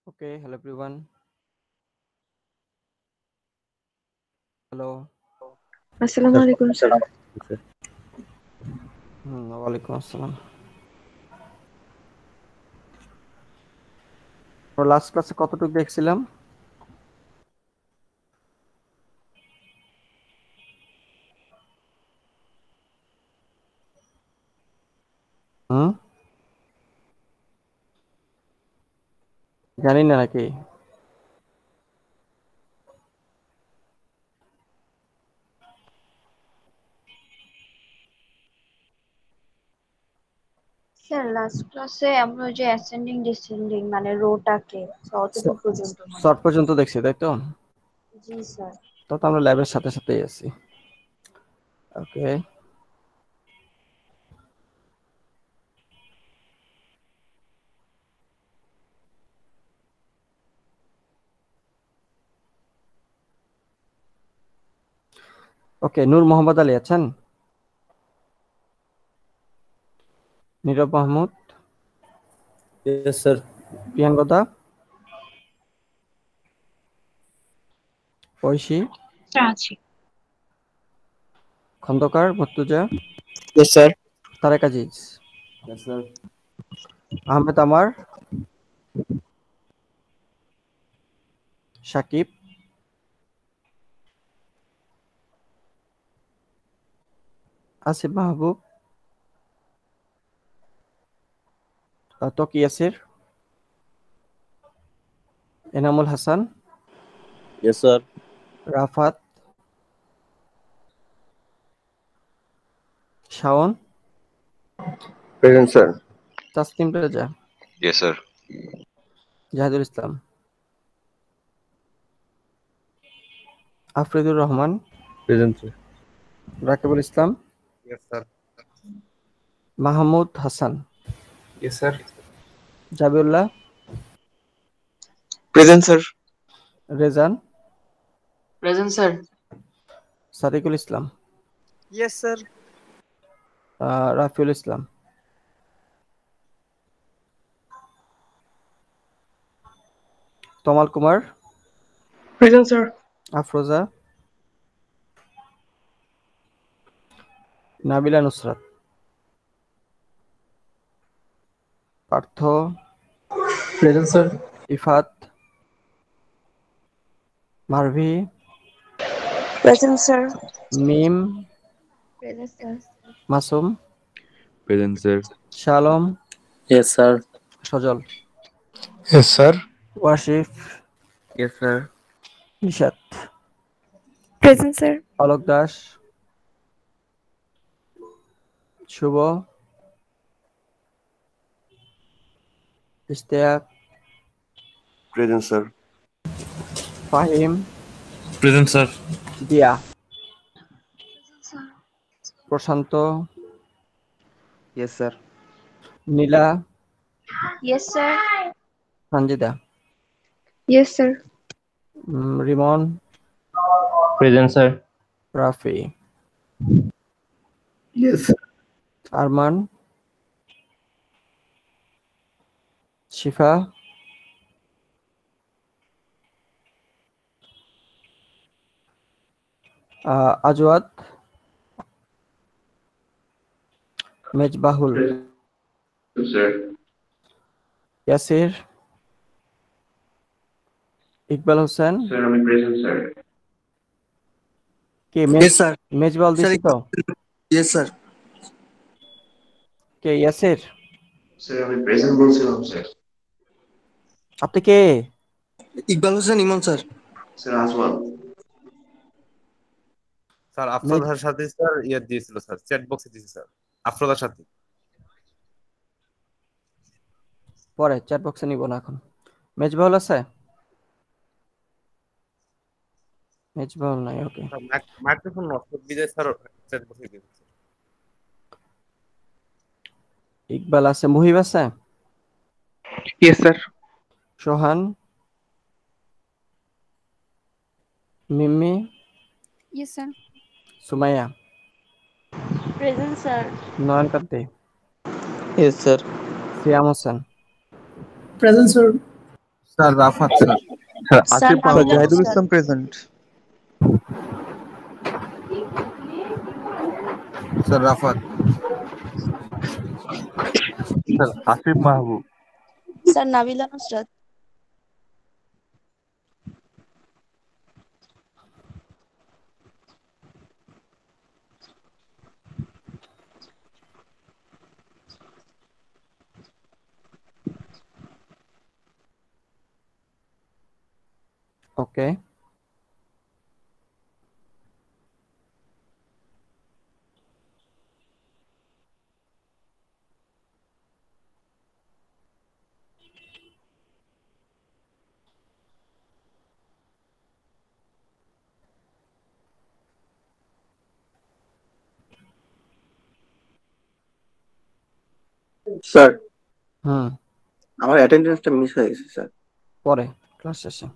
Okay, hello everyone. Hello. আসসালামু আলাইকুম sir. ওয়ালাইকুম আসসালাম। আমরা লাস্ট ক্লাসে কতটুকু দেখছিলাম? হুম, জানি না নাকি? স্যার লাস্ট ক্লাসে আমরা ওই যে অ্যাসেন্ডিং ডিসেন্ডিং মানে রোটাকে অতটুকু পর্যন্ত মনে শর্ট হয়। পর্যন্ত দেখছি, তাই তো? জি স্যার। তো আমরা ল্যাবের সাথে সাথেই আছি। ওকে, ওকে। নূর মোহাম্মদ আলী আছেন? নীরব মাহমুদ, Yes, sir. প্রিয়াঙ্গদা, ঐশী, আছি। Khandakar, Murtaza, Yes, sir. Tarique Aziz, Yes, sir. Ahmed আমার, Sakib, Asif Mahbub, Toki Yasir, Enamul Hasan, Yes, sir. Rafat, Shaon, Present, sir. Tasnim Reza, Yes, sir. Jahidul Islam, Afridur Rahman, Present, sir. Rakibul Islam, Yes, sir. Mahmud Hasan, Yes, sir. Jabiullah, Present, sir. Rezan, present sir. Sadikul Islam, Yes, sir. Rafiul Islam, Tamal Kumar, present sir. Afroza, Nabila Nusrat, Partha, Present, sir. Ifat, Marvi, present sir. Mim, present sir. Masum, Present, sir. Shalam, Yes, sir. Sajal, Yes, sir. Wasif, Yes, sir. Nishat, present sir. Alok Das, Shuvo, Ishtiaq, Present, sir. Fahim, Present, sir. Diya, Prashanta, Yes, sir. Nila, yes sir. Sanjida, yes sir. Rimon, Present, sir. Rafi, Yes, sir. Arman, Shifa, Azwad, Mezbahul, Present, sir. Yasir, Iqbal Hossain, Sir, I'm present, sir. K Yes, sir. Mezbahul Sir, দিছি তো? yes, sir. K Yasir? Sir, I'm present বলছিলাম, sir. আপনি কে? Iqbal Hossain Emon sir. Sir, আসওয়াল। Sir আফরোজার সাথে sir ইয়ে দিয়েছিল sir, chat বক্সে দিয়েছে sir আফরোজার সাথে। পরে চ্যাট বক্সে নিব না এখন। মেজবাহুল আছে? মেজবাহুল নাই, ওকে। মাইক্রোফোন নষ্ট বিজয় স্যার চ্যাট বক্সে দিয়েছে। ইকবাল আছে, মুহিব আছে, Yes, sir. Sohan, Mimmi, Yes, sir. Sumaiya, present sir. Noyon Kanti, Yes, sir. Siam Hossain, Present, sir. Sir Rafat sir. Sir sir Asif Sir, Mahbub. Nabila Jahidul Nusrat. Islam present. Sir Rafat. Sir Asif Mahbub. Sir Nabila Nusrat. Okay, sir হুম, আমার অ্যাটেন্ডেন্সটা মিস হয়ে গেছে স্যার। পরে ক্লাস শেষে।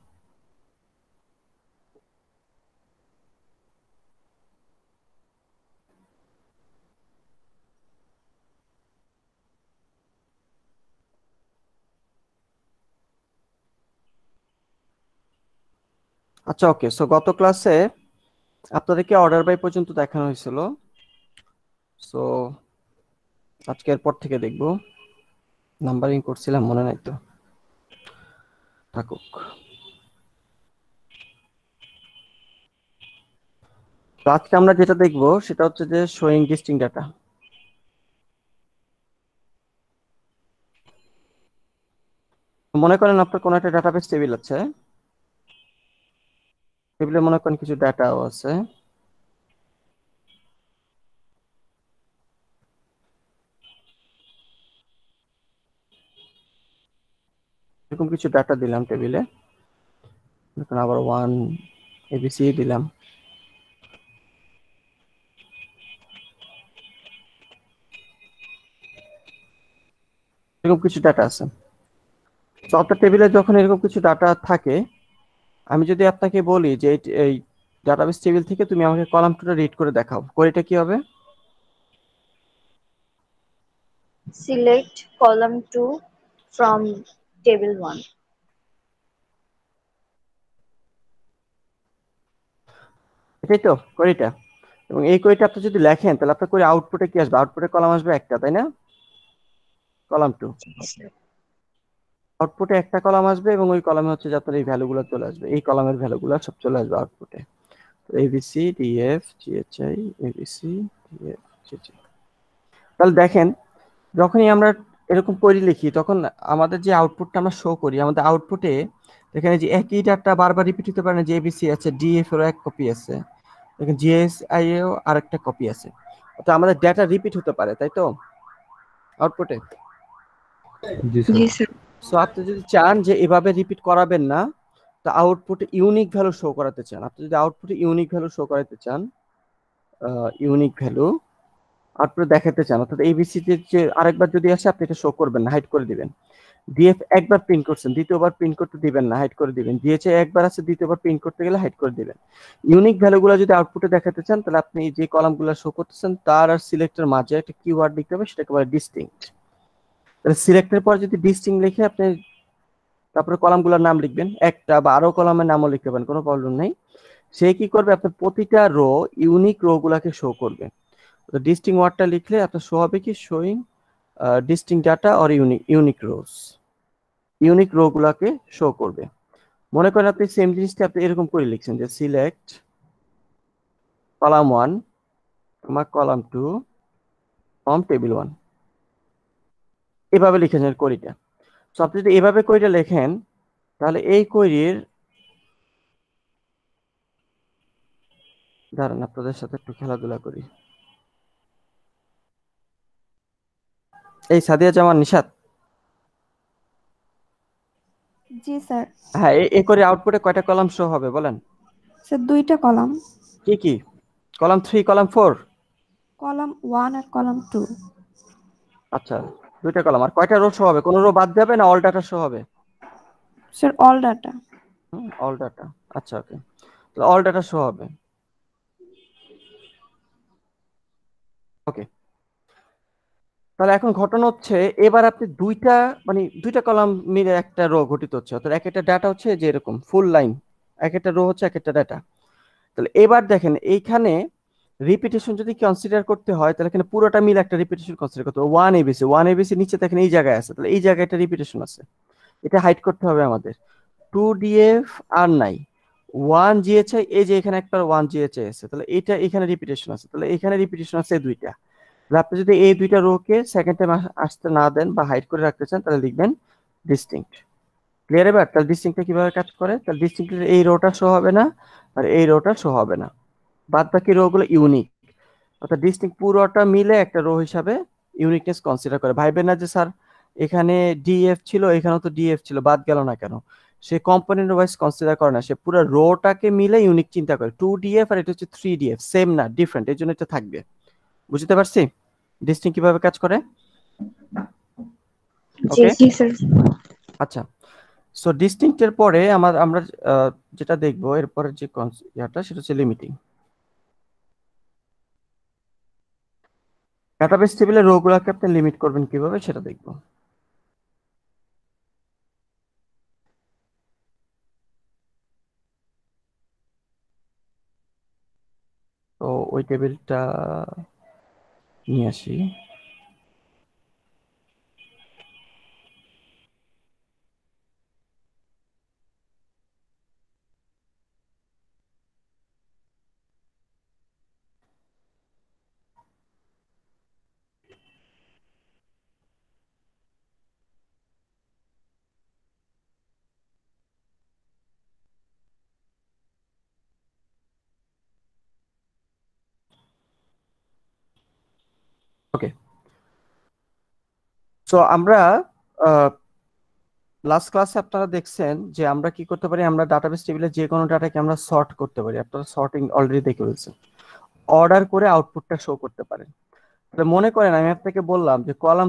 আচ্ছা ওকে, সো গত ক্লাসে আপনাদেরকে অর্ডার বাই পর্যন্ত দেখানো হয়েছিল। সো আজকে এরপর থেকে দেখব। নাম্বারিং করছিলাম মনে নাই তো, থাকুক। তো আজকে আমরা যেটা দেখব সেটা হচ্ছে যে শোয়িং ডিস্টিংক্ট ডাটা। মনে করেন আপনার কোনো একটা ডাটাবেস টেবিল আছে, টেবিলে মনে করেন কিছু ডাটাও আছে। এরকম কিছু ডাটা দিলাম টেবিলে, দেখুন আবার 1 এবিসি দিলাম। এরকম কিছু ডাটা আছে। তো আপনার টেবিলে যখন এরকম কিছু ডাটা থাকে, আমি যদি আপনাকে বলি যে এই ডাটাবেস টেবিল থেকে তুমি আমাকে কলাম টুটা রিড করে দেখাও, কোয়েরিটা কি হবে? Select column 2 from table 1. এটাই তো কোয়েরিটা। এবং এই কোয়েরিটা আপনি যদি লেখেন তাহলে আপনার কোয়েরি আউটপুটে কি আসবে? আউটপুটে কলাম আসবে একটা, তাই না? কলাম 2। আউটপুটে একটা কলাম আসবে এবং ওই কলামে হচ্ছে যে আপনার এই ভ্যালুগুলো চলে আসবে, এই কলামের ভ্যালুগুলো সব চলে আসবে আউটপুটে। তো এবিসি ডিএফ জিএচআই এবিসি ডিএফ জিএচআই। তাহলে দেখেন, যখনই আমরা এরকম কোয়েরি লিখি তখন আমাদের যে আউটপুটটা আমরা শো করি, আমাদের আউটপুটে এখানে যে একই ডাটা বারবার রিপিট হতে পারে না। যে এবিসি আছে, ডিএফ এরও এক কপি আছে, দেখেন জিএসআই এও আরেকটা কপি আছে। তো আমাদের ডাটা রিপিট হতে পারে, তাই তো আউটপুটে। জি স্যার। জি স্যার। সো আপনি যদি চান যে এভাবে রিপিট করাবেন না, তো আউটপুটে ইউনিক ভ্যালু শো করাতে চান, আপনি যদি আউটপুটে ইউনিক ভ্যালু শো করাতে চান, ইউনিক ভ্যালু আউটপুটে দেখাতে চান, অর্থাৎ এবিসি যে আরেকবার যদি আসে আপনি এটা শো করবেন না, হাইড করে দিবেন। ডিএফ একবার প্রিন্ট করছেন, দ্বিতীয়বার প্রিন্ট করতে দিবেন না, হাইড করে দিবেন। জিএচএ একবার আছে, দ্বিতীয়বার প্রিন্ট করতে গেলে হাইড করে দিবেন। ইউনিক ভ্যালুগুলো যদি আউটপুটে দেখাতে চান তাহলে আপনি যে কলামগুলো শো করতেছেন তার আর সিলেক্টের মাঝে একটা কিওয়ার্ড লিখতে হবে, সেটাকে বলে ডিস্টিংক্ট। তাহলে সিলেক্টের পর যদি ডিস্টিংক্ট লিখে আপনি তারপরে কলামগুলোর নাম লিখবেন, একটা বা আরো কলামের নামও লিখতে পারেন, কোনো প্রবলেম নেই। সে কি করবে, আপনার প্রতিটা রো ইউনিক রো গুলাকে শো করবে। তো ডিস্টিং ওয়ার্ডটা লিখলে আপনার শো হবে কি, showing distinct data or unique rows, unique row গুলাকে শো করবে। মনে করেন আপনি সেম জিনিসটা আপনি এরকম করে লিখছেন যে সিলেক্ট কলাম 1 আমার কলাম 2 ফ্রম টেবিল 1, এভাবে লিখেছেন কোয়েরিটা। তো আপনি যদি এভাবে কোয়েরিটা লেখেন তাহলে এই কোয়েরির, দাঁড়ান আপনাদের সাথে একটু খেলাধুলা করি। এই সাদিয়া জামান নিশাত, জি স্যার। হ্যাঁ এই করে আউটপুটে কয়টা কলাম শো হবে বলেন? স্যার দুইটা কলাম, কি কি? Column 3, column 4? কলাম 1 আর কলাম 2। আচ্ছা, দুইটা কলাম। আর কয়টা রো শো হবে? কোন রো বাদ যাবে না অল ডাটা শো হবে? Sir all data. All data. আচ্ছা ওকে, তো অল ডাটা শো হবে। ওকে, তাহলে এখন ঘটনা হচ্ছে এবার আপনি দুইটা কলাম মিলে একটা রো গঠিত হচ্ছে, অর্থাৎ এক একটা ডাটা হচ্ছে যে এরকম ফুল লাইন, এক একটা রো হচ্ছে এক একটা ডাটা। তাহলে এবার দেখেন এইখানে রিপিটেশন যদি কনসিডার করতে হয় তাহলে এখানে পুরোটা মিলে একটা রিপিটেশন কনসিডার করতে হবে। 1 ABC নিচে দেখেন এই জায়গায় আছে, তাহলে এই জায়গায় একটা রিপিটেশন আছে, এটা হাইড করতে হবে আমাদের। 2DF আর নাই, 1GHI, এই যে এখানে একটা 1GHI আছে, তাহলে এটা এখানে রিপিটেশন আছে, তাহলে এখানে রিপিটেশন আছে দুইটা। তাহলে আপনি যদি এই দুইটা রোকে সেকেন্ড টাইম আসতে না দেন বা হাইড করে রাখতে চান তাহলে লিখবেন ডিস্টিংক্ট। ক্লিয়ার? এবার তাহলে ডিস্টিংক্টটা কিভাবে কাজ করে, তাহলে ডিস্টিংক্টের এই রোটা শো হবে না আর এই রোটা শো হবে না, বাদ বাকি রো গুলো ইউনিক, অর্থাৎ ডিস্টিংক্ট পুরোটা মিলে একটা রো হিসাবে ইউনিকনেস কনসিডার করে। ভাইবেন না যে স্যার এখানে ডিএফ ছিল এখানেও তো ডিএফ ছিল বাদ গেল না কেন, সে কম্পোনেন্ট ওয়াইজ কনসিডার করে না, সে পুরো রোটাকে মিলে ইউনিক চিন্তা করে। 2DF আর এটা হচ্ছে 3DF, সেম না, ডিফারেন্ট, এই জন্য এটা থাকবে। বুঝতে পারছি ডিস্টিংক্ট কিভাবে কাজ করে? ওকে, জি স্যার। আচ্ছা। সো ডিস্টিংক্টের পরে আমরা যেটা দেখবো এরপরে যে ইয়াটা সেটা হচ্ছে লিমিটিং। ডাটাবেস টেবিলের রো গুলাকে আপনি লিমিট করবেন কিভাবে সেটা দেখবো। তো ওই টেবিলটা নিয়ে আসি। ওকে, সো আমরা লাস্ট ক্লাসে আপনারা দেখছেন যে আমরা কি করতে পারি, আমরা ডাটাবেস টেবিলে যে কোনো ডাটাকে আমরা সর্ট করতে পারি। আপনারা সর্টিং অলরেডি দেখে ফেলছেন, অর্ডার করে আউটপুটটা শো করতে পারেন। তাহলে মনে করেন আমি আপনাকে বললাম যে কলাম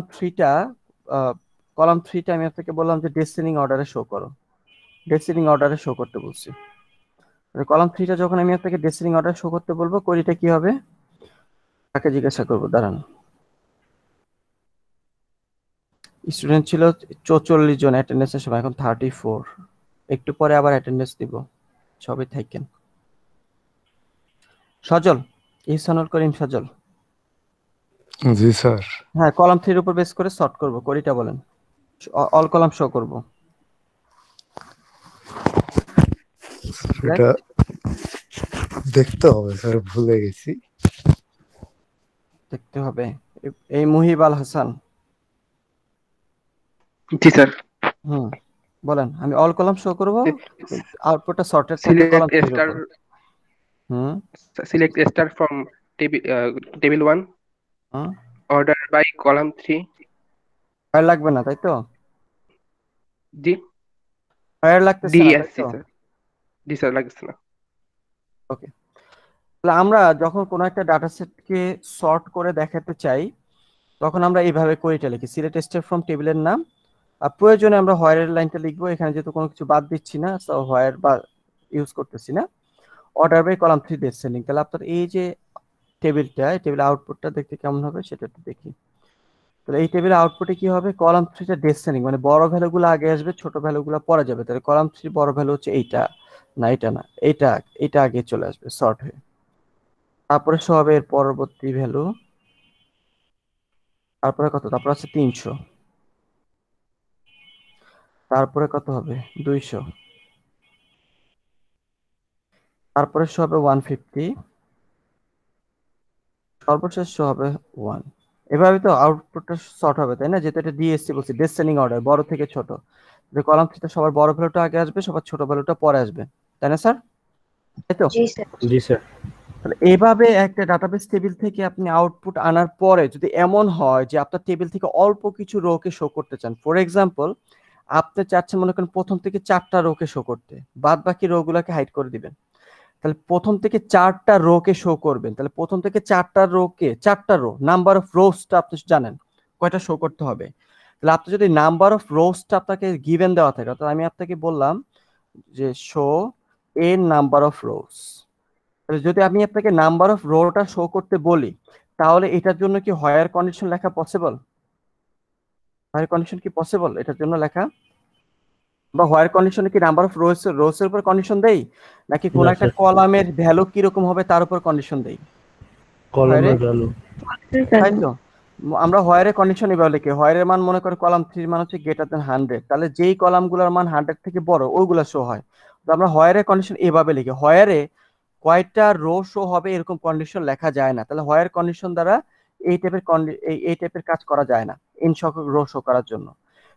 থ্রিটা আমি আপনাকে বললাম যে ডেসেন্ডিং অর্ডারে শো করো, ডেসেন্ডিং অর্ডারে শো করতে বলছি। কলাম থ্রিটা যখন আমি আপনাকে ডেসেন্ডিং অর্ডার শো করতে বলবো, কোয়েরিটা কি হবে তাকে জিজ্ঞাসা করবো। দাঁড়ান, স্টুডেন্ট ছিল 44 জন অ্যাটেন্ডেন্সের সময়, এখন 34, একটু পরে আবার অ্যাটেন্ডেন্স দিব, সবাই থাকেন। সজল, ইহসানুল করিম সজল। জি স্যার। হ্যাঁ, কলাম থ্রির উপর বেস করে সর্ট করব, কোয়েরিটা বলেন। অল কলাম শো করব। এটা দেখতে হবে স্যার, ভুলে গেছি। দেখতে হবে। এই মুহিব আল হাসান। জি স্যার। বলেন। আমি অল কলাম শো করব, আউটপুটটা সর্টেড থাকবে সিলেক্ট কলাম এ থ্রির স্টার, উপর। Select a star from table 1 order by column 3। ফায়ার লাগবে না তাই তো? জি, ফায়ার লাগতেছে না তাই ডিএসসি তো? স্যার। জি স্যার, লাগছে না। ওকে, তাহলে আমরা যখন কোনো একটা ডাটা সেটকে সর্ট করে দেখাতে চাই তখন আমরা এইভাবে কোয়েরিটা লিখি, সিলেক্ট স্টেপ ফ্রম টেবিলের নাম, আর প্রয়োজনে আমরা হোয়ারের লাইনটা লিখবো, এখানে যেহেতু কোনো কিছু বাদ দিচ্ছি না সো হোয়ার বা ইউজ করতেছি না। অর্ডার বাই কলাম 3 ডেসেন্ডিং, তাহলে আপনার এই যে টেবিলটা, এই টেবিলের আউটপুটটা দেখতে কেমন হবে সেটা একটু দেখি। তাহলে এই টেবিলের আউটপুটে কি হবে, কলাম 3টা ডেসেন্ডিং, মানে বড় ভ্যালুগুলো আগে আসবে ছোট ভ্যালুগুলো পরে যাবে। তাহলে কলাম 3 বড় ভ্যালু হচ্ছে এইটা, না এটা না, এটা আগে চলে আসবে সর্ট হয়ে, তারপরে শো হবে এর পরবর্তী ভ্যালু, তারপরে কত, তারপরে আছে 300, তারপরে কত হবে 200, তারপরে শো হবে 150, সর্বশেষ শো হবে 1। এভাবে তো আউটপুটটা সর্ট হবে তাই না, যেহেতু এটা ডিএসসি বলছি, ডেসেন্ডিং অর্ডার, বড় থেকে ছোট, যে কলাম থ্রিটা সবার বড় ভ্যালুটা আগে আসবে সবার ছোট ভ্যালুটা পরে আসবে, তাই না স্যার? তাই তো? জি স্যার। জি স্যার। তাহলে এভাবে একটা ডাটাবেস টেবিল থেকে আপনি আউটপুট আনার পরে যদি এমন হয় যে আপনার টেবিল থেকে অল্প কিছু রোকে শো করতে চান, ফর এক্সাম্পল আপনি চাচ্ছেন মনে করেন প্রথম থেকে 4টা রোকে শো করতে, বাদ বাকি রো গুলাকে হাইড করে দিবেন, তাহলে প্রথম থেকে 4টা রোকে শো করবেন। তাহলে প্রথম থেকে 4টা রো নাম্বার অফ রোসটা আপনি জানেন কয়টা শো করতে হবে। তাহলে আপনি যদি নাম্বার অফ রোসটা আপনাকে গিভেন দেওয়া থাকে, তাহলে আমি আপনাকে বললাম যে show A number of rose, তাহলে যদি আমি আপনাকে নাম্বার অফ রোটা শো করতে বলি তাহলে এটার জন্য কি হোয়ার কন্ডিশন লেখা পসিবল? হোয়ার কন্ডিশন কি পসিবল এটার জন্য লেখা? বা হোয়ার কন্ডিশনে কি নাম্বার অফ রোস এর উপর কন্ডিশন দেই, নাকি কোন একটা কলামের ভ্যালু কি রকম হবে তার উপর কন্ডিশন দেই? কলামের ভ্যালু। তাই তো আমরা হোয়ারে কন্ডিশন এভাবে লিখি, হোয়ারের মান মনে করে কলাম 3 এর মান হচ্ছে গ্রেটার দ্যান 100, তাহলে যেই কলামগুলোর মান 100 থেকে বড় ওইগুলা শো হয়। তো আমরা হোয়ারে কন্ডিশন এভাবে লিখি, হোয়ারে কয়টা রো শো হবে এরকম কন্ডিশন লেখা যায় না, তাহলে হোয়ার কন্ডিশন দ্বারা এই টাইপের কাজ করা যায় না n সংখ্যক রো শো করার জন্য।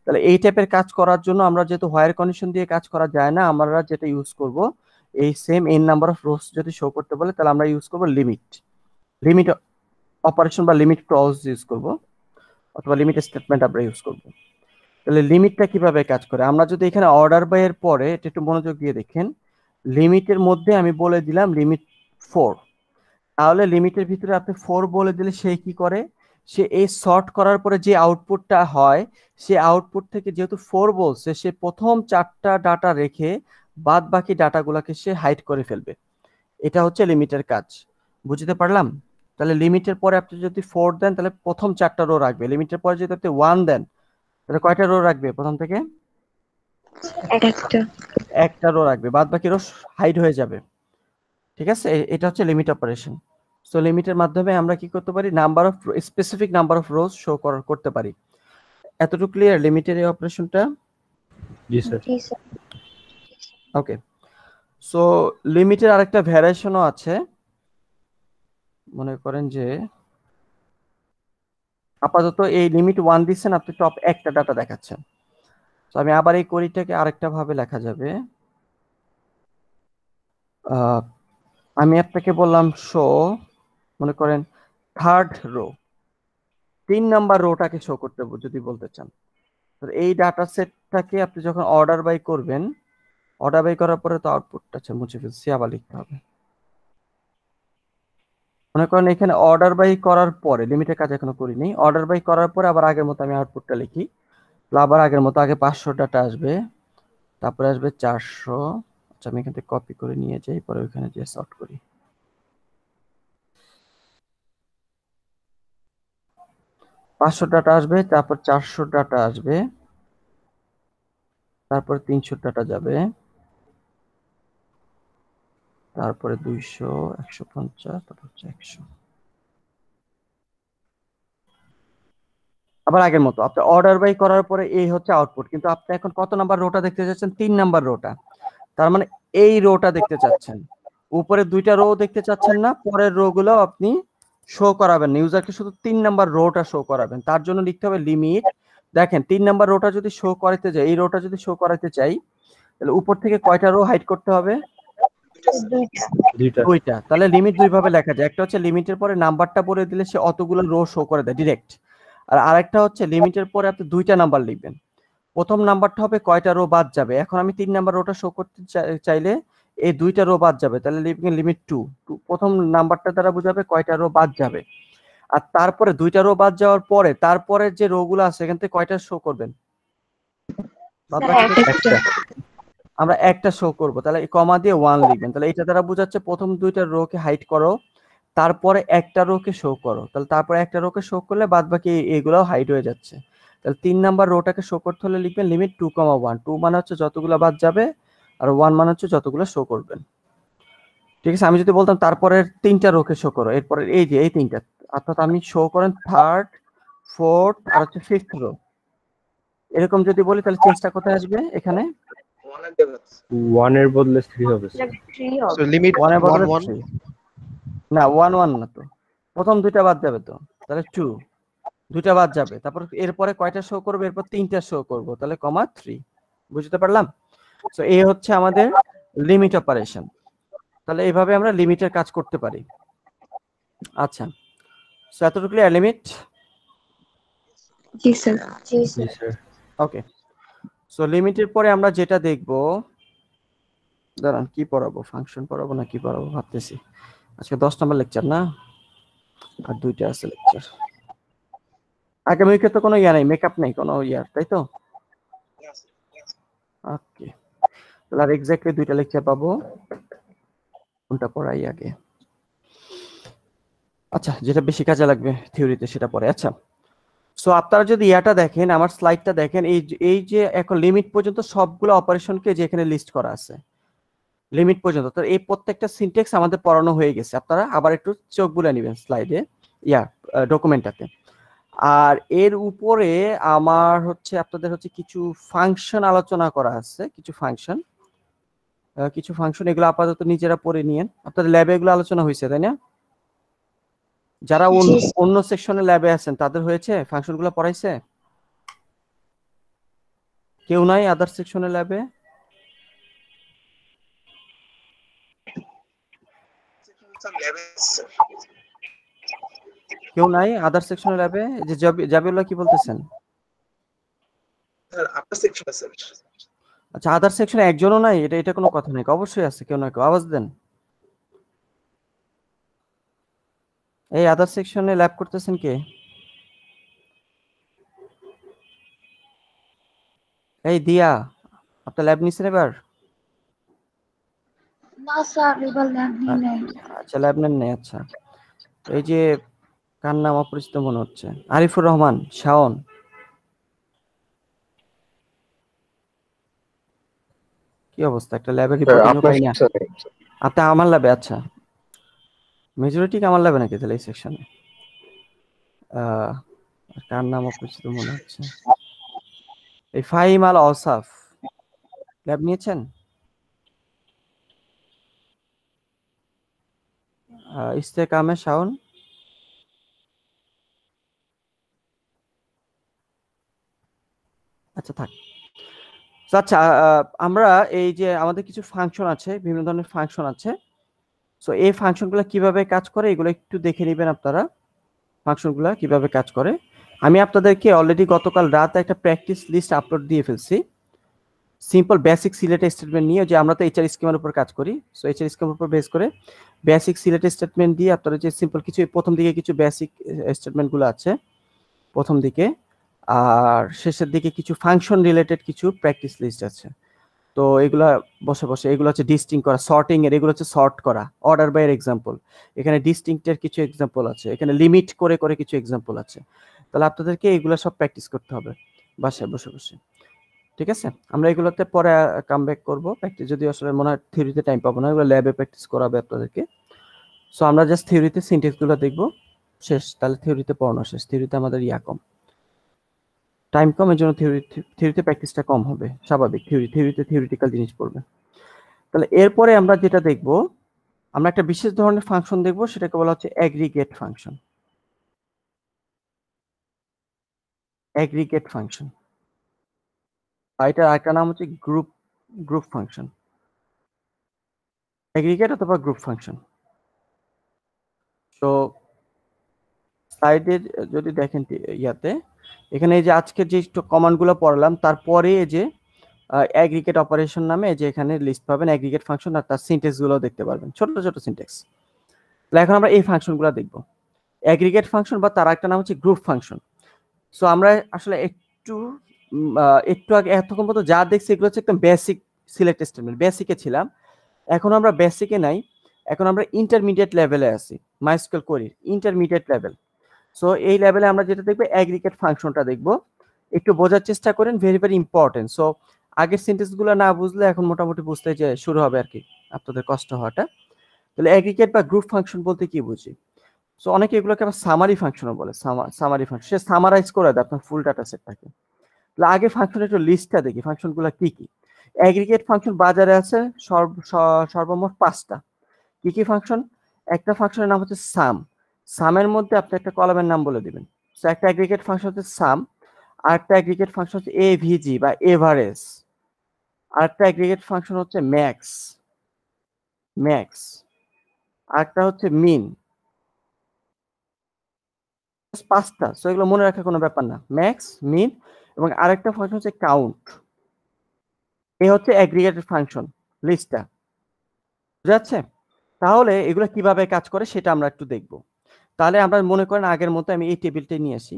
তাহলে এই টাইপের কাজ করার জন্য আমরা যেহেতু হোয়ার কন্ডিশন দিয়ে কাজ করা যায় না, আমরা যেটা ইউজ করব এই same n number of rose যদি শো করতে বলে তাহলে আমরা ইউজ করব লিমিট অপারেশন বা লিমিট ক্লজ ইউজ করব, অথবা লিমিট স্টেটমেন্ট আমরা ইউজ করব। তাহলে লিমিটটা কিভাবে কাজ করে, আমরা যদি এখানে অর্ডার বাই এর পরে এটা একটু মনোযোগ দিয়ে দেখেন, লিমিটের মধ্যে আমি বলে দিলাম লিমিট 4, তাহলে লিমিটের ভিতরে আপনি 4 বলে দিলে সে কি করে, সে এই সর্ট করার পরে যে আউটপুটটা হয় সে আউটপুট থেকে যেহেতু 4 বলছে সে প্রথম 4টা ডাটা রেখে বাদ বাকি ডাটাগুলোকে সে হাইড করে ফেলবে। এটা হচ্ছে লিমিটের কাজ, বুঝতে পারলাম? তাহলে লিমিটের পরে আপনি যদি 4 দেন তাহলে প্রথম 4টা রো রাখবে, লিমিটের পরে যদি আপনি 1 দেন তাহলে কয়টা রো রাখবে প্রথম থেকে? একটা রো রাখবে, বাদ বাকি রো হাইড হয়ে যাবে। ঠিক আছে, এটা হচ্ছে লিমিট অপারেশন। সো লিমিটের মাধ্যমে আমরা কি করতে পারি, number of specific number of rose show করতে পারি। এতটুকু ক্লিয়ার লিমিটের এই অপারেশনটা? জি স্যার। ওকে, সো লিমিটের আরেকটা ভ্যারিয়েশনও আছে। মনে করেন যে আপাতত এই লিমিট 1 দিচ্ছেন, আপনি টপ একটা ডাটা দেখাচ্ছেন। তো আমি আবার এই কোরিটাকে আরেকটা ভাবে লেখা যাবে। আমি আপনাকে বললাম শো, মনে করেন থার্ড রো, 3 নাম্বার রোটাকে শো করতে যদি বলতে চান, তো এই ডাটা সেটটাকে আপনি যখন অর্ডার বাই করবেন, অর্ডার বাই করার পরে তো আউটপুটটা আছে মুছে ফেলছি, আবার লিখতে হবে। মনে করেন এখানে অর্ডার বাই করার পরে, লিমিটের কাজ এখনো করিনি, অর্ডার বাই করার পরে আবার আগের মতো আমি আউটপুটটা লিখি, আবার আগের মতো আগে 500 ডাটা আসবে, তারপরে আসবে 400। আচ্ছা আমি এখান থেকে কপি করে নিয়ে যাই, পরে ওইখানে যে সর্ট করি। ডাটা আসবে, তারপর 400 ডাটা আসবে, তারপর 300 ডাটা যাবে, তারপরে 200, 150, তারপর 100, আবার আগের মতো। আপনি অর্ডার বাই করার পরে এই হচ্ছে আউটপুট, কিন্তু আপনি এখন কত নাম্বার রোটা দেখতে চাচ্ছেন? 3 নাম্বার রোটা, তার মানে এই রোটা দেখতে চাচ্ছেন, উপরে 2টা রো দেখতে চাচ্ছেন না, পরের রো গুলো আপনি শো করাবেন, ইউজারকে শুধু 3 নাম্বার রোটা শো করাবেন। তার জন্য লিখতে হবে লিমিট, দেখেন 3 নাম্বার রোটা যদি শো করাতে যাই, এই রোটা যদি শো করাতে চাই তাহলে উপর থেকে কয়টা রো হাইড করতে হবে? 2টা। তাহলে লিমিট 2 ভাবে লেখা যায়, একটা হচ্ছে লিমিটের পরে নাম্বারটা বলে দিলে সে অতগুলো রো শো করে দেয় ডিরেক্ট, আর আরেকটা হচ্ছে লিমিটের পরে আপনি 2টা নাম্বার লিখবেন, প্রথম নাম্বারটা হবে কয়টা রো বাদ যাবে। এখন আমি 3 নাম্বার রোটা শো করতে চাইলে এই 2টা রো বাদ যাবে, তাহলে লিখবেন লিমিট 2, প্রথম নাম্বারটা দ্বারা বোঝাবে কয়টা রো বাদ যাবে, আর তারপরে 2টা রো বাদ যাওয়ার পরে তারপরে যে রো গুলো আছে এখান থেকে কয়টা শো করবেন? আমরা একটা শো করব, তাহলে কমা দিয়ে 1 লিখবেন, তাহলে এটা দ্বারা বোঝাচ্ছে প্রথম 2টা রোকে হাইড করো, তারপরে একটা রোকে শো করো, তাহলে তারপরে একটা রোকে শো করলে বাদ বাকি এগুলোও হাইড হয়ে যাচ্ছে। তাহলে 3 নাম্বার রোটাকে শো করতে হলে লিখবেন লিমিট 2,1, 2 মানে হচ্ছে যতগুলো বাদ যাবে, আর 1 মানে হচ্ছে যতগুলো শো করবেন। ঠিক আছে, আমি যদি বলতাম তারপরের 3টা রোকে শো করো, এরপরে এই যে এই 3টা, অর্থাৎ আমি শো করেন থার্ড, ফোর্থ আর হচ্ছে ফিফথ রো, এরকম যদি বলি তাহলে চেঞ্জটা কোথায় আসবে? এখানে 1 এর বদলে 3 হবে। সো লিমিট 1 এর বদলে 3 না, 1 না, তো প্রথম 2টা বাদ যাবে, তো তাহলে 2, 2টা বাদ যাবে, তারপর এরপরে কয়টা শো করবে? এরপর 3টা শো করব, তাহলে কমা 3। বুঝতে পারলাম? সো এই হচ্ছে আমাদের লিমিট অপারেশন। তাহলে এইভাবে আমরা লিমিটের কাজ করতে পারি। আচ্ছা, সো এতটুকু লিমিট? জি স্যার। জি জি স্যার। স্যার। ওকে, সো লিমিটের পরে আমরা যেটা দেখব, দাঁড়ান কি পড়াবো, ফাংশন পড়াবো না কি পড়াবো ভাবতেছি। আজকে 10 নম্বর লেকচার না, আর 2টা আছে লেকচার। আগামী উইকে তো কোনো ইয়া নাই, মেকআপ নেই কোনো ইয়ার, তাই তো? ওকে, তাহলে আর এক্স্যাক্টলি 2টা লেকচার পাবো, কোনটা পড়াই আগে? আচ্ছা, যেটা বেশি কাজে লাগবে থিওরিতে সেটা পড়ে। আচ্ছা, সো আপনারা যদি ইয়াটা দেখেন, আমার স্লাইডটা দেখেন, এই যে এখন লিমিট পর্যন্ত সবগুলো অপারেশনকে যে এখানে লিস্ট করা আছে লিমিট পর্যন্ত, তো এই প্রত্যেকটা সিনট্যাক্স আমাদের পড়ানো হয়ে গেছে। আপনারা আবার একটু চোখ বুলে নেবেন স্লাইডে, ডকুমেন্টটাতে। আর এর উপরে আমার হচ্ছে আপনাদের হচ্ছে কিছু ফাংশন আলোচনা করা আছে, কিছু ফাংশন এগুলো আপাতত নিজেরা পড়ে নিয়েন। আপনাদের ল্যাবে এগুলো আলোচনা হয়েছে, তাই না? যারা অন্য সেকশনের ল্যাবে আছেন তাদের হয়েছে, ফাংশনগুলো পড়াইছে? কেউ নাই আদার সেকশনের ল্যাবে? কেউ নাই আদার সেকশনের ল্যাবে? যে জাবিউল্লাহ কি বলতেছেন? আচ্ছা, আদার সেকশনে একজনও নাই? এটা কোনো কথা নাই, অবশ্যই আছে, কেউ না কেউ আওয়াজ দেন। এই আদার সেকশনে ল্যাব করতেছেন কে? এই দিয়া, আপনার ল্যাব নিছেন এবার? না স্যার, এবার ল্যাব নিয়ে নেই। আচ্ছা, ল্যাব নেন নাই। আচ্ছা, এই যে কার নাম অপরিচিত মনে হচ্ছে, আরিফুর রহমান, শাওন, কি অবস্থা? একটা ল্যাবের রিপোর্টিংও পাই না। আপনি আমার ল্যাবে? আচ্ছা, মেজরিটি আমার ল্যাবে নাকি তাহলে এই সেকশনে? কার নাম অপরিচিত মনে হচ্ছে, এই ফাহিম আল অসাফ ল্যাব নিয়েছেন? ইস্তেকামে শাওন? আচ্ছা, থাক। আচ্ছা, আমরা এই যে আমাদের কিছু ফাংশন আছে, বিভিন্ন ধরনের ফাংশন আছে। সো এই ফাংশনগুলো কিভাবে কাজ করে এগুলো একটু দেখে নেবেন আপনারা, ফাংশনগুলো কিভাবে কাজ করে। আমি আপনাদেরকে অলরেডি গতকাল রাতে একটা প্র্যাকটিস লিস্ট আপলোড দিয়ে ফেলছি, সিম্পল বেসিক সিলেট স্টেটমেন্ট নিয়ে, যে আমরা তো এইচআর স্কিমের উপর কাজ করি। সো এইচআর স্কিমের উপর বেস করে বেসিক সিলেট স্টেটমেন্ট দিয়ে আপনারা যে সিম্পল কিছু প্রথম দিকে কিছু বেসিক স্টেটমেন্টগুলো আছে প্রথম দিকে, আর শেষের দিকে কিছু ফাংশন রিলেটেড কিছু প্র্যাকটিস লিস্ট আছে। তো এগুলা বসে বসে এগুলো হচ্ছে ডিস্টিং করা, সর্টিং এর, এগুলো হচ্ছে সর্ট করা, অর্ডার বাই এর এক্সাম্পল, এখানে ডিস্টিংক্টের কিছু এক্সাম্পল আছে, এখানে লিমিট করে করে কিছু এক্সাম্পল আছে। তাহলে আপনাদেরকে এগুলো সব প্র্যাকটিস করতে হবে বাসায় বসে বসে, ঠিক আছে? আমরা এগুলোতে পরে কাম ব্যাক করবো প্র্যাকটিস, যদি আসলে মনে হয় থিওরিতে টাইম পাবো না, এগুলো ল্যাবে প্র্যাকটিস করাবে আপনাদেরকে। সো আমরা জাস্ট থিওরিতে সিনট্যাক্সগুলো দেখবো, শেষ। তাহলে থিওরিতে পড়ানো শেষ, থিওরিতে আমাদের কম, টাইম কম, এর জন্য থিওরিতে প্র্যাকটিসটা কম হবে, স্বাভাবিক। থিওরিতে থিওরিটিক্যাল জিনিস পড়বে। তাহলে এরপরে আমরা যেটা দেখব, আমরা একটা বিশেষ ধরনের ফাংশন দেখব, সেটাকে বলা হচ্ছে অ্যাগ্রিগেট ফাংশন। অ্যাগ্রিগেট ফাংশন, এটার আরেকটা নাম হচ্ছে গ্রুপ ফাংশন, অ্যাগ্রিগেট অথবা গ্রুপ ফাংশন। তো স্লাইডে যদি দেখেন ইয়াতে, এখানে এই যে আজকের যে কমান্ডগুলো পড়লাম, তারপরে এই যে অ্যাগ্রিগেট অপারেশন নামে যে এখানে লিস্ট পাবেন অ্যাগ্রিগেট ফাংশন, আর তার সিনট্যাক্স গুলো দেখতে পারবেন, ছোট ছোট সিনট্যাক্স। তাহলে এখন আমরা এই ফাংশনগুলো দেখব, অ্যাগ্রিগেট ফাংশন বা তার একটা নাম হচ্ছে গ্রুপ ফাংশন। সো আমরা আসলে একটু আগে এতক্ষণ পর্যন্ত যা দেখছি এগুলো হচ্ছে একদম বেসিক সিলেক্ট স্টেটমেন্ট, বেসিকে ছিলাম। এখন আমরা বেসিকে নাই, এখন আমরা ইন্টারমিডিয়েট লেভেলে আছি, মাইস্কুয়েল কোরির ইন্টারমিডিয়েট লেভেল। সো এই লেভেলে আমরা যেটা দেখবো অ্যাগ্রিগেট ফাংশনটা দেখবো, একটু বোঝার চেষ্টা করেন, ভেরি ভেরি ইম্পর্টেন্ট। সো আগের সেন্টেন্সগুলো না বুঝলে এখন মোটামুটি বুঝতে যে শুরু হবে আর কি আপনাদের কষ্ট হওয়াটা। তাহলে অ্যাগ্রিগেট বা গ্রুপ ফাংশন বলতে কি বুঝি? সো অনেকে এগুলোকে আবার সামারি ফাংশনও বলে, সামারি ফাংশন, সে সামারাইজ করে দেয় আপনার ফুল ডাটা সেটটাকে। তাহলে আগে ফাংশনের একটু লিস্টটা দেখি, ফাংশনগুলো কি কি। অ্যাগ্রিগেট ফাংশন বাজারে আছে সর্বমোট 5টা। কি কি ফাংশন? একটা ফাংশনের নাম হচ্ছে সাম, সামের মধ্যে আপনি একটা কলামের নাম বলে দিবেন। সো একটা অ্যাগ্রিগেট ফাংশন হচ্ছে সাম, আর একটা অ্যাগ্রিগেট ফাংশন হচ্ছে এভিজি বা এভারেজ, আর একটা অ্যাগ্রিগেট ফাংশন হচ্ছে ম্যাক্স, আর একটা হচ্ছে মিন। 5টা, সো এগুলো মনে রাখার কোনো ব্যাপার না, ম্যাক্স, মিন, এবং আরেকটা ফাংশন হচ্ছে কাউন্ট। এই হচ্ছে অ্যাগ্রিগেটেড ফাংশন লিস্টটা, বুঝা যাচ্ছে? তাহলে এগুলো কিভাবে কাজ করে সেটা আমরা একটু দেখব। তাহলে আমরা মনে করেন আগের মতো আমি এই টেবিলটাই নিয়ে আসি,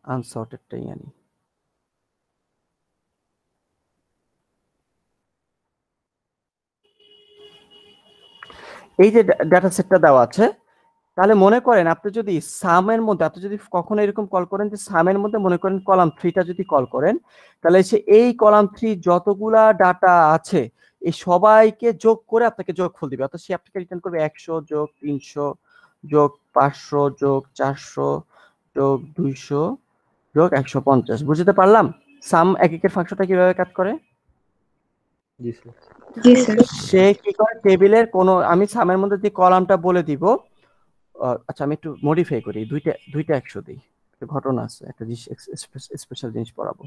আনসর্টেডটাই আনি। এই যে ডাটা সেটটা দেওয়া আছে, তাহলে মনে করেন আপনি যদি সামের মধ্যে, আপনি যদি কখনো এরকম কল করেন যে সামের মধ্যে মনে করেন কলাম 3টা যদি কল করেন, তাহলে সে এই কলাম 3 যতগুলা ডাটা আছে এই সবাইকে যোগ করে আপনাকে যোগফল দিবে। অর্থাৎ সে আপনাকে রিটার্ন করবে 100 যোগ 300 যোগ 500 যোগ 400 যোগ 200 যোগ 150। বুঝতে পারলাম সাম একের ফাংশনটা কিভাবে কাজ করে? জি স্যার। জি স্যার। সে কি করে টেবিলের কোনো, আমি সামের মধ্যে যে কলামটা বলে দিব, আচ্ছা আমি একটু মডিফাই করি, দুইটা 100 দিই, একটা ঘটনা আছে, একটা স্পেশাল জিনিস পড়াবো।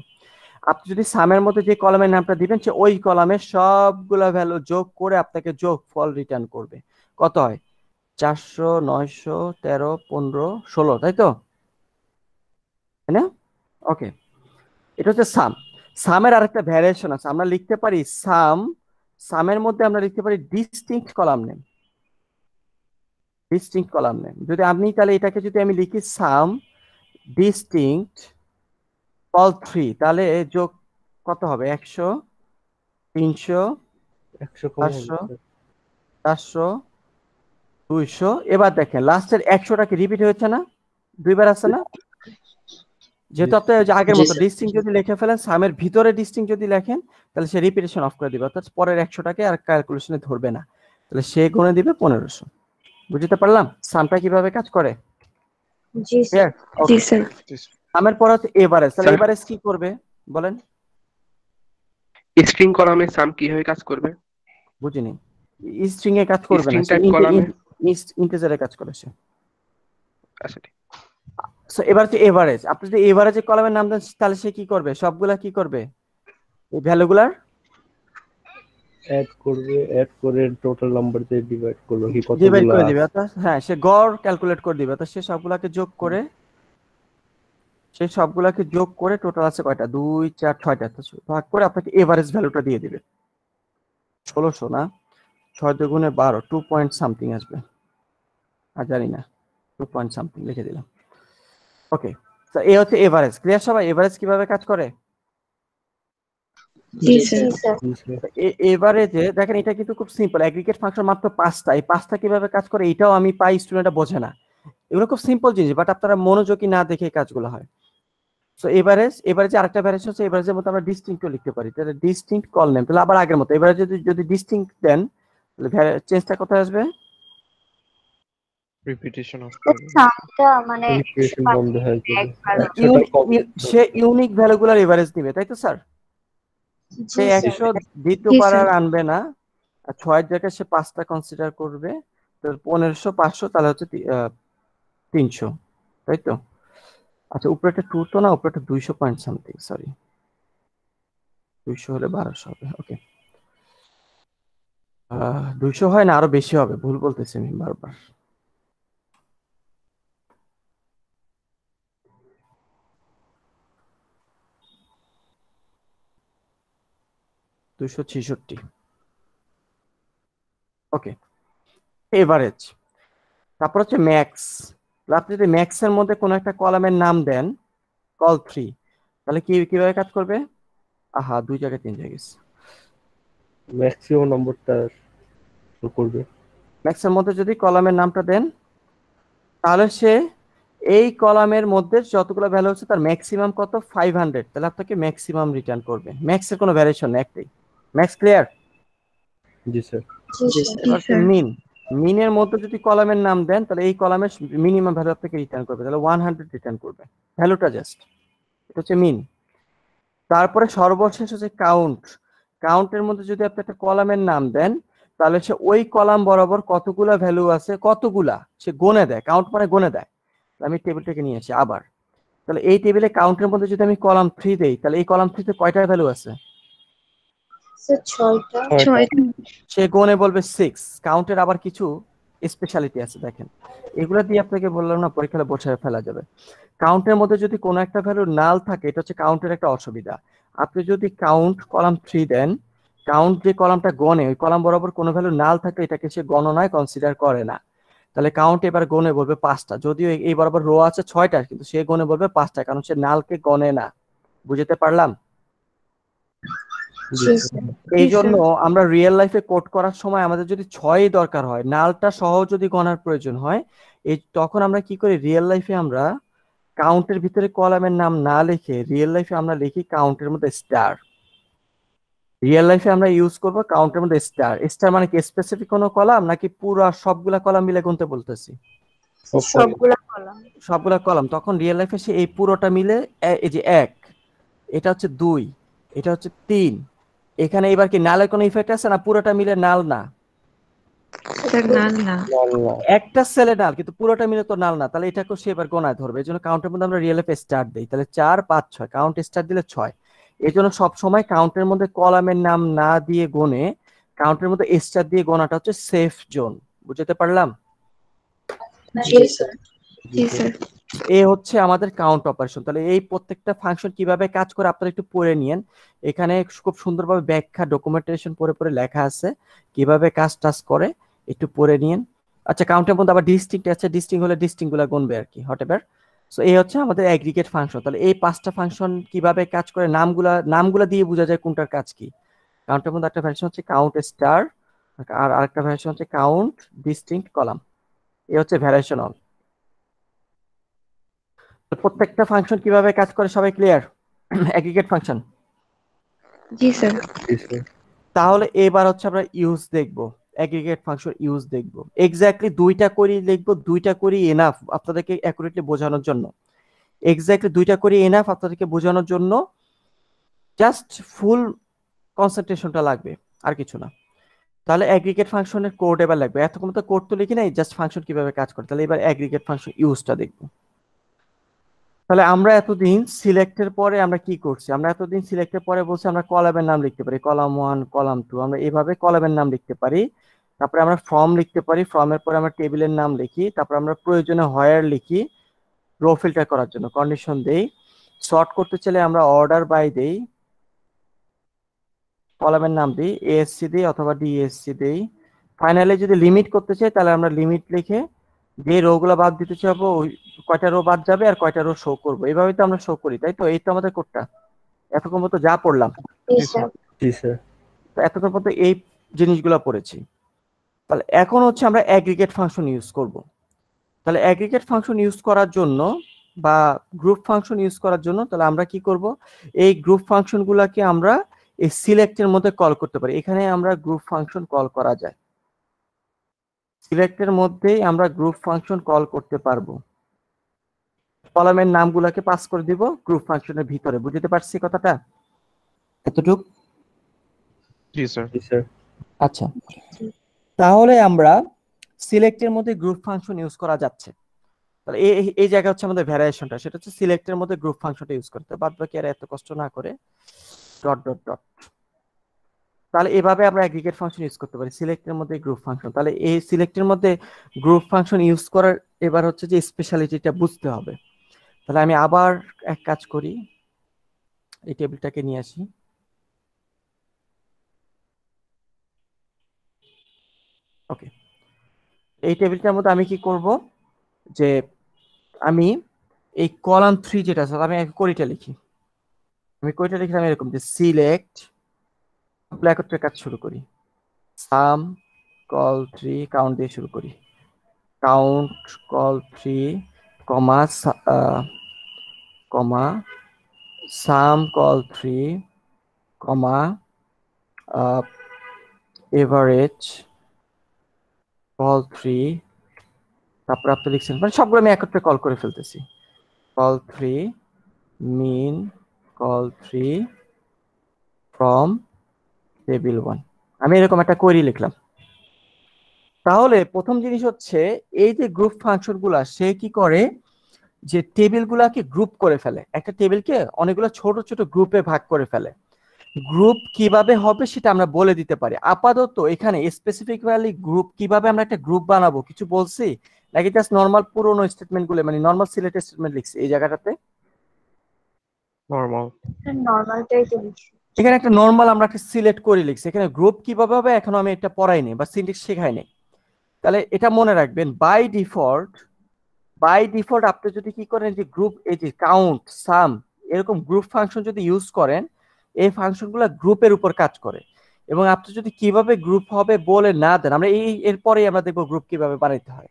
আপনি যদি সামের মধ্যে যে কলামের নামটা দিবেন সে ওই কলামের সবগুলা ভ্যালু যোগ করে আপনাকে যোগ ফল রিটার্ন করবে। কত হয়? 400 900 13 15 16, তাই তো? তাই না? ওকে, এটা হচ্ছে সাম। সামের আরেকটা ভ্যারিয়েশন আছে, আমরা লিখতে পারি সামের মধ্যে আমরা লিখতে পারি distinct column name. Distinct column name যদি আপনি, তাহলে এটাকে যদি আমি লিখি সাম ডিস্টিংক্ট অল 3, তাহলে যোগ কত হবে? 100 300 100 কম হবে 500 স্যার। 400 200। এবার দেখেন লাস্টের 100টা কি রিপিট হয়েছে না? দুইবার আছে না? যেহেতু আপনি ওই যে আগের মতো ডিস্টিংক্ট যদি লিখে ফেলেন, সামের ভিতরে ডিস্টিংক্ট যদি লেখেন তাহলে সে রিপিটেশন অফ করে দিবে, অর্থাৎ পরের 100টাকে আর ক্যালকুলেশনে ধরবে না, তাহলে সে গুণে দিবে 1500। বুঝতে পারলাম সামটা কিভাবে কাজ করে? জি স্যার। জি স্যার। সামের পর হচ্ছে এভারেজ। তাহলে স্যার। এভারেজ কি করবে বলেন? স্ট্রিং কলামে সাম কিভাবে কাজ করবে? বুঝিনি। স্ট্রিং এ কাজ করবে না, স্ট্রিং সে টাইপ কলামে। ইন্টিজারে কাজ করে সে। আচ্ছা ঠিক। সো এবার হচ্ছে এভারেজ। আপনি যদি এভারেজে কলামের নাম দেন তাহলে সে কি করবে? সবগুলা কি করবে? এই ভ্যালুগুলার অ্যাড করবে, অ্যাড করে টোটাল নাম্বার দিয়ে ডিভাইড করবে কি ডিভাইড কতগুলো করে দিবে, অর্থাৎ হ্যাঁ সে গড় ক্যালকুলেট করে দিবে, অর্থাৎ সে সবগুলাকে যোগ করে, টোটাল আছে কয়টা? 2 4 6টা, তো ভাগ করে আপনাকে এভারেজ ভ্যালুটা দিয়ে দিবে। 1600 না, 6 দুগুণে 12, 2 পয়েন্ট সামথিং আসবে, আর জানি না, 2 পয়েন্ট সামথিং লিখে দিলাম। ওকে, তো এই হচ্ছে এভারেজ। ক্লিয়ার সবাই এভারেজ কিভাবে কাজ করে? জি স্যার। এভারেজে দেখেন এটা কিন্তু খুব সিম্পল, অ্যাগ্রিগেট ফাংশন মাত্র 5টা, এই 5টা কিভাবে কাজ করে এটাও আমি পাই, স্টুডেন্টরা বোঝে না। এগুলো খুব সিম্পল জিনিস, বাট আপনারা মনোযোগী না দেখে এই কাজগুলো হয়। সো এভারেজে আরেকটা ভ্যারিয়েশন হচ্ছে, এভারেজের মতো আমরা ডিস্টিংক্টও লিখতে পারি, তাহলে ডিস্টিংক্ট কল নেম, তাহলে আবার আগের মতো এভারেজে যদি ডিস্টিংক্ট দেন তাহলে চেঞ্জটা কোথায় আসবে? রিপিটেশন অফ সামটা মানে রিপিটেশন বন্ধ হয়ে যাবে। সে ইউনিক ভ্যালুগুলোর এভারেজ দিবে, তাই তো স্যার? সে জি 100 দ্বিতীয় জি, পারার স্যার। আনবে না, আর 6 জায়গায় সে 5টা কনসিডার করবে, তো 1500 500 তাহলে হচ্ছে 300, তাই তো? আচ্ছা উপরেটা 2 তো না, উপরেটা 200 পয়েন্ট সামথিং, সরি 200 হলে 1200 হবে। ওকে, 200 হয় না, আরো বেশি হবে, ভুল বলতেছি আমি বারবার। ওকে, এভারেজ। তারপর হচ্ছে ম্যাক্স। আপনি যদি ম্যাক্স এর মধ্যে কোনো একটা কলামের নাম দেন কল 3, তাহলে কিভাবে কাজ করবে? আহা, 2 জায়গায় 3 জায়গায় গেছে। ম্যাক্সিমাম নাম্বারটা শো করবে। ম্যাক্স এর মধ্যে যদি কলামের নামটা দেন তাহলে সে এই কলামের মধ্যে যতগুলো ভ্যালু আছে তার ম্যাক্সিমাম কত? 500, তাহলে আপনাকে ম্যাক্সিমাম রিটার্ন করবে। ম্যাক্স এর কোনো ভ্যারিয়েশন নেই, একটাই ম্যাক্স। ক্লিয়ার? জি স্যার। মিনের মধ্যে যদি কলামের নাম দেন তাহলে এই কলামের মিনিমাম ভ্যালু আপনাকে রিটার্ন করবে, তাহলে 100 রিটার্ন করবে, ভ্যালুটা জাস্ট। এটা হচ্ছে মিন। তারপরে সর্বশেষ হচ্ছে কাউন্ট। কাউন্টের মধ্যে যদি আপনি একটা কলামের নাম দেন তাহলে সে ওই কলাম বরাবর কতগুলা ভ্যালু আছে কতগুলা সে গণে দেয়। কাউন্ট মানে গণে দেয়। আমি টেবিলটাকে নিয়ে আসি আবার, তাহলে এই টেবিলে কাউন্টের মধ্যে যদি আমি কলাম 3 দেই তাহলে এই কলাম 3 তে কয়টা ভ্যালু আছে? স্যার 6টা। সে গণে বলবে 6। কাউন্টের আবার কিছু স্পেশালিটি আছে, দেখেন এগুলা দিয়ে আপনাকে বললাম না পরীক্ষায় বোঝায় ফেলা যাবে। কাউন্টের মধ্যে যদি কোনো একটা ভ্যালু নাল থাকে এটা হচ্ছে কাউন্টের একটা অসুবিধা। আপনি যদি কাউন্ট কলাম 3 দেন, কাউন্ট যে কলামটা গণে ওই কলাম বরাবর কোনো ভ্যালু নাল থাকলে এটাকে সে গণনায় কনসিডার করে না। তাহলে কাউন্ট এবার গণে বলবে 5টা, যদিও এই বরাবর রো আছে 6টা, কিন্তু সে গণে বলবে 5টা, কারণ সে নালকে গণে না। বুঝতে পারলাম? এই জন্য আমরা রিয়েল লাইফে কোড করার সময় আমাদের যদি 6ই দরকার হয়, নালটা সহ যদি গণার প্রয়োজন হয়, এই তখন আমরা কি করি, রিয়েল লাইফে আমরা কাউন্টের ভিতরে কলামের নাম না লিখে রিয়েল লাইফে আমরা লিখি কাউন্টের মধ্যে স্টার। রিয়েল লাইফে আমরা ইউজ করব কাউন্টের মধ্যে স্টার। স্টার মানে কি স্পেসিফিক কোনো কলাম নাকি পুরো সবগুলা কলাম মিলে গুনতে বলতেছি? সবগুলা কলাম। সবগুলা কলাম। তখন রিয়েল লাইফে সে এই পুরোটা মিলে এই যে 1, এটা হচ্ছে 2, এটা হচ্ছে 3, এখানে এবার কি নালের কোনো ইফেক্ট আছে না? পুরোটা মিলে নাল না, স্যার নাল না। একটা সেলে নাল কিন্তু পুরোটা মিলে তো নাল না, তাহলে এটাকে সে এবার গোনায় ধরবে। এই জন্য কাউন্টের মধ্যে আমরা রিয়েল লাইফে স্টার দিই। তাহলে 4, 5, 6 কাউন্ট স্টার দিলে 6। এই জন্য সবসময় কাউন্টের মধ্যে কলামের নাম না দিয়ে গোনে কাউন্টের মধ্যে স্টার দিয়ে গোনাটা হচ্ছে সেফ জোন। বুঝতে পারলাম? জি স্যার। জি স্যার। এ হচ্ছে আমাদের কাউন্ট অপারেশন। তাহলে এই প্রত্যেকটা ফাংশন কিভাবে কাজ করে আপনারা একটু পড়ে নিয়েন। এখানে খুব সুন্দরভাবে ব্যাখ্যা ডকুমেন্টেশন পড়ে পড়ে লেখা আছে কিভাবে কাজ টাজ করে, একটু পড়ে নিয়েন। আচ্ছা, কাউন্টের মধ্যে আবার ডিস্টিংক্ট আছে, ডিস্টিং হলে ডিস্টিং গুলা গুনবে আর কি, হটেভার। সো এই হচ্ছে আমাদের অ্যাগ্রিগেট ফাংশন। তাহলে এই 5টা ফাংশন কিভাবে কাজ করে নামগুলা দিয়ে বোঝা যায় কোনটার কাজ কি। কাউন্টের মধ্যে একটা ভার্সন হচ্ছে কাউন্ট স্টার, আর আরেকটা ভার্সন হচ্ছে কাউন্ট ডিস্টিংক্ট কলাম। এই হচ্ছে ভ্যারিয়েশন অল। প্রত্যেকটা ফাংশন কিভাবে কাজ করে সবাই ক্লিয়ার? Aggregate function. জি স্যার। তাহলে এবার হচ্ছে আমরা ইউজ দেখব, অ্যাগ্রিগেট ফাংশন ইউজ দেখব। এক্স্যাক্টলি 2টা করি লিখব, 2টা করি এনাফ আপনাদেরকে অ্যাকুরেটলি বোঝানোর জন্য। এক্স্যাক্টলি 2টা করি এনাফ আপনাদেরকে বোঝানোর জন্য। জাস্ট ফুল কনসেন্ট্রেশনটা লাগবে, আর কিছু না। তাহলে অ্যাগ্রিগেট ফাংশনের কোড এবার লাগবে। এতক্ষণ তো কোড তো লিখি নাই, জাস্ট ফাংশন কিভাবে কাজ করে। তাহলে এবার অ্যাগ্রিগেট ফাংশন ইউজটা দেখব। তাহলে আমরা এতদিন সিলেক্টের পরে আমরা কি করছি? আমরা এতদিন সিলেক্টের পরে বলছি আমরা কলামের নাম লিখতে পারি, কলাম 1, কলাম 2, আমরা এইভাবে কলামের নাম লিখতে পারি। তারপরে আমরা ফর্ম লিখতে পারি, ফর্মের পরে আমরা টেবিলের নাম লিখি, তারপর আমরা প্রয়োজনে হোয়ার লিখি রো ফিল্টার করার জন্য, কন্ডিশন দেই। সর্ট করতে চাইলে আমরা অর্ডার বাই দেই, কলামের নাম দিই, এএসসি দিই অথবা ডিএসসি দেই। ফাইনালি যদি লিমিট করতে চাই তাহলে আমরা লিমিট লিখে যে রো গুলো বাদ দিতে চাইবো ওই কয়টা রো বাদ যাবে আর কয়টা রো শো করবো, এইভাবেই তো আমরা শো করি, তাই তো? এই তো আমাদের কোডটা। এতক্ষণ পর্যন্ত যা পড়লাম, জি স্যার। জি স্যার। তো এতক্ষণ পর্যন্ত এই জিনিসগুলো পড়েছি। তাহলে এখন হচ্ছে আমরা অ্যাগ্রিগেট ফাংশন ইউজ করব। তাহলে অ্যাগ্রিগেট ফাংশন ইউজ করার জন্য বা গ্রুপ ফাংশন ইউজ করার জন্য তাহলে আমরা কি করব, এই গ্রুপ ফাংশন গুলাকে আমরা এই সিলেক্টের মধ্যে কল করতে পারি। এখানে আমরা গ্রুপ ফাংশন কল করা যায়, সিলেক্টের মধ্যেই আমরা গ্রুপ ফাংশন কল করতে পারবো। কলামের নামগুলোকে পাস করে দিব গ্রুপ ফাংশনের ভিতরে। বুঝতে পারছি কথাটা এতটুক? জি স্যার। জি স্যার। আচ্ছা, তাহলে আমরা সিলেক্টের মধ্যে গ্রুপ ফাংশন ইউজ করা যাচ্ছে। তাহলে এই জায়গা হচ্ছে আমাদের ভ্যারিয়েশনটা, সেটা হচ্ছে সিলেক্টের মধ্যে গ্রুপ ফাংশনটা ইউজ করতে, বাদ বাকি আর এত কষ্ট না করে ডট ডট ডট। তাহলে এভাবে আমরা অ্যাগ্রিগেট ফাংশন ইউজ করতে পারি সিলেক্টের মধ্যে গ্রুপ ফাংশন। তাহলে এই সিলেক্টের মধ্যে গ্রুপ ফাংশন ইউজ করার এবার হচ্ছে যে স্পেশালিটিটা বুঝতে হবে। তাহলে আমি আবার এক কাজ করি, এই টেবিলটাকে নিয়ে আসি। ওকে, এই টেবিলটার মধ্যে আমি কি করব, যে আমি এই কলাম 3 যেটা আছে আমি কোরিটা লিখি। আমি কোরিটা লিখলাম এরকম যে সিলেক্ট, একত্রে কাজ শুরু করি, সাম কল 3 কাউন্ট দিয়ে শুরু করি, কাউন্ট কল 3 কমা কমা সাম কল 3 কমা এভারেজ কল 3। তারপর আপনি লিখছেন মানে সবগুলো আমি একত্রে কল করে ফেলতেছি, call 3 mean call 3 from table 1। আমি এরকম একটা কোয়েরি লিখলাম। তাহলে প্রথম জিনিস হচ্ছে এই যে গ্রুপ ফাংশন গুলা সে কি করে, যে টেবিল গুলাকে গ্রুপ করে ফেলে, একটা টেবিলকে অনেকগুলো ছোট ছোট গ্রুপে ভাগ করে ফেলে। গ্রুপ কিভাবে হবে সেটা আমরা বলে দিতে পারি। আপাতত এখানে স্পেসিফিক্যালি গ্রুপ কিভাবে আমরা একটা গ্রুপ বানাবো কিছু বলছি নাকি জাস্ট নরমাল পুরোনো স্টেটমেন্ট গুলো মানে নরমাল সিলেক্টেড স্টেটমেন্ট লিখছি এই জায়গাটাতে? নরমাল। নরমালটাই তো লিখছি। এখানে একটা নরমাল আমরা একটা সিলেক্ট করে লিখছি। এখানে গ্রুপ কিভাবে হবে এখনো আমি এটা পড়াইনি বা সিনট্যাক্স শেখাইনি। তাহলে এটা মনে রাখবেন, বাই ডিফল্ট আপনি যদি কি করেন যে গ্রুপ এই যে কাউন্ট সাম এরকম গ্রুপ ফাংশন যদি ইউজ করেন, এই ফাংশনগুলো গ্রুপের উপর কাজ করে। এবং আপনি যদি কিভাবে গ্রুপ হবে বলে না দেন, আমরা এরপরেই আমরা দেখবো গ্রুপ কিভাবে বানাইতে হয়।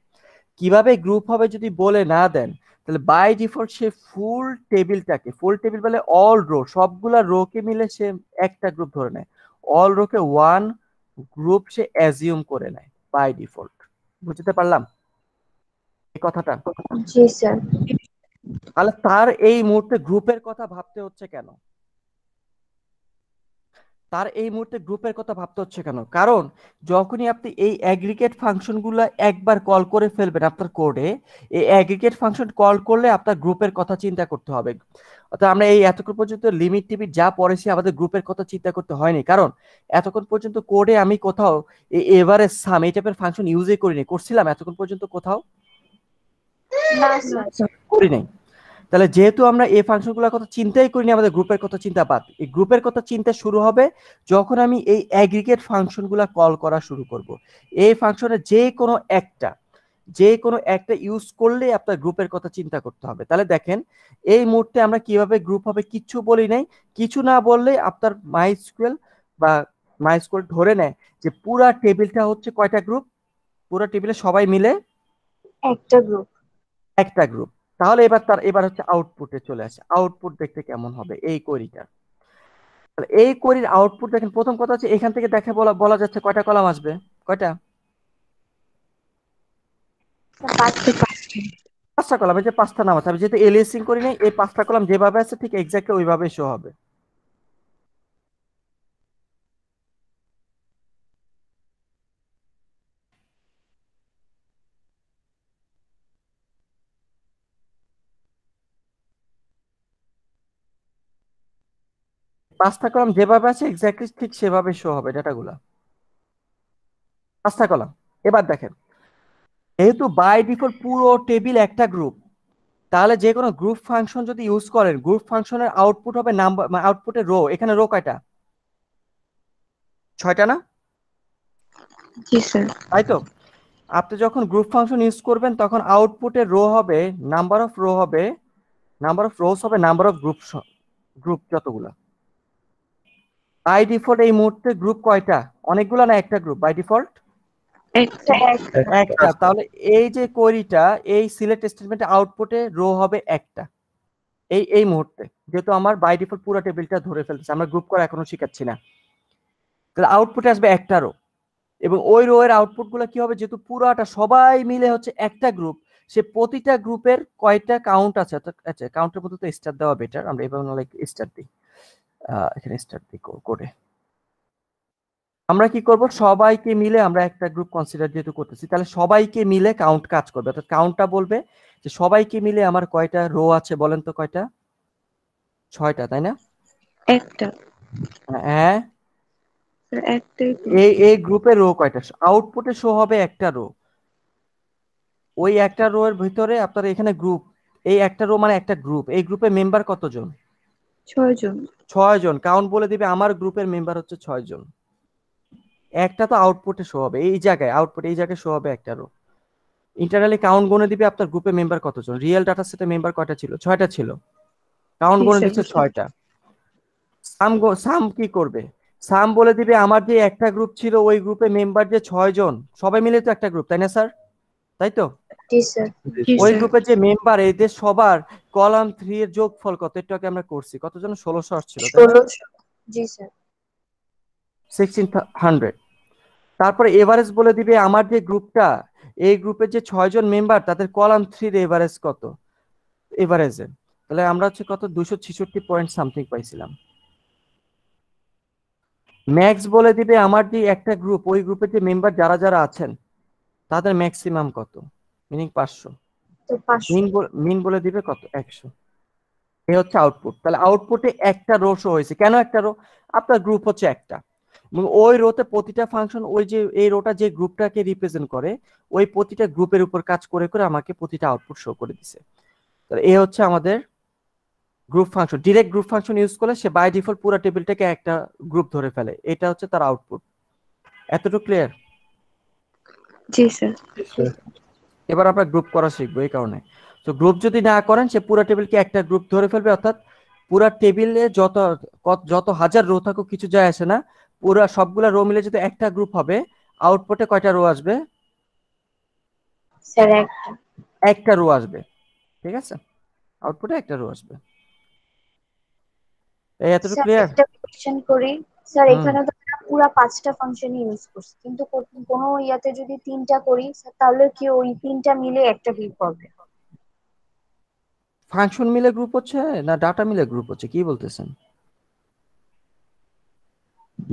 কিভাবে গ্রুপ হবে যদি বলে না দেন, তাহলে বাই ডিফল্ট সে ফুল টেবিল বলে অল রো, সবগুলা রোকে মিলে সে একটা গ্রুপ ধরে নেয়, অল রোকে ওয়ান গ্রুপ সে অ্যাজিউম করে নেয় বাই ডিফল্ট। বুঝতে পারলাম এই কথাটা? জি স্যার। তাহলে তার এই মুহূর্তে গ্রুপের কথা ভাবতে হচ্ছে কেন? কারণ যখনই আপনি এই অ্যাগ্রিগেট ফাংশনগুলো একবার কল করে ফেলবেন আপনার কোডে, এই অ্যাগ্রিগেট ফাংশন কল করলে আপনার গ্রুপের কথা চিন্তা করতে হবে। অর্থাৎ আমরা এই এতক্ষণ পর্যন্ত লিমিট যা পড়েছি আমাদের গ্রুপের কথা চিন্তা করতে হয়নি, কারণ এতক্ষণ পর্যন্ত কোডে আমি কোথাও এই এভারেজ সাম এই টাইপের ফাংশন ইউজই করিনি। করছিলাম এতক্ষণ পর্যন্ত কোথাও? না স্যার। করি নাই। তাহলে যেহেতু আমরা এই ফাংশনগুলোর কথা চিন্তাই করিনি, আমাদের গ্রুপের কথা চিন্তা বাদ। এই গ্রুপের কথা চিন্তা শুরু হবে যখন আমি এই অ্যাগ্রিগেট ফাংশনগুলো কল করা শুরু করব। এই ফাংশনে যে কোনো একটা ইউজ করলে আপনার গ্রুপের কথা চিন্তা করতে হবে। তাহলে দেখেন এই মুহূর্তে আমরা কিভাবে গ্রুপ হবে কিচ্ছু বলি নাই। কিছু না বললে আপনার মাইস্কুয়েল ধরে নেয় যে পুরা টেবিলটা হচ্ছে কয়টা গ্রুপ? পুরা টেবিলে সবাই মিলে একটা গ্রুপ। তাহলে এবার হচ্ছে আউটপুটে চলে আসে। আউটপুট দেখতে কেমন হবে এই কোয়েরিটার? তাহলে এই কোয়েরির আউটপুট দেখেন, প্রথম কথা হচ্ছে এখান থেকে দেখে বলা যাচ্ছে কয়টা কলাম আসবে? কয়টা? 5টা কলাম। এই যে 5টা নাম আছে, আমি যেহেতু এলিয়াসিং করি নাই, এই 5টা কলাম যেভাবে আছে ঠিক এক্স্যাক্টলি ওইভাবে শো হবে। পাঁচটা কলাম যেভাবে আছে এক্স্যাক্টলি ঠিক সেভাবে শো হবে ডাটাগুলা। 5টা কলাম। এবার দেখেন, যেহেতু বাই ডিফল্ট পুরো টেবিল একটা গ্রুপ, তাহলে যে কোনো গ্রুপ ফাংশন যদি ইউজ করেন, গ্রুপ ফাংশনের আউটপুট হবে নাম্বার, আউটপুটের রো। এখানে রো কয়টা? 6টা না? জি স্যার। তাই তো? আপনি যখন গ্রুপ ফাংশন ইউজ করবেন তখন আউটপুটের রো হবে নাম্বার অফ রোস হবে নাম্বার অফ গ্রুপ যতগুলা। বাই ডিফল্ট এই মুহূর্তে গ্রুপ কয়টা? অনেকগুলা না একটা গ্রুপ বাই ডিফল্ট? একটা। তাহলে এই যে কোয়েরিটা, এই সিলেক্ট স্টেটমেন্টে আউটপুটে রো হবে একটা এই মুহূর্তে, যেহেতু আমার বাই ডিফল্ট পুরো টেবিলটা ধরে ফেলতেছে, আমরা গ্রুপ করা এখনো শিখাচ্ছি না। তাহলে আউটপুটে আসবে একটা রো, এবং ওই রো এর আউটপুট গুলো কি হবে? যেহেতু পুরাটা সবাই মিলে হচ্ছে একটা গ্রুপ, সে প্রতিটা গ্রুপের কয়টা কাউন্ট আছে। আচ্ছা, কাউন্টের মধ্যে তো স্টার দেওয়া বেটার, আমরা এভাবে না স্টার দিই, এখানে স্টার দিই কোডে। আমরা কি করব? সবাইকে মিলে আমরা একটা গ্রুপ কনসিডার যেহেতু করতেছি, তাহলে সবাইকে মিলে কাউন্ট কাজ করবে। অর্থাৎ কাউন্টটা বলবে যে সবাইকে মিলে আমার কয়টা রো আছে বলেন তো? কয়টা? 6টা, তাই না? একটা। হ্যাঁ, এই গ্রুপের রো কয়টা? আউটপুটে শো হবে একটা রো। ওই একটা রো এর ভিতরে আপনার এখানে গ্রুপ, এই একটা রো মানে একটা গ্রুপ। এই গ্রুপে মেম্বার কতজন? 6 জন। 6 জন। কাউন্ট বলে দিবে আমার গ্রুপের মেম্বার হচ্ছে 6 জন। একটা তো আউটপুটে শো হবে এই জায়গায়, এই জায়গায় শো হবে একটা রো। ইন্টারনালি কাউন্ট গুনে দিবে আপনার গ্রুপে মেম্বার কতজন। রিয়েল ডাটা সেটে মেম্বার কয়টা ছিল? 6টা ছিল। কাউন্ট গুনে দিচ্ছে 6টা। সাম কি করবে? সাম বলে দিবে আমার যে একটা গ্রুপ ছিল ওই গ্রুপে মেম্বার যে 6 জন, সবাই মিলে তো একটা গ্রুপ, তাই না স্যার? তাই তো? ওই গ্রুপের যে মেম্বার এদের সবার কলাম 3 এর যোগফল কত? একটু আগে আমরা করছি, কতজন? 1600 আসছিল, তাই না? 1600। তারপরে এভারেজ বলে দিবে আমার যে গ্রুপটা, এই গ্রুপের যে 6 জন মেম্বার তাদের কলাম 3 এর এভারেজ কত? এভারেজে তাহলে আমরা হচ্ছে কত? 266 পয়েন্ট সামথিং পাইছিলাম। ম্যাক্স বলে দিবে আমার যে একটা গ্রুপ, ওই গ্রুপের যে মেম্বার যারা যারা আছেন তাদের ম্যাক্সিমাম কত, মিনিং 500। মিন বলে দিবে কত? 100। এই হচ্ছে আউটপুট। তাহলে আউটপুটে একটা রো শো হয়েছে। কেন একটা রো? আপনার গ্রুপ হচ্ছে একটা, এবং ওই রোতে প্রতিটা ফাংশন ওই যে এই রোটা যে গ্রুপটাকে রিপ্রেজেন্ট করে ওই প্রতিটা গ্রুপের উপর কাজ করে করে আমাকে প্রতিটা আউটপুট শো করে দিছে। তাহলে এই হচ্ছে আমাদের group function. Direct group function use করলে সে বাই ডিফল্ট পুরো টেবিলটাকে একটা গ্রুপ ধরে ফেলে। এটা হচ্ছে তার আউটপুট। এতটুকু ক্লিয়ার? জি স্যার। এবার আমরা গ্রুপ করা শিখবো। এই কারণে তো গ্রুপ যদি না করেন সে পুরো টেবিলকে একটা গ্রুপ ধরে ফেলবে। অর্থাৎ পুরো টেবিলে যত হাজার রো থাকুক কিছু যায় আসে না, পুরো সবগুলা রো মিলে যদি একটা গ্রুপ হবে, আউটপুটে কয়টা রো আসবে? স্যার একটা। একটা রো আসবে, ঠিক আছে, আউটপুটে একটা রো আসবে। এই এতটুকু স্যার ক্লিয়ার? একটা কোশ্চেন করি স্যার, হুম। এখানে তো আমরা পুরো 5টা ফাংশন ইউজ করছি, কিন্তু কোনো ইয়াতে যদি 3টা করি স্যার, তাহলে কি ওই 3টা মিলে একটা গ্রুপ হবে? ফাংশন মিলে গ্রুপ হচ্ছে না ডাটা মিলে গ্রুপ হচ্ছে, কি বলতেছেন?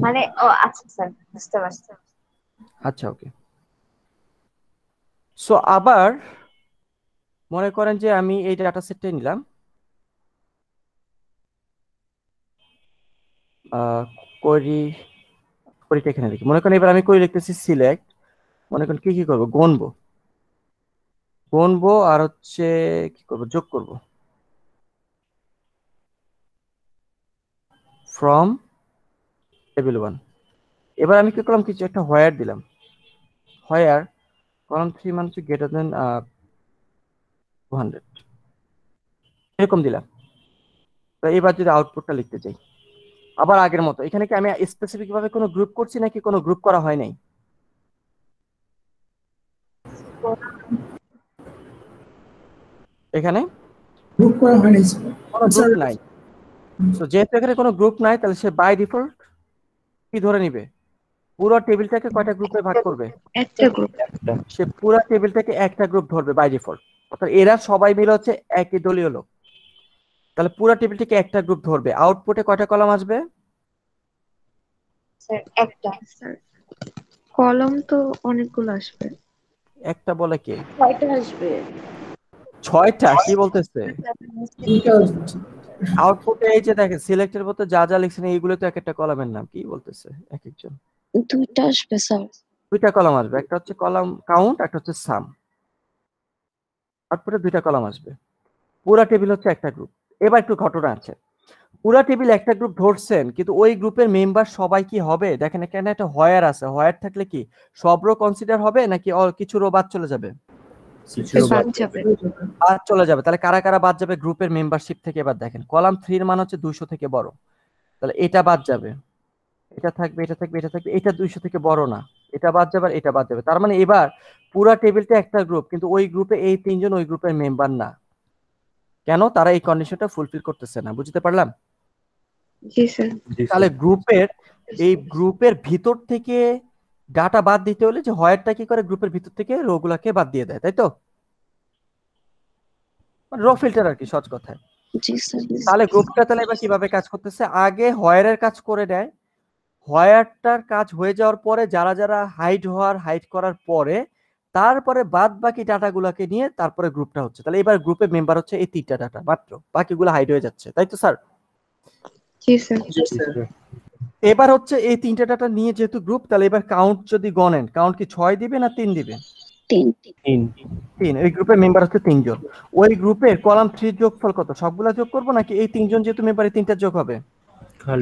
মানে ও আচ্ছা স্যার, বুঝতে পারছি। আচ্ছা, ওকে। সো আবার মনে করেন যে আমি এই ডাটা সেটটাই নিলাম, কোয়েরিটা এখানে লিখি। মনে করেন এবার আমি কোয়েরি লিখতেছি সিলেক্ট, মনে করেন কি কি করবো, গুনবো আর হচ্ছে কি করব, যোগ করব ফ্রম টেবিল 1। এবার আমি কি করলাম, কিছু একটা হোয়ার দিলাম, হোয়ার কলাম 3 মানে হচ্ছে গ্রেটার দেন 200, এরকম দিলাম। তো এবার যদি আউটপুটটা লিখতে চাই আবার আগের মতো, এখানে কি আমি স্পেসিফিক ভাবে কোনো গ্রুপ করছি নাকি কোনো গ্রুপ করা হয় নাই? এখানে গ্রুপ করা হয়নি কোনো গ্রুপ নাই। তো যেহেতু এখানে কোনো গ্রুপ নাই, তাহলে সে বাই ডিফল্ট কি ধরে নিবে, পুরো টেবিলটাকে কয়টা গ্রুপে ভাগ করবে? একটা গ্রুপ। সে পুরো টেবিলটাকে একটা গ্রুপ ধরবে বাই ডিফল্ট, অর্থাৎ এরা সবাই মিলে হচ্ছে একই দলীয় লোক। তাহলে পুরো টেবিলটাকে একটা গ্রুপ ধরবে। আউটপুটে কয়টা কলাম আসবে? স্যার একটা। স্যার কলম তো অনেকগুলো আসবে। একটা বলে কে? কয়টা আসবে? 6টা? কি বলতেছে? দুইটা আউটপুটে এই যে দেখেন সিলেক্টের মতো যা যা লিখছেন এইগুলো তো এক একটা কলামের নাম, কি বলতেছে এক একজন? দুইটা আসবে স্যার। 2টা কলাম আসবে, একটা হচ্ছে কলাম কাউন্ট, একটা হচ্ছে সাম। আউটপুটে 2টা কলাম আসবে, পুরা টেবিল হচ্ছে একটা গ্রুপ। এবার একটু ঘটনা আছে, পুরা টেবিল একটা গ্রুপ ধরছেন, কিন্তু ওই গ্রুপের মেম্বার সবাই কি হবে? দেখেন এখানে একটা হোয়ার আছে, হোয়ার থাকলে কি সব রো কনসিডার হবে নাকি কিছু রো বাদ চলে যাবে? বাদ যাবে। বাদ চলে যাবে। তাহলে কারা কারা বাদ যাবে গ্রুপের মেম্বারশিপ থেকে? এবার দেখেন কলাম 3 এর মান হচ্ছে 200 থেকে বড়, তাহলে এটা বাদ যাবে, এটা থাকবে, এটা থাকবে, এটা থাকবে, এটা 200 থেকে বড় না, এটা বাদ যাবে আর এটা বাদ যাবে। তার মানে এবার পুরা টেবিলটা একটা গ্রুপ, কিন্তু ওই গ্রুপে এই 3জন ওই গ্রুপের মেম্বার না। কেন? তারা এই কন্ডিশনটা ফুলফিল করতেছে না। বুঝতে পারলাম? জি স্যার। তাহলে এই গ্রুপের ভিতর থেকে ডাটা বাদ দিতে হলে যে হোয়ারটা কি করে, গ্রুপের ভিতর থেকে রো গুলাকে বাদ দিয়ে দেয়, তাই তো? রো ফিল্টার আর কি, সহজ কথায়। জি স্যার। তাহলে গ্রুপটা তাহলে এবার কিভাবে কাজ করতেছে, আগে হোয়ারের কাজ করে দেয়, হোয়ারটার কাজ হয়ে যাওয়ার পরে যারা যারা হাইড করার পরে তারপরে বাদ বাকি ডাটাগুলোকে নিয়ে তারপরে গ্রুপটা হচ্ছে। তাহলে এবার গ্রুপের মেম্বার হচ্ছে এই 3টা ডাটা মাত্র, বাকিগুলো হাইড হয়ে যাচ্ছে, তাই তো স্যার? জি স্যার। এবার হচ্ছে এই 3টা ডাটা নিয়ে যেহেতু গ্রুপ, তাহলে এবার কাউন্ট যদি গণেন, কাউন্ট কি 6 দিবে না 3 দিবে? 3। ওই গ্রুপের মেম্বার হচ্ছে 3 জন। ওই গ্রুপের কলাম 3 যোগফল কত? সবগুলা যোগ করবো নাকি এই 3 জন যেহেতু মেম্বার, এই 3টা যোগ হবে?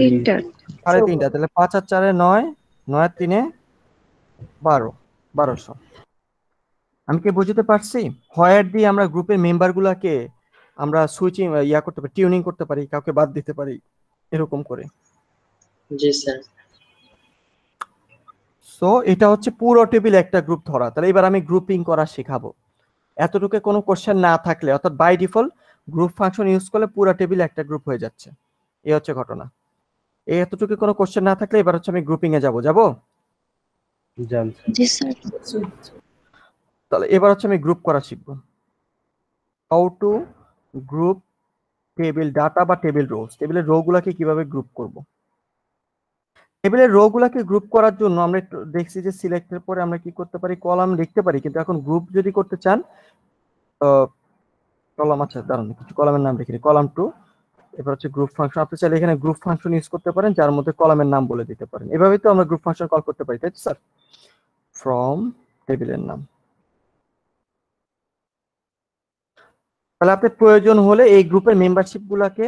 তিনটা। সাড়ে 3টা। তাহলে 5 আর 4 9, 9 আর 3 12, 1200। আমি কি বুঝতে পারছি? হোয়ার দিয়ে আমরা গ্রুপের মেম্বার গুলাকে আমরা সুইচিং করতে পারি, টিউনিং করতে পারি, কাউকে বাদ দিতে পারি, এরকম করে। জি স্যার। সো এটা হচ্ছে পুরো টেবিল একটা গ্রুপ ধরা। তাহলে এবার আমি গ্রুপিং করা শেখাবো। এতটুকু কোনো কোশ্চেন না থাকলে, অর্থাৎ by default group function use করলে পুরো টেবিল একটা গ্রুপ হয়ে যাচ্ছে, এই হচ্ছে ঘটনা। এই এতটুকু কোনো কোশ্চেন না থাকলে এবার হচ্ছে আমি গ্রুপিং এ যাব। জি স্যার। তাহলে এবার হচ্ছে আমি গ্রুপ করা শিখবো। How to group table data বা টেবিল রোজ। টেবিলের রো গুলাকে কিভাবে গ্রুপ করব? টেবিলের রো গুলাকে গ্রুপ করার জন্য আমরা একটু দেখছি যে সিলেক্টের পরে আমরা কি করতে পারি, কলাম লিখতে পারি, কিন্তু এখন গ্রুপ যদি করতে চান কলাম, আচ্ছা দাঁড়ান কিছু কলামের নাম লিখি, কলাম 2। এবার হচ্ছে গ্রুপ ফাংশন। আপনি চাইলে এখানে গ্রুপ ফাংশন ইউজ করতে পারেন, যার মধ্যে কলামের নাম বলে দিতে পারেন। এভাবেই তো আমরা গ্রুপ ফাংশন কল করতে পারি, তাই তো স্যার? ফ্রম টেবিলের নাম। তাহলে আপনি প্রয়োজন হলে এই গ্রুপের মেম্বারশিপ গুলাকে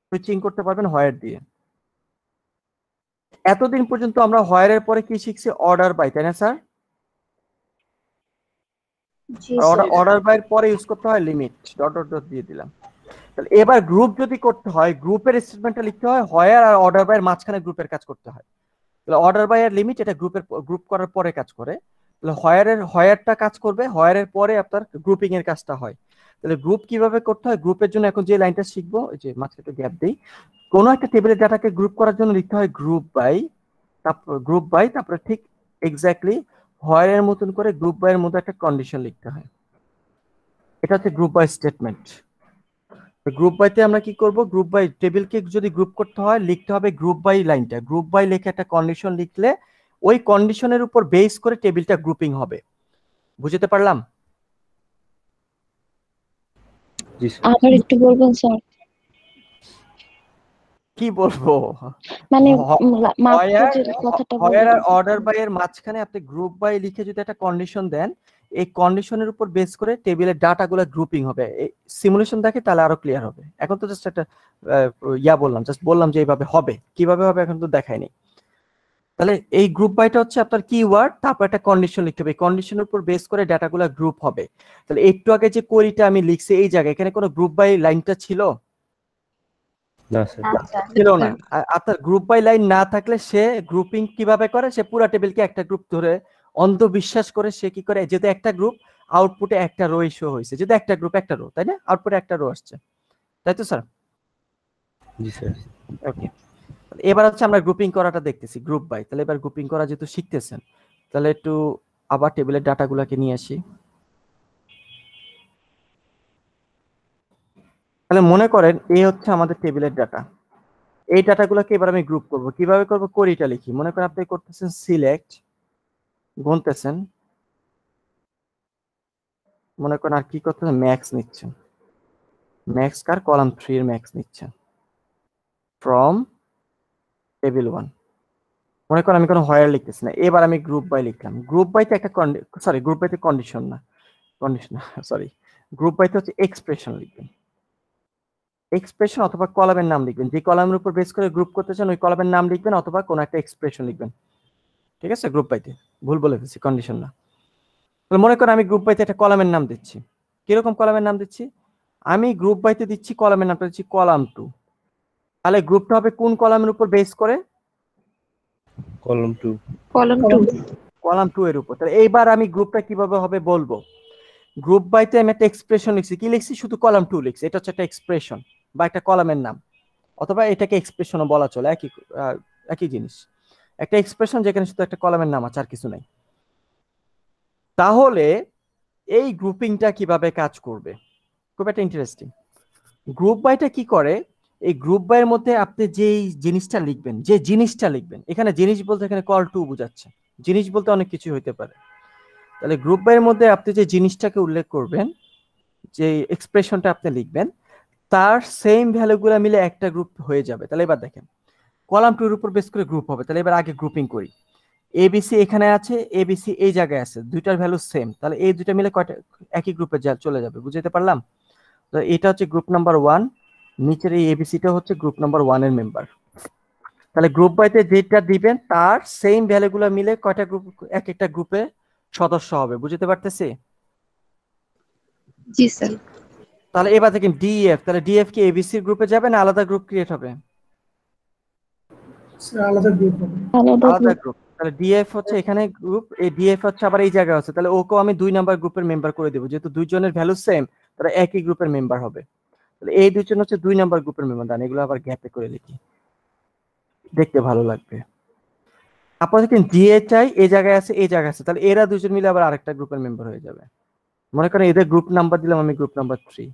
সুইচিং করতে পারবেন হোয়ার দিয়ে। এতদিন পর্যন্ত আমরা হোয়ারের পরে কি শিখছি? অর্ডার বাই, তাই না স্যার? অর্ডার বাই এর পরে ইউজ করতে হয় লিমিট, ডট ডট ডট দিয়ে দিলাম। তাহলে এবার গ্রুপ যদি করতে হয়, গ্রুপের স্টেটমেন্টটা লিখতে হয় হোয়ার আর অর্ডার বাই এর মাঝখানে গ্রুপের কাজ করতে হয়। তাহলে অর্ডার বাই এর লিমিট এটা গ্রুপ করার পরে কাজ করে। তাহলে হয়ারটা কাজ করবে, হয়ারের পরে আপনার গ্রুপিং এর কাজটা হয়। তাহলে গ্রুপ কিভাবে করতে হয়, গ্রুপের জন্য এখন যে লাইনটা শিখবো, এই যে মাঝখানে একটু গ্যাপ দিই, কোনো একটা টেবিলের ডাটাকে গ্রুপ করার জন্য লিখতে হয় গ্রুপ বাই, তারপরে ঠিক এক্স্যাক্টলি হয়ারের মতন করে গ্রুপ বাই এর মধ্যে একটা কন্ডিশন লিখতে হয়। এটা হচ্ছে গ্রুপ বাই স্টেটমেন্ট। গ্রুপ বাইতে আমরা কি করব, গ্রুপ বাই টেবিলকে যদি গ্রুপ করতে হয় লিখতে হবে গ্রুপ বাই লাইনটা, গ্রুপ বাই লিখে একটা কন্ডিশন লিখলে ওই কন্ডিশনের উপর বেস করে টেবিলটা গ্রুপিং হবে। বুঝতে পারলাম? জি স্যার। আবার একটু বলবেন স্যার? কি বলবো, মানে মাত্র যে কথাটা হয়ার আর বললেন। অর্ডার বাই এর মাঝখানে আপনি গ্রুপ বাই লিখে যদি একটা কন্ডিশন দেন, এই কন্ডিশনের উপর বেস করে টেবিলের ডাটাগুলো গ্রুপিং হবে। এই সিমুলেশন দেখে তাহলে আরো ক্লিয়ার হবে। এখন তো জাস্ট একটা জাস্ট বললাম যে এইভাবে হবে, কিভাবে হবে এখন তো দেখাইনি। তাহলে এই গ্রুপ বাইটা হচ্ছে আপনার কিওয়ার্ড, তারপর একটা কন্ডিশন লিখতে হবে, এই কন্ডিশনের উপর বেস করে ডাটাগুলো গ্রুপ হবে। তাহলে একটু আগে যে কোয়েরিটা আমি লিখছি এই জায়গায়, এখানে কোনো গ্রুপ বাই লাইনটা ছিল না স্যার। ছিল না। আপনার গ্রুপ বাই লাইন না থাকলে সে গ্রুপিং কিভাবে করে, সে পুরো টেবিলকে একটা গ্রুপ ধরে অন্ধবিশ্বাস করে সে কি করে, যেহেতু একটা গ্রুপ আউটপুটে একটা রো শো হয়েছে, যেহেতু একটা গ্রুপ একটা রো, তাই না, আউটপুটে একটা রো আসছে, তাই তো স্যার? জি স্যার। ওকে, এবার হচ্ছে আমরা গ্রুপিং করাটা দেখতেছি গ্রুপ বাই। তাহলে এবার গ্রুপিং করা যেহেতু শিখতেছেন, তাহলে একটু আবার টেবিলের ডাটাগুলোকে নিয়ে আসি। তাহলে মনে করেন এই হচ্ছে আমাদের টেবিলের ডাটা, এই ডাটাগুলোকে এবার আমি গ্রুপ করব। কিভাবে করব, কোরিটা লিখি। মনে করেন আপনি করতেছেন সিলেক্ট, গুনতেছেন, মনে করেন আর কি করতেছেন, ম্যাক্স নিচ্ছেন, ম্যাক্স কার কলাম 3 এর ম্যাক্স নিচ্ছেন ফ্রম টেবিল 1। মনে করেন আমি কোনো হোয়ার লিখতেছি না, এবার আমি গ্রুপ বাই লিখলাম। গ্রুপ বাইতে একটা গ্রুপ বাইতে কন্ডিশন না, গ্রুপ বাইতে হচ্ছে এক্সপ্রেশন লিখবেন, এক্সপ্রেশন অথবা কলামের নাম লিখবেন, যে কলামের উপর বেস করে গ্রুপ করতে চান ওই কলামের নাম লিখবেন অথবা কোনো একটা এক্সপ্রেশন লিখবেন। ঠিক আছে, গ্রুপ বাইতে ভুল বলে ফেলছি, কন্ডিশন না। তাহলে মনে করেন আমি গ্রুপ বাইতে একটা কলামের নাম দিচ্ছি। কিরকম কলামের নাম দিচ্ছি, আমি গ্রুপ বাইতে দিচ্ছি কলামের নামটা দিচ্ছি কলাম 2। তাহলে গ্রুপটা হবে কোন কলামের উপর বেস করে, কলাম 2। কলাম 2 এর উপর। তাহলে এইবার আমি গ্রুপটা কিভাবে হবে বলবো, গ্রুপ বাইতে আমি একটা এক্সপ্রেশন লিখছি, কি লিখছি, শুধু কলাম 2 লিখছি, এটা হচ্ছে একটা এক্সপ্রেশন বা একটা কলামের নাম, অথবা এটাকে এক্সপ্রেশনও বলা চলে, একই জিনিস, একটা এক্সপ্রেশন যেখানে শুধু একটা কলামের নাম আছে আর কিছু নাই। তাহলে এই গ্রুপিংটা কিভাবে কাজ করবে, খুব একটা ইন্টারেস্টিং। গ্রুপ বাইটা কি করে, এই গ্রুপ বাইয়ের মধ্যে আপনি যেই জিনিসটা লিখবেন, এখানে জিনিস বলতে এখানে কল টু বোঝাচ্ছে, জিনিস বলতে অনেক কিছু হইতে পারে। তাহলে গ্রুপ বাইয়ের মধ্যে আপনি যে জিনিসটাকে উল্লেখ করবেন, যে এক্সপ্রেশনটা আপনি লিখবেন, তার সেম ভ্যালুগুলো মিলে একটা গ্রুপ হয়ে যাবে। তাহলে এবার দেখেন কলাম 2 এর উপর বেস করে গ্রুপ হবে। তাহলে এবার আগে গ্রুপিং করি, এবিসি এখানে আছে, এবিসি এই জায়গায় আছে, দুইটার ভ্যালু সেম, তাহলে এই দুইটা মিলে কয়টা একই গ্রুপে চলে যাবে, বুঝতে পারলাম? তো এটা হচ্ছে গ্রুপ নাম্বার 1, নিচের এই এবিসিটা হচ্ছে গ্রুপ নাম্বার 1 এর মেম্বার। তাহলে গ্রুপ বাইতে যেটা দিবেন তার সেম ভ্যালুগুলো মিলে কয়টা গ্রুপ, এক একটা গ্রুপে সদস্য হবে, বুঝতে পারতেছি? জি স্যার। তাহলে এবার দেখেন ডিএফ, তাহলে ডিএফ কি এবিসি গ্রুপে যাবে না আলাদা গ্রুপ ক্রিয়েট হবে? আলাদা গ্রুপ হবে। আলাদা গ্রুপ। তাহলে ডিএফ হচ্ছে এখানে গ্রুপ, এই ডিএফ হচ্ছে আবার এই জায়গায় আছে, তাহলে ওকে আমি 2 নাম্বার গ্রুপের মেম্বার করে দেবো, যেহেতু দুইজনের ভ্যালু সেম তারা একই গ্রুপের মেম্বার হবে। তাহলে এই দুইজন হচ্ছে 2 নাম্বার গ্রুপের মেম্বার। দান এগুলো আবার গ্যাপে করে লিখি, দেখতে ভালো লাগবে। আপনার দেখেন জিএচআই এই জায়গায় আছে, এই জায়গায় আছে, তাহলে এরা দুজন মিলে আবার আরেকটা গ্রুপের মেম্বার হয়ে যাবে। মনে করেন এদের গ্রুপ নাম্বার দিলাম আমি গ্রুপ নাম্বার 3।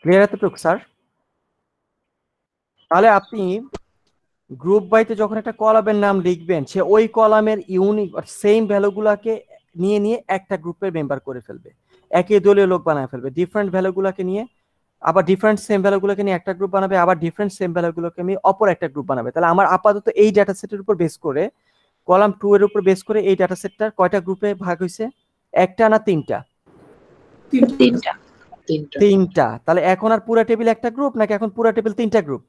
ক্লিয়ার এতটুকু স্যার? তাহলে আপনি গ্রুপ বাইতে যখন একটা কলামের নাম লিখবেন, সে ওই কলামের ইউনিক সেম ভ্যালুগুলাকে নিয়ে নিয়ে একটা গ্রুপের মেম্বার করে ফেলবে, একই দলীয় লোক বানায় ফেলবে। ডিফারেন্ট ভ্যালুগুলাকে নিয়ে আবার ডিফারেন্ট সেম ভ্যালুগুলোকে নিয়ে একটা গ্রুপ বানাবে, আবার ডিফারেন্ট সেম ভ্যালুগুলোকে নিয়ে অপর একটা গ্রুপ বানাবে। তাহলে আমার আপাতত এই ডাটা সেটের উপর বেস করে, কলাম 2 এর উপর বেস করে এই ডাটা সেটটার কয়টা গ্রুপে ভাগ হয়েছে, একটা না তিনটা? তিনটা। তাহলে এখন আর পুরো টেবিল একটা গ্রুপ নাকি এখন পুরো টেবিল তিনটা গ্রুপ?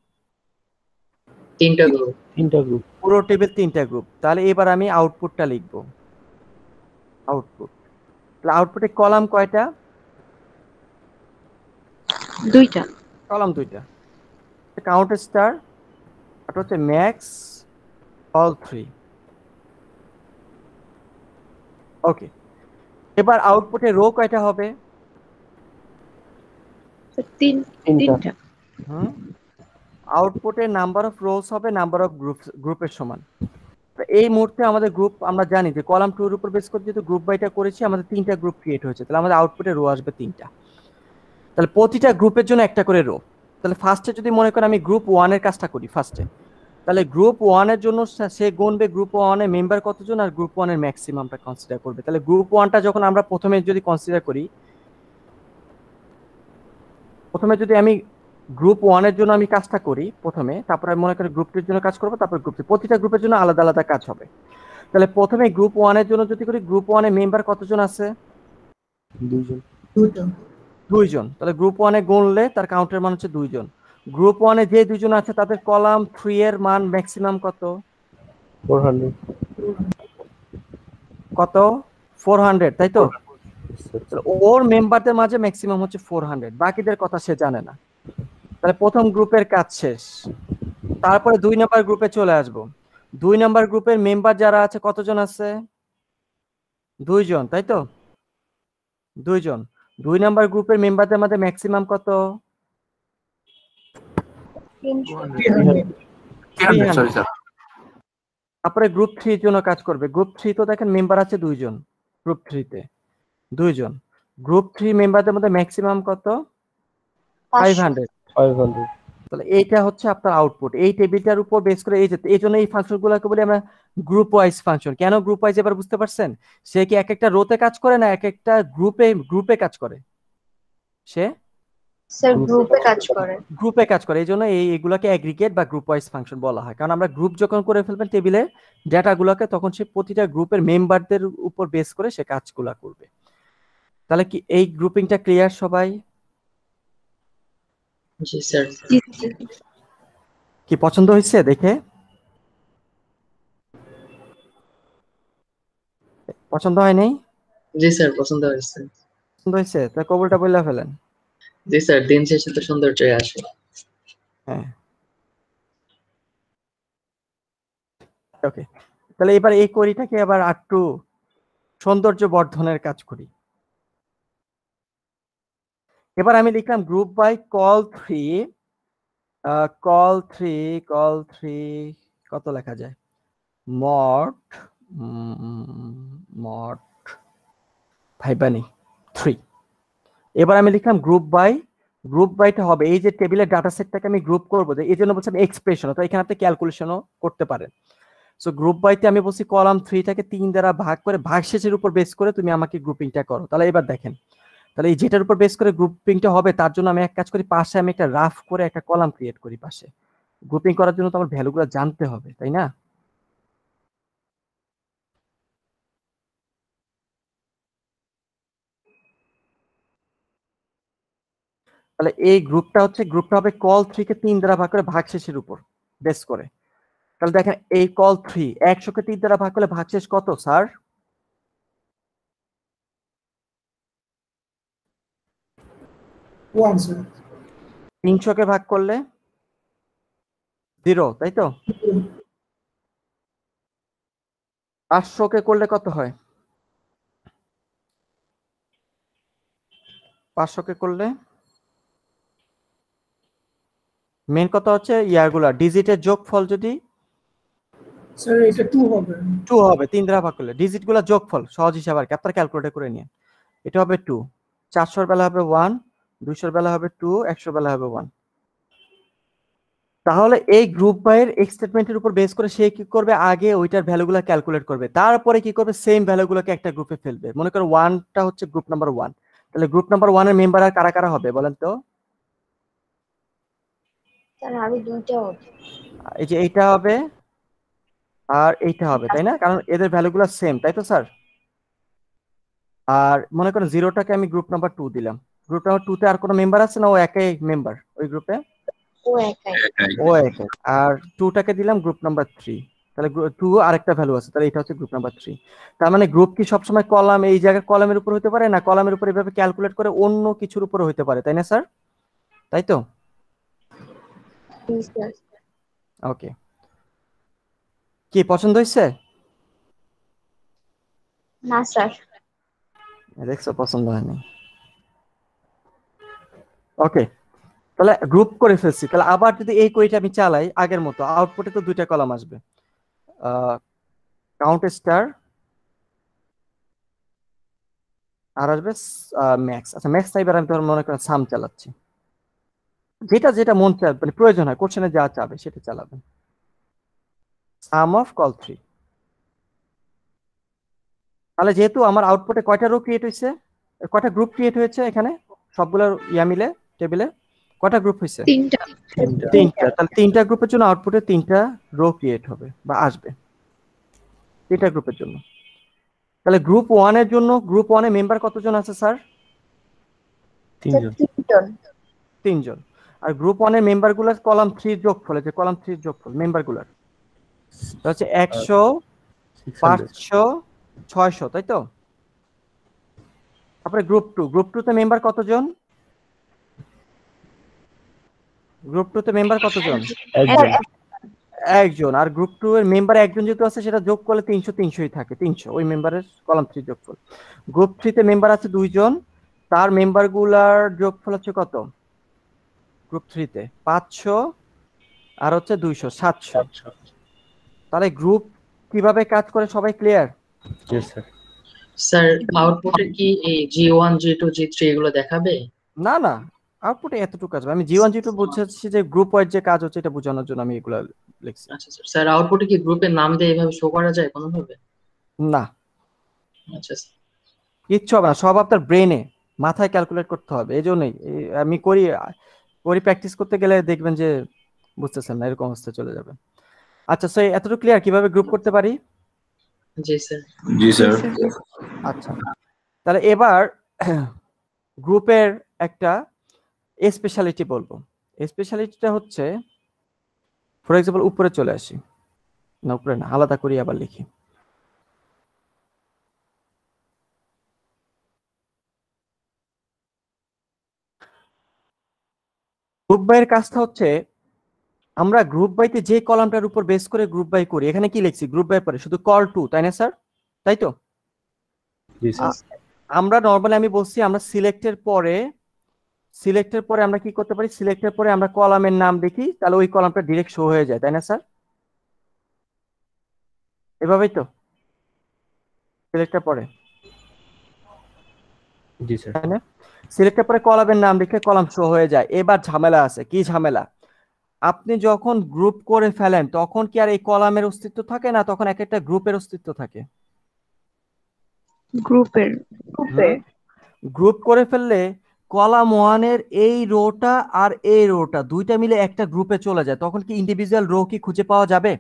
তিনটা গ্রুপ। পুরো টেবিল তিনটা গ্রুপ। তাহলে এবার আমি আউটপুটটা লিখবো, আউটপুট। তাহলে আউটপুটে কলাম কয়টা? দুইটা। কলাম দুইটা, কাউন্ট স্টার আর হচ্ছে ম্যাক্স all 3 ওকে এবার আউটপুটে রো কয়টা হবে তিনটা হুম আউটপুটে নাম্বার অফ রোস হবে নাম্বার অফ গ্রুপের সমান তো এই মুহূর্তে আমাদের গ্রুপ আমরা জানি যে কলাম 2 এর উপর বেস করে যেহেতু গ্রুপ বাইটা করেছি আমাদের 3টা গ্রুপ ক্রিয়েট হয়েছে তাহলে আমাদের আউটপুটে রো আসবে 3টা তাহলে প্রতিটা গ্রুপের জন্য একটা করে রো তাহলে ফার্স্টে যদি মনে করেন আমি গ্রুপ 1 এর কাজটা করি ফার্স্টে তাহলে গ্রুপ 1 এর জন্য সে গুনবে গ্রুপ 1 এর মেম্বার কতজন আর গ্রুপ 1 এর ম্যাক্সিমামটা কনসিডার করবে তাহলে গ্রুপ 1টা যখন আমরা প্রথমে যদি কনসিডার করি প্রথমে যদি আমি গ্রুপ 1 এর জন্য আমি কাজটা করি প্রথমে তারপরে আমি মনে করি গ্রুপ 2 এর জন্য কাজ করব তারপর গ্রুপ 3 প্রতিটা গ্রুপের জন্য আলাদা আলাদা কাজ হবে তাহলে প্রথমে গ্রুপ 1 এর জন্য যদি করি গ্রুপ 1 এর মেম্বার কতজন আছে দুইজন তাহলে গ্রুপ 1 এ গুনলে তার কাউন্টের মান হচ্ছে দুইজন গ্রুপ 1 এ যে দুইজন আছে তাদের কলাম 3 এর মান ম্যাক্সিমাম কত 400 কত 400 তাই তো ওর মেম্বারদের মাঝে ম্যাক্সিমাম হচ্ছে 400 বাকিদের কথা সে জানে না তাহলে প্রথম গ্রুপের কাজ শেষ তারপরে 2 নাম্বার গ্রুপে চলে আসব 2 নাম্বার গ্রুপের মেম্বার যারা আছে কতজন আছে দুইজন তাই তো দুইজন 2 নাম্বার গ্রুপের মেম্বারদের মধ্যে ম্যাক্সিমাম কত 300 তারপরে গ্রুপ 3 এর জন্য কাজ করবে গ্রুপ 3 তো দেখেন মেম্বার আছে দুইজন গ্রুপ 3 তে দুইজন গ্রুপ 3 মেম্বারদের মধ্যে ম্যাক্সিমাম কত 500 তাহলে এইটা হচ্ছে আপনার আউটপুট এই টেবিলটার উপর বেস করে এই জন্য এই ফাংশনগুলোকে বলি আমরা গ্রুপ ওয়াইজ ফাংশন কেন গ্রুপ ওয়াইজ এবার বুঝতে পারছেন সে কি এক একটা রোতে কাজ করে না এক একটা গ্রুপে কাজ করে সে স্যার গ্রুপে কাজ করে এই জন্য এইগুলোকে অ্যাগ্রিগেট বা গ্রুপ ওয়াইজ ফাংশন বলা হয় কারণ আমরা গ্রুপ যখন করে ফেলবেন টেবিলে ডেটাগুলোকে তখন সে প্রতিটা গ্রুপের মেম্বারদের উপর বেস করে সে কাজগুলো করবে তাহলে কি এই গ্রুপিংটা ক্লিয়ার সবাই জি স্যার কি পছন্দ হয়েছে দেখে পছন্দ হয় নাই জি স্যার পছন্দ হয়েছে পছন্দ হয়েছে তা কবুলটা বললা ফেলেন জি স্যার দিন শেষে তো সৌন্দর্যই আসে হ্যাঁ ওকে তাহলে এবার এই কোরিটাকে আবার একটু সৌন্দর্য বর্ধনের কাজ করি এবার আমি লিখলাম গ্রুপ বাই কল 3 কত লেখা যায় মড ভাইবানি 3 এবার আমি লিখলাম গ্রুপ বাইটা হবে এই যে টেবিলের ডাটা সেটটাকে আমি গ্রুপ করবো এই জন্য বলছি আমি এক্সপ্রেশন তো এখানে আপনি ক্যালকুলেশনও করতে পারেন সো গ্রুপ বাইতে আমি বলছি কলাম 3টাকে 3 দ্বারা ভাগ করে ভাগশেষের উপর বেস করে তুমি আমাকে গ্রুপিংটা করো তাহলে এবার দেখেন তাহলে এই যেটার উপর বেস করে গ্রুপিংটা হবে তার জন্য আমি এক কাজ করি পাশে আমি একটা রাফ করে একটা কলাম ক্রিয়েট করি পাশে গ্রুপিং করার জন্য তো আমার ভ্যালুগুলো জানতে হবে তাই না তাহলে এই গ্রুপটা হবে কল 3 কে 3 দ্বারা ভাগ করে ভাগশেষের উপর বেস করে তাহলে দেখেন এই কল 3 100 কে 3 দ্বারা ভাগ করলে ভাগশেষ কত স্যার 300 কে ভাগ করলে 0 তাই তো 500 কে করলে কত হয় 500 কে করলে মেন কথা হচ্ছে ইয়াগুলা ডিজিটের যোগফল যদি স্যার এটা 2 হবে 2 হবে 3 দ্বারা ভাগ করলে ডিজিটগুলো যোগফল সহজ হিসাব আর কি আপনারা ক্যালকুলেটর করে নিন এটা হবে 2 400 এর বেলা হবে 1 200 এর বেলা হবে 2 100 এর বেলা হবে 1 তাহলে এই গ্রুপ বাইয়ের স্টেটমেন্টের উপর বেস করে সে কি করবে আগে ওইটার ভ্যালুগুলো ক্যালকুলেট করবে তারপরে কি করবে সেম ভ্যালুগুলোকে একটা গ্রুপে ফেলবে মনে করো 1টা হচ্ছে গ্রুপ নাম্বার 1 তাহলে গ্রুপ নাম্বার 1 এর মেম্বার আর কারা কারা হবে বলেন তো স্যার আরো দুইটা হবে এই যে এইটা হবে আর এইটা হবে তাই না কারণ এদের ভ্যালুগুলো সেম তাই তো স্যার আর মনে করেন 0টাকে আমি গ্রুপ নাম্বার 2 দিলাম গ্রুপ নাম্বার 2 তে আর কোনো মেম্বার আছে না ও একই মেম্বার ওই গ্রুপে ও একাই আর 2টাকে দিলাম গ্রুপ নাম্বার 3 তাহলে 2 আরেকটা ভ্যালু আছে তাহলে এটা হচ্ছে গ্রুপ নাম্বার 3 তার মানে গ্রুপ কি সবসময় কলাম এই জায়গায় কলামের উপর হতে পারে না কলামের উপর এভাবে ক্যালকুলেট করে অন্য কিছুর উপর হতে পারে তাই না স্যার তাই তো ওকে কি পছন্দ হয়েছে? না স্যার। দেখছো পছন্দ হয়নি। ওকে, তাহলে গ্রুপ করে ফেলছি। তাহলে আবার যদি এই কোয়েরিটা আমি চালাই আগের মতো, আউটপুটে তো দুইটা কলাম আসবে, কাউন্ট স্টার আর আসবে ম্যাক্স। আচ্ছা ম্যাক্স টাইপের আমি তোমার মনে করেন সাম চালাচ্ছি, যেটা যেটা মন চায় মানে প্রয়োজন হয় কোশ্চেনে যা চাবে সেটা চালাবেন। সাম অফ কল 3। তাহলে যেহেতু আমার আউটপুটে কয়টা রো ক্রিয়েট হয়েছে, কয়টা গ্রুপ ক্রিয়েট হয়েছে এখানে সবগুলো ইয়া মিলে টেবিলে কয়টা গ্রুপ হয়েছে? তিনটা। তিনটা। তাহলে তিনটা গ্রুপের জন্য আউটপুটে তিনটা রো ক্রিয়েট হবে বা আসবে তিনটা গ্রুপের জন্য। তাহলে গ্রুপ 1 এর জন্য, গ্রুপ 1 এ মেম্বার কতজন আছে স্যার? 3 জন। 3 জন। আর গ্রুপ 1 এর মেম্বার গুলার কলাম 3 যোগফল, যে কলাম 3 যোগফল মেম্বার গুলার হচ্ছে 100 500 600, তাই তো? তারপরে গ্রুপ 2, গ্রুপ 2 তে মেম্বার কতজন? গ্রুপ 2 তে মেম্বার কতজন? একজন। একজন। আর গ্রুপ 2 এর মেম্বার একজন যেহেতু আছে সেটা যোগ করলে 300 300ই থাকে, 300 ওই মেম্বারের কলাম 3 যোগফল। গ্রুপ 3 তে মেম্বার আছে 2 জন, তার মেম্বার গুলার যোগফল হচ্ছে কত? গ্রুপ 3 তে 500 আর হচ্ছে 200 700। তাহলে গ্রুপ কিভাবে কাজ করে সবাই ক্লিয়ার? জি স্যার। স্যার আউটপুটে কি এই G1 G2 G3 এগুলো দেখাবে? না না, আউটপুটে এতটুকু কাজ। আমি G1 G2 বুঝাচ্ছি যে গ্রুপ ওয়াইজ যে কাজ হচ্ছে এটা বোঝানোর জন্য আমি এগুলো লিখছি। আচ্ছা স্যার। স্যার আউটপুটে কি গ্রুপের নাম দিয়ে এভাবে শো করা যায় কোনোভাবে? না, আচ্ছা স্যার। কিচ্ছু হবে না, সব আপনার ব্রেনে মাথায় ক্যালকুলেট করতে হবে। এই জন্যই আমি করি প্র্যাকটিস করতে গেলে দেখবেন যে বুঝতেছেন না, এরকম অবস্থা চলে যাবে। আচ্ছা সো এতটুকু ক্লিয়ার কিভাবে গ্রুপ করতে পারি? জি স্যার। জি স্যার। আচ্ছা তাহলে এবার গ্রুপের একটা স্পেশালিটি বলবো। স্পেশালিটিটা হচ্ছে ফর এক্সাম্পল উপরে চলে আসি, না উপরে না, আলাদা করি আবার লিখি। গ্রুপ বাইয়ের কাজটা হচ্ছে আমরা গ্রুপ বাইতে যে কলামটার উপর বেস করে গ্রুপ বাই করি, এখানে কি লিখছি গ্রুপ বাই পরে শুধু কল টু, তাই না স্যার? তাই তো? জি স্যার। আমরা নরমালি আমি বলছি আমরা সিলেক্টের পরে আমরা কি করতে পারি, সিলেক্টের পরে আমরা কলামের নাম দেখি, তাহলে ওই কলামটা ডিরেক্ট শো হয়ে যায়, তাই না স্যার? এভাবেই তো সিলেক্টের পরে, জি স্যার। তাই না? সিলেক্টের পরে কলামের নাম লিখে কলাম শো হয়ে যায়। এবার ঝামেলা আছে, কি ঝামেলা? আপনি যখন গ্রুপ করে ফেলেন তখন কি আর এই কলামের অস্তিত্ব থাকে না, তখন এক একটা গ্রুপের অস্তিত্ব থাকে। গ্রুপের। গ্রুপ করে ফেললে কলাম 1 এর এই রোটা আর এই রোটা দুইটা মিলে একটা গ্রুপে চলে যায়, তখন কি ইন্ডিভিজুয়াল রো কি খুঁজে পাওয়া যাবে?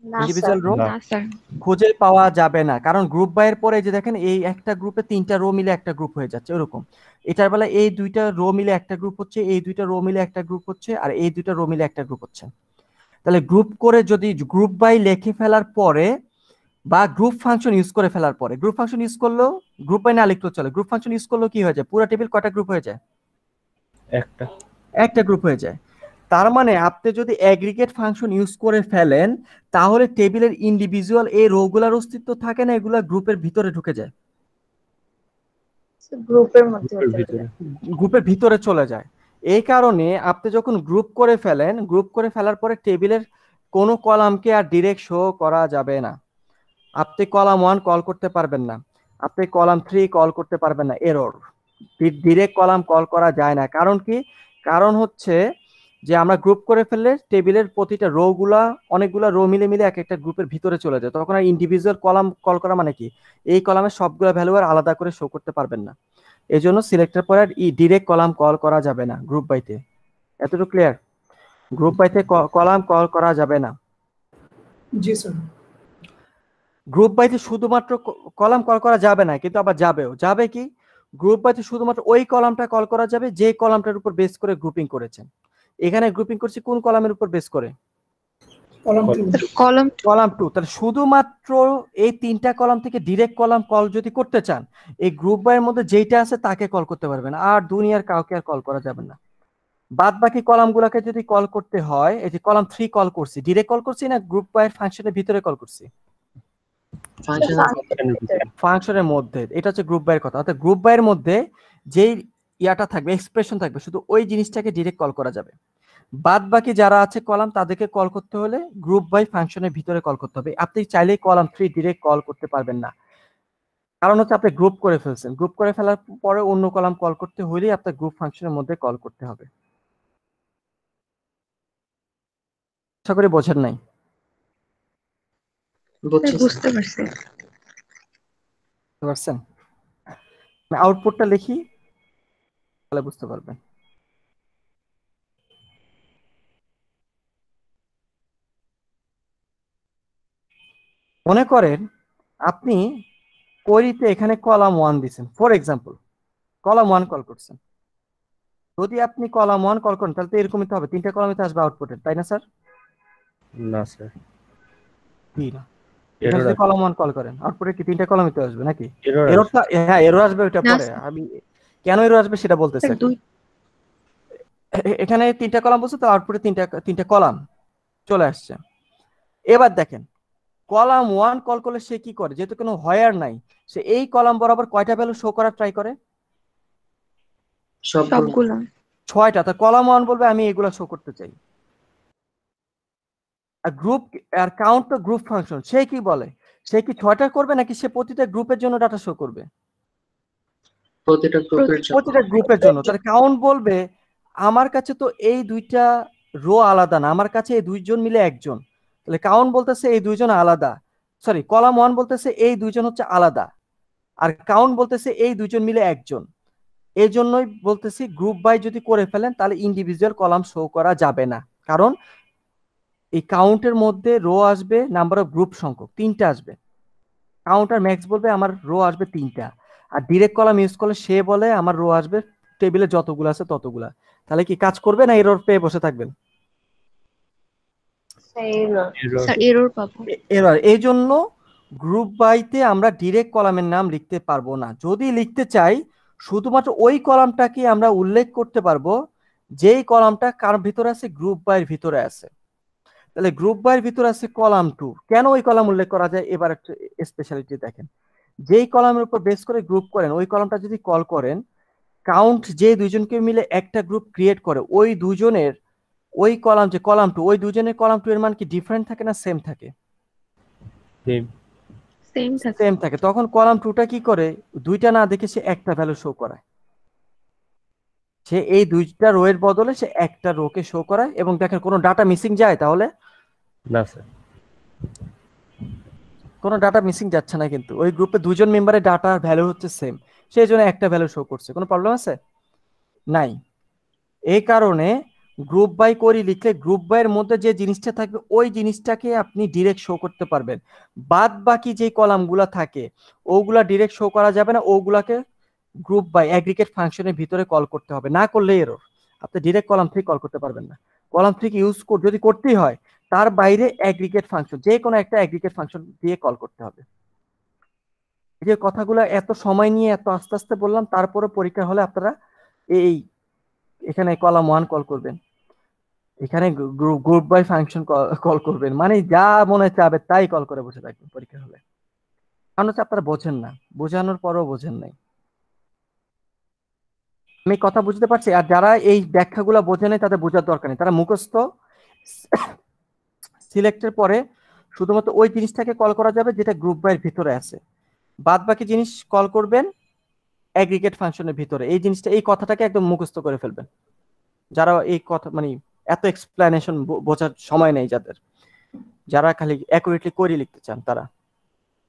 ইন্ডিভিজুয়াল রো না স্যার। খুঁজে পাওয়া যাবে না, কারণ গ্রুপ বাই এর পরে যে দেখেন এই একটা গ্রুপে 3টা রো মিলে একটা গ্রুপ হয়ে যাচ্ছে ওরকম। এটার বেলা এই দুইটা রো মিলে একটা গ্রুপ হচ্ছে, এই দুইটা রো মিলে একটা গ্রুপ হচ্ছে, আর এই দুইটা রো মিলে একটা গ্রুপ হচ্ছে। তাহলে গ্রুপ করে যদি গ্রুপ বাই লিখে ফেলার পরে বা গ্রুপ ফাংশন ইউজ করে ফেলার পরে, গ্রুপ ফাংশন ইউজ করলেও গ্রুপ বাই না লিখলেও চলে, গ্রুপ ফাংশন ইউজ করলেও কি হয়ে যায়, পুরো টেবিল কয়টা গ্রুপ হয়ে যায়? একটা গ্রুপ হয়ে যায়। তার মানে আপনি যদি অ্যাগ্রিগেট ফাংশন ইউজ করে ফেলেন তাহলে টেবিলের ইন্ডিভিজুয়াল এই রোগুলার অস্তিত্ব থাকে না, এগুলা গ্রুপের ভিতরে ঢুকে যায়, গ্রুপের ভিতরে চলে যায়। এই কারণে আপনি যখন গ্রুপ করে ফেলেন, গ্রুপ করে ফেলার পরে টেবিলের কোনো কলামকে আর ডিরেক্ট শো করা যাবে না। আপনি কলাম 1 কল করতে পারবেন না, আপনি কলাম 3 কল করতে পারবেন না, এরর। ডিরেক্ট কলাম কল করা যায় না। কারণ কি? কারণ হচ্ছে যে আমরা গ্রুপ করে ফেললে টেবিলের প্রতিটা রো গুলা, অনেকগুলা রো মিলে মিলে এক একটা গ্রুপের ভিতরে চলে যায়, তখন আর ইন্ডিভিজুয়াল কলাম কল করা মানে কি, এই কলামের সবগুলা ভ্যালু আর আলাদা করে শো করতে পারবেন না। এই জন্য সিলেক্টের পরে আর ডিরেক্ট কলাম কল করা যাবে না গ্রুপ বাইতে। এতটুকু ক্লিয়ার? গ্রুপ বাইতে কলাম কল করা যাবে না। জি স্যার। গ্রুপ বাইতে শুধুমাত্র কলাম কল করা যাবে না, কিন্তু আবার যাবেও। যাবে কি? গ্রুপ বাইতে শুধুমাত্র ওই কলামটা কল করা যাবে যে কলামটার উপর বেস করে গ্রুপিং করেছেন। এখানে গ্রুপিং করছি কোন কলামের উপর বেস করে? কলাম 2। তাহলে শুধুমাত্র এই 3টা কলাম থেকে ডিরেক্ট কলাম কল যদি করতে চান, এই গ্রুপ বাইয়ের মধ্যে যেইটা আছে তাকে কল করতে পারবেন, আর দুনিয়ার কাউকে আর কল করা যাবে না। বাদ বাকি কলাম গুলাকে যদি কল করতে হয়, এই যে কলাম 3 কল করছি, ডিরেক্ট কল করছি না গ্রুপ বাই ফাংশনের ভিতরে কল করছি? ফাংশনের মধ্যে। এটা হচ্ছে গ্রুপ বাইয়ের কথা। অর্থাৎ গ্রুপ বাইয়ের মধ্যে যেই ইয়াটা থাকবে, এক্সপ্রেশন থাকবে, শুধু ওই জিনিসটাকে ডিরেক্ট কল করা যাবে। বাদ বাকি যারা আছে কলাম, তাদেরকে কল করতে হলে গ্রুপ বাই ফাংশনের ভিতরে কল করতে হবে। আপনি চাইলেই কলাম 3 ডিরেক্ট কল করতে পারবেন না, কারণ হচ্ছে আপনি গ্রুপ করে ফেলছেন। গ্রুপ করে ফেলার পরে অন্য কলাম কল করতে হলেই আপনার গ্রুপ ফাংশনের মধ্যে কল করতে হবে। আশা করি বোঝেন নাই। বুঝতে পারছি। বুঝতে পারছেন? আউটপুটটা লিখি, তাহলে বুঝতে পারবেন। মনে করেন আপনি কোয়েরিতে এখানে কলাম 1 দিচ্ছেন, ফর এক্সাম্পল কলাম 1 কল করছেন। যদি আপনি কলাম 1 কল করেন তাহলে তো এরকমই তো হবে, 3টা কলামে তো আসবে আউটপুটে, তাই না স্যার? না স্যার, কি না? এখানে যদি কলাম 1 কল করেন আউটপুটে কি 3টা কলামই তো আসবে নাকি? এরর তো হ্যাঁ, এরর আসবে ওটা পরে। আমি কেন এরর আসবে সেটা বলতেছি। এখানে 3টা কলাম বলছে, তো আউটপুটে 3টা কলাম চলে আসছে। এবার দেখেন কলাম 1 কল করলে সে কি করে, যেহেতু কোনো হোয়ার নাই, সে এই কলাম বরাবর কয়টা ভ্যালু শো করার ট্রাই করে? সবগুলো। 6টা। তো কলাম 1 বলবে আমি এগুলা শো করতে চাই। আর গ্রুপ আর কাউন্ট তো গ্রুপ ফাংশন, সে কি বলে, সে কি 6টা করবে নাকি সে প্রতিটা গ্রুপের জন্য ডাটা শো করবে? প্রতিটা গ্রুপের জন্য। তাহলে কাউন্ট বলবে আমার কাছে তো এই 2টা রো আলাদা না, আমার কাছে এই 2জন মিলে একজন। তাহলে কাউন্ট বলতেছে এই 2জন আলাদা, সরি কলাম 1 বলতেছে এই 2জন হচ্ছে আলাদা, আর কাউন্ট বলতেছে এই 2জন মিলে একজন। এই জন্যই বলতেছি গ্রুপ বাই যদি করে ফেলেন তাহলে ইন্ডিভিজুয়াল কলাম শো করা যাবে না, কারণ এই কাউন্টের মধ্যে রো আসবে নাম্বার অফ গ্রুপ সংখ্যক 3টা আসবে। কাউন্টার ম্যাক্স বলবে আমার রো আসবে 3টা, আর ডিরেক্ট কলাম ইউজ করলে সে বলে আমার রো আসবে টেবিলে যতগুলো আছে ততগুলা। তাহলে কি কাজ করবে না এরর পেয়ে বসে থাকবেন? এরর পাবো। এরর। এই জন্য গ্রুপ বাইতে আমরা ডিরেক্ট কলামের নাম লিখতে পারবো না। যদি লিখতে চাই শুধুমাত্র ওই কলামটাকে আমরা উল্লেখ করতে পারবো যেই কলামটা কার ভিতরে আছে, গ্রুপ বাইয়ের ভিতরে আছে। তাহলে গ্রুপ বাইয়ের ভিতরে আছে কলাম 2, কেন ওই কলাম উল্লেখ করা যায়? এবার একটা স্পেশালিটি দেখেন, যেই কলামের উপর বেস করে গ্রুপ করেন ওই কলামটা যদি কল করেন, কাউন্ট যে 2জনকে মিলে একটা গ্রুপ ক্রিয়েট করে, ওই 2জনের ওই কলাম যে কলাম 2, ওই 2জনের কলাম 2 এর মান কি ডিফারেন্ট থাকে না সেম থাকে? সেম থাকে। তখন কলাম 2টা কি করে, 2টা না দেখে সে একটা ভ্যালু শো করায়। সে এই 2টা রো এর বদলে সে একটা রোকে শো করায়। এবং দেখেন কোনো ডাটা মিসিং যায় তাহলে? না স্যার, কোনো ডাটা মিসিং যাচ্ছে না, কিন্তু ওই গ্রুপে 2জন মেম্বারের ডাটার ভ্যালু হচ্ছে সেম, সেই জন্য একটা ভ্যালু শো করছে। কোনো প্রবলেম আছে? নাই। এই কারণে গ্রুপ বাই করি লিখলে গ্রুপ বাইয়ের মধ্যে যে জিনিসটা থাকবে ওই জিনিসটাকে আপনি ডিরেক্ট শো করতে পারবেন। বাদ বাকি যে কলামগুলা থাকে ওগুলা ডিরেক্ট শো করা যাবে না, ওগুলাকে গ্রুপ বাই অ্যাগ্রিগেট ফাংশনের ভিতরে কল করতে হবে, না করলে এরর। আপনি ডিরেক্ট কলাম 3 কল করতে পারবেন না। কলাম 3 ইউজ যদি করতেই হয় তার বাইরে অ্যাগ্রিগেট ফাংশন, যে কোনো একটা অ্যাগ্রিগেট ফাংশন দিয়ে কল করতে হবে। এই যে কথাগুলো এত সময় নিয়ে এত আস্তে আস্তে বললাম, তারপরে পরীক্ষা হলে আপনারা এই এখানে কলাম 1 কল করবেন, এখানে গ্রুপ বাই ফাংশন কল করবেন, মানে যা মনে চাবে তাই কল করে বসে থাকবেন পরীক্ষা হলে। কারণ হচ্ছে আপনারা বোঝেন না, বোঝানোর পরও বোঝেন নাই। আমি কথা বুঝতে পারছি। আর যারা এই ব্যাখ্যাগুলো বোঝে নাই তাদের বোঝার দরকার নেই, তারা মুখস্থ সিলেক্টের পরে শুধুমাত্র ওই জিনিসটাকে কল করা যাবে যেটা গ্রুপ বাইয়ের ভিতরে আছে, বাদ বাকি জিনিস কল করবেন অ্যাগ্রিগেট ফাংশনের ভিতরে। এই জিনিসটা, এই কথাটাকে একদম মুখস্থ করে ফেলবেন। যারা এই কথা মানে এত এক্সপ্লেনেশন বোঝার সময় নেই যাদের, যারা খালি অ্যাকুরেটলি কোয়েরি লিখতে চান তারা।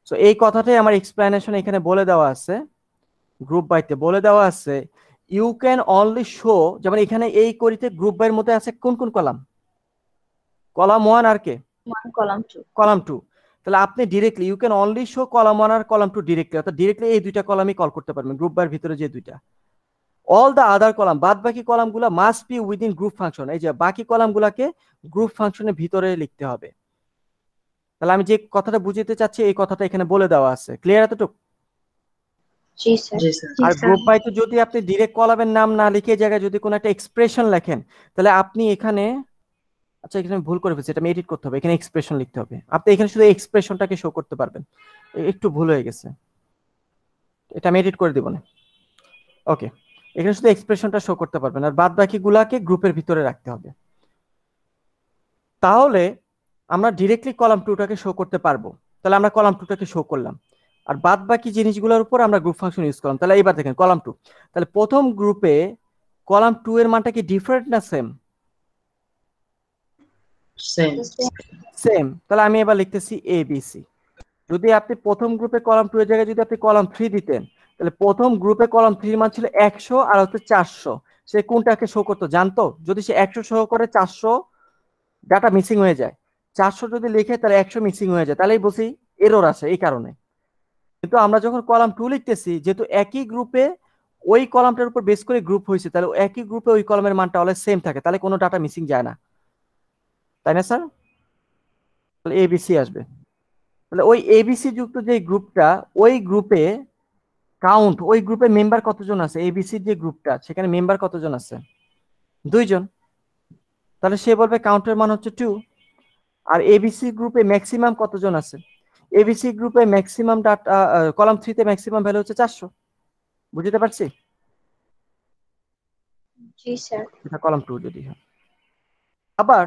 সো এই কথাটাই আমার এক্সপ্লেনেশন এখানে বলে দেওয়া আছে, গ্রুপ বাইতে বলে দেওয়া আছে ইউ ক্যান অনলি শো। যেমন এখানে এই কোয়েরিতে গ্রুপ বাইয়ের মধ্যে আছে কোন কোন কলাম? কলাম 1 আর কে? কলাম 2। তাহলে আপনি directly you can only show column 1 আর কলাম 2 ডিরেক্টলি, অর্থাৎ ডিরেক্টলি এই 2টা কলামই কল করতে পারবেন গ্রুপ বাইয়ের ভিতরে যে 2টা। অল দ্য আদার কলাম, বাদ বাকি কলামগুলো must be within group function. এই যে বাকি কলামগুলোকে গ্রুপ ফাংশনের ভিতরে লিখতে হবে। তাহলে আমি যে কথাটা বুঝাতে চাচ্ছি এই কথাটা এখানে বলে দেওয়া আছে। ক্লিয়ার এতটুকু? জি স্যার। জি স্যার। জি আর স্যার গ্রুপ বাই তো যদি আপনি ডিরেক্ট কলামের নাম না লিখে এই জায়গায় যদি কোনো একটা এক্সপ্রেশন লেখেন, তাহলে আপনি এখানে, আচ্ছা এখানে আমি ভুল করে ফেলছি, এটা আমি এডিট করতে হবে, এখানে এক্সপ্রেশন লিখতে হবে। আপনি এখানে শুধু এক্সপ্রেশনটাকে শো করতে পারবেন। একটু ভুল হয়ে গেছে, এটা আমি এডিট করে দিব না। ওকে, এখানে শুধু এক্সপ্রেশনটা শো করতে পারবেন, আর বাদ বাকি গুলাকে গ্রুপের ভিতরে রাখতে হবে। তাহলে আমরা ডিরেক্টলি কলাম টুটাকে শো করতে পারবো। তাহলে আমরা কলাম টুটাকে শো করলাম, আর বাদ বাকি জিনিসগুলোর উপর আমরা গ্রুপ ফাংশন ইউজ করলাম। তাহলে এবার দেখেন কলাম টু, তাহলে প্রথম গ্রুপে কলাম টু এর মানটা কি ডিফারেন্ট না সেম? সেম। সেম। তাহলে আমি এবার লিখতেছি এ বি সি। যদি আপনি প্রথম গ্রুপে কলাম টু এর জায়গায় যদি আপনি কলাম থ্রি দিতেন, তাহলে প্রথম গ্রুপে কলাম থ্রির মান ছিল 100 আর হচ্ছে 400। সে কোনটাকে শো করতো জানতো? যদি সে 100 শো করে 400 ডাটা মিসিং হয়ে যায়, 400 যদি লিখে তাহলে 100 মিসিং হয়ে যায়, তাহলেই বলছি এরর আছে এই কারণে। কিন্তু আমরা যখন কলাম টু লিখতেছি, যেহেতু একই গ্রুপে ওই কলামটার উপর বেস করে গ্রুপ হয়েছে, তাহলে একই গ্রুপে ওই কলামের মানটা অলওয়েজ সেম থাকে, তাহলে কোনো ডাটা মিসিং যায় না, তাই না স্যার? তাহলে এবিসি আসবে। তাহলে ওই এবিসি যুক্ত যে গ্রুপটা, ওই গ্রুপে কাউন্ট, ওই গ্রুপে মেম্বার কতজন আছে? এবিসির যে গ্রুপটা সেখানে মেম্বার কতজন আছে? 2 জন। তাহলে সে বলবে কাউন্টের মান হচ্ছে 2। আর এবিসি গ্রুপে ম্যাক্সিমাম কতজন আছে? এবিসি গ্রুপে ম্যাক্সিমাম ডাটা, কলাম 3 তে ম্যাক্সিমাম ভ্যালু হচ্ছে 400। বুঝতে পারছি? জি স্যার। এটা কলাম 2 যদি হয়। আবার